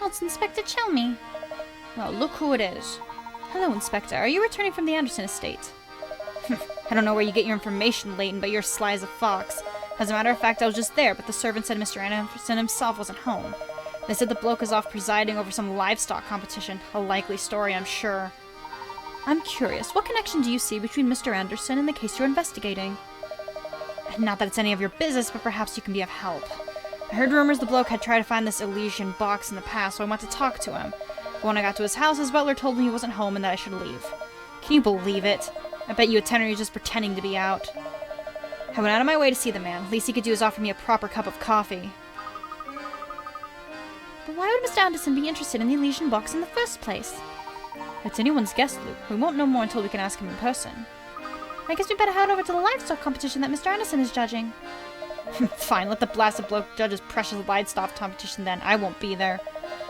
Oh, it's Inspector Chelmy. Well, look who it is. Hello, Inspector. Are you returning from the Anderson estate? I don't know where you get your information, Layton, but you're sly as a fox. As a matter of fact, I was just there, but the servant said Mr. Anderson himself wasn't home. They said the bloke is off presiding over some livestock competition. A likely story, I'm sure. I'm curious, what connection do you see between Mr. Anderson and the case you're investigating? Not that it's any of your business, but perhaps you can be of help. I heard rumors the bloke had tried to find this Elysian box in the past, so I went to talk to him. But when I got to his house, his butler told me he wasn't home and that I should leave. Can you believe it? I bet you a tenner he's just pretending to be out. I went out of my way to see the man. Least he could do is offer me a proper cup of coffee. But why would Mr. Anderson be interested in the Elysian box in the first place? It's anyone's guess, Luke. We won't know more until we can ask him in person. I guess we better head over to the livestock competition that Mr. Anderson is judging. Fine, let the blasted bloke judge his precious livestock competition then. I won't be there.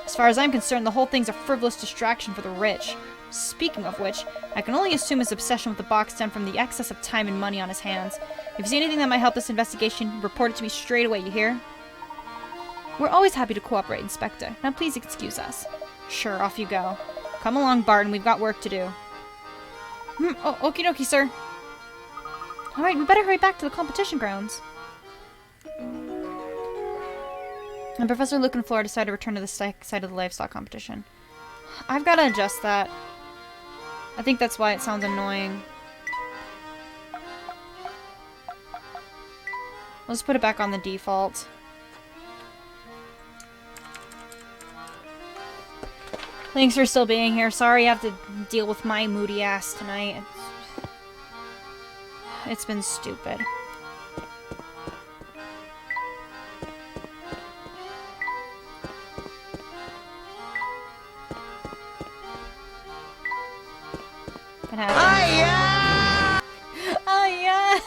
As far as I'm concerned, the whole thing's a frivolous distraction for the rich. Speaking of which, I can only assume his obsession with the box stemmed from the excess of time and money on his hands. If you see anything that might help this investigation, report it to me straight away, you hear? We're always happy to cooperate, Inspector. Now please excuse us. Sure, off you go. Come along, Barton, we've got work to do. Oh, okie dokie, sir. Alright, we better hurry back to the competition grounds. And Professor Luke and Flora decide to return to the site of the livestock competition. I've got to adjust that. I think that's why it sounds annoying. Let's put it back on the default. Thanks for still being here. Sorry I have to deal with my moody ass tonight. It's been stupid. It happens. Oh yeah!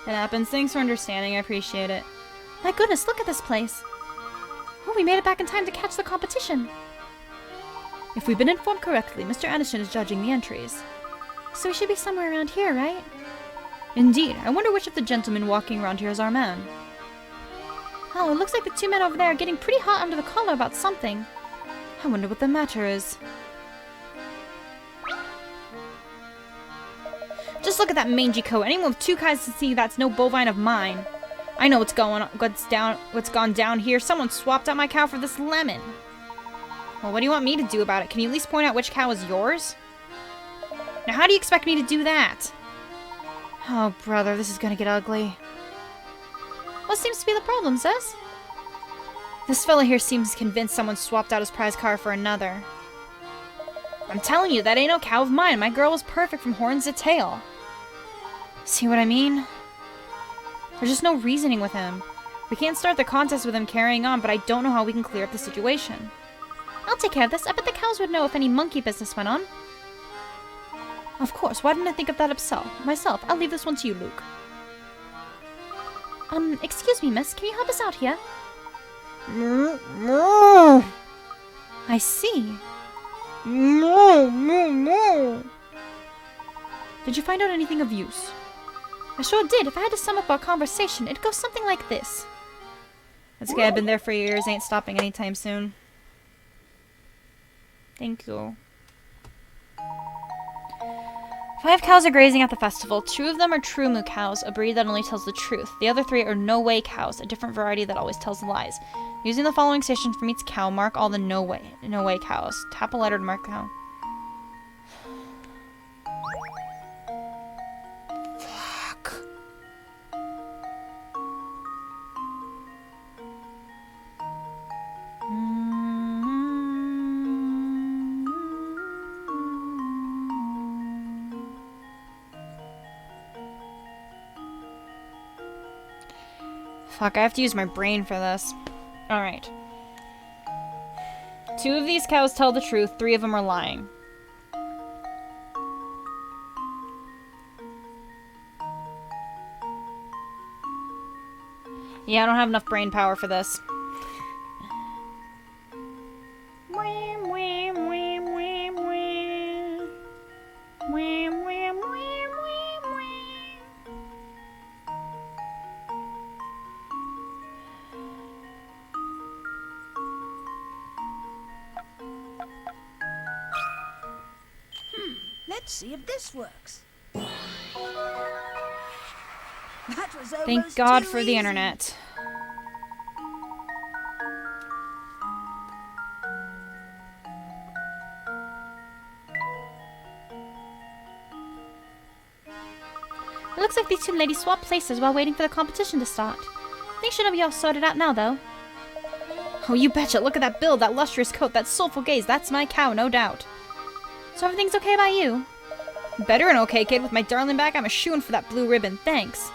It happens. Thanks for understanding. I appreciate it. My goodness, look at this place. Oh, we made it back in time to catch the competition. If we've been informed correctly, Mr. Anderson is judging the entries. So we should be somewhere around here, right? Indeed. I wonder which of the gentlemen walking around here is our man. Oh, it looks like the 2 men over there are getting pretty hot under the collar about something. I wonder what the matter is. Just look at that mangy coat. Anyone with 2 eyes can see that's no bovine of mine. I know what's gone down here. Someone swapped out my cow for this lemon. Well, what do you want me to do about it? Can you at least point out which cow is yours? Now, how do you expect me to do that? Oh, brother, this is gonna get ugly. What seems to be the problem, sis? This fella here seems convinced someone swapped out his prize car for another. I'm telling you, that ain't no cow of mine. My girl was perfect from horns to tail. See what I mean? There's just no reasoning with him. We can't start the contest with him carrying on, but I don't know how we can clear up the situation. I'll take care of this. I bet the cows would know if any monkey business went on. Of course. Why didn't I think of that myself? I'll leave this one to you, Luke. Excuse me, miss. Can you help us out here? I see. Did you find out anything of use? I sure did. If I had to sum up our conversation, it'd go something like this. That's okay, I've been there for years, ain't stopping anytime soon. Thank you. 5 cows are grazing at the festival. 2 of them are true moo cows, a breed that only tells the truth. The other 3 are no-way cows, a different variety that always tells lies. Using the following station from each cow, mark all the no-way cows. Tap a letter to mark cow. Fuck. Fuck, I have to use my brain for this. Alright. 2 of these cows tell the truth, 3 of them are lying. Yeah, I don't have enough brain power for this. Let's see if this works. That was Thank almost God too for the easy. internet. It looks like these 2 ladies swapped places while waiting for the competition to start. Things should be all sorted out now, though. Oh, you betcha. Look at that build, that lustrous coat, that soulful gaze. That's my cow, no doubt. So everything's okay by you? Better and okay, kid. With my darling back, I'm a shoo-in for that blue ribbon. Thanks.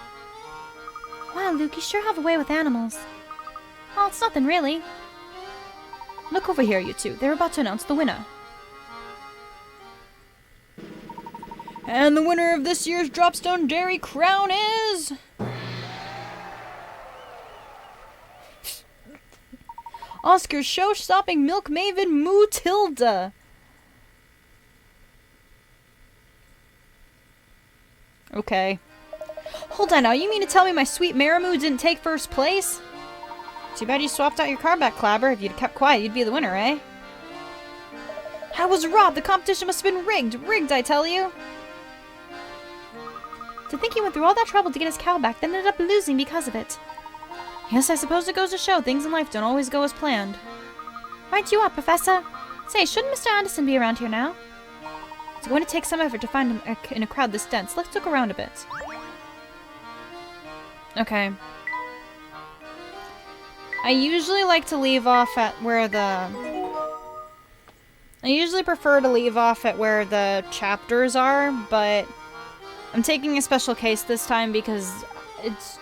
Wow, Luke, you sure have a way with animals. Oh, it's nothing really. Look over here, you two. They're about to announce the winner. And the winner of this year's Dropstone Dairy Crown is... Oscar show-stopping milk maven Moo Tilda. Okay. Hold on now, you mean to tell me my sweet Maramoo didn't take first place? Too bad you swapped out your car back, Clabber. If you'd kept quiet, you'd be the winner, eh? I was robbed! The competition must have been rigged! Rigged, I tell you! To think he went through all that trouble to get his cow back, then ended up losing because of it. Yes, I suppose it goes to show things in life don't always go as planned. Right you are, Professor. Say, shouldn't Mr. Anderson be around here now? It's going to take some effort to find him in a crowd this dense. Let's look around a bit. Okay. I usually like to leave off at where the... I usually prefer to leave off at where the chapters are, but I'm taking a special case this time because it's...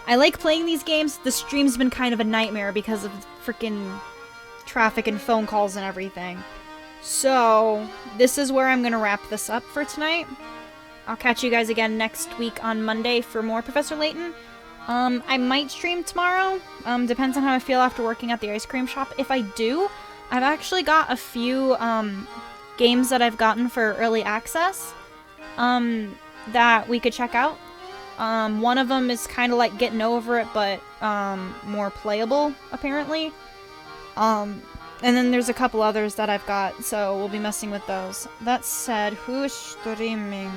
I like playing these games. The stream's been kind of a nightmare because of freaking traffic and phone calls and everything. So, this is where I'm going to wrap this up for tonight. I'll catch you guys again next week on Monday for more Professor Layton. I might stream tomorrow. Depends on how I feel after working at the ice cream shop. If I do, I've actually got a few games that I've gotten for early access that we could check out. One of them is kind of like Getting Over It, but more playable, apparently. And then there's a couple others that I've got, so we'll be messing with those. That said, who is streaming?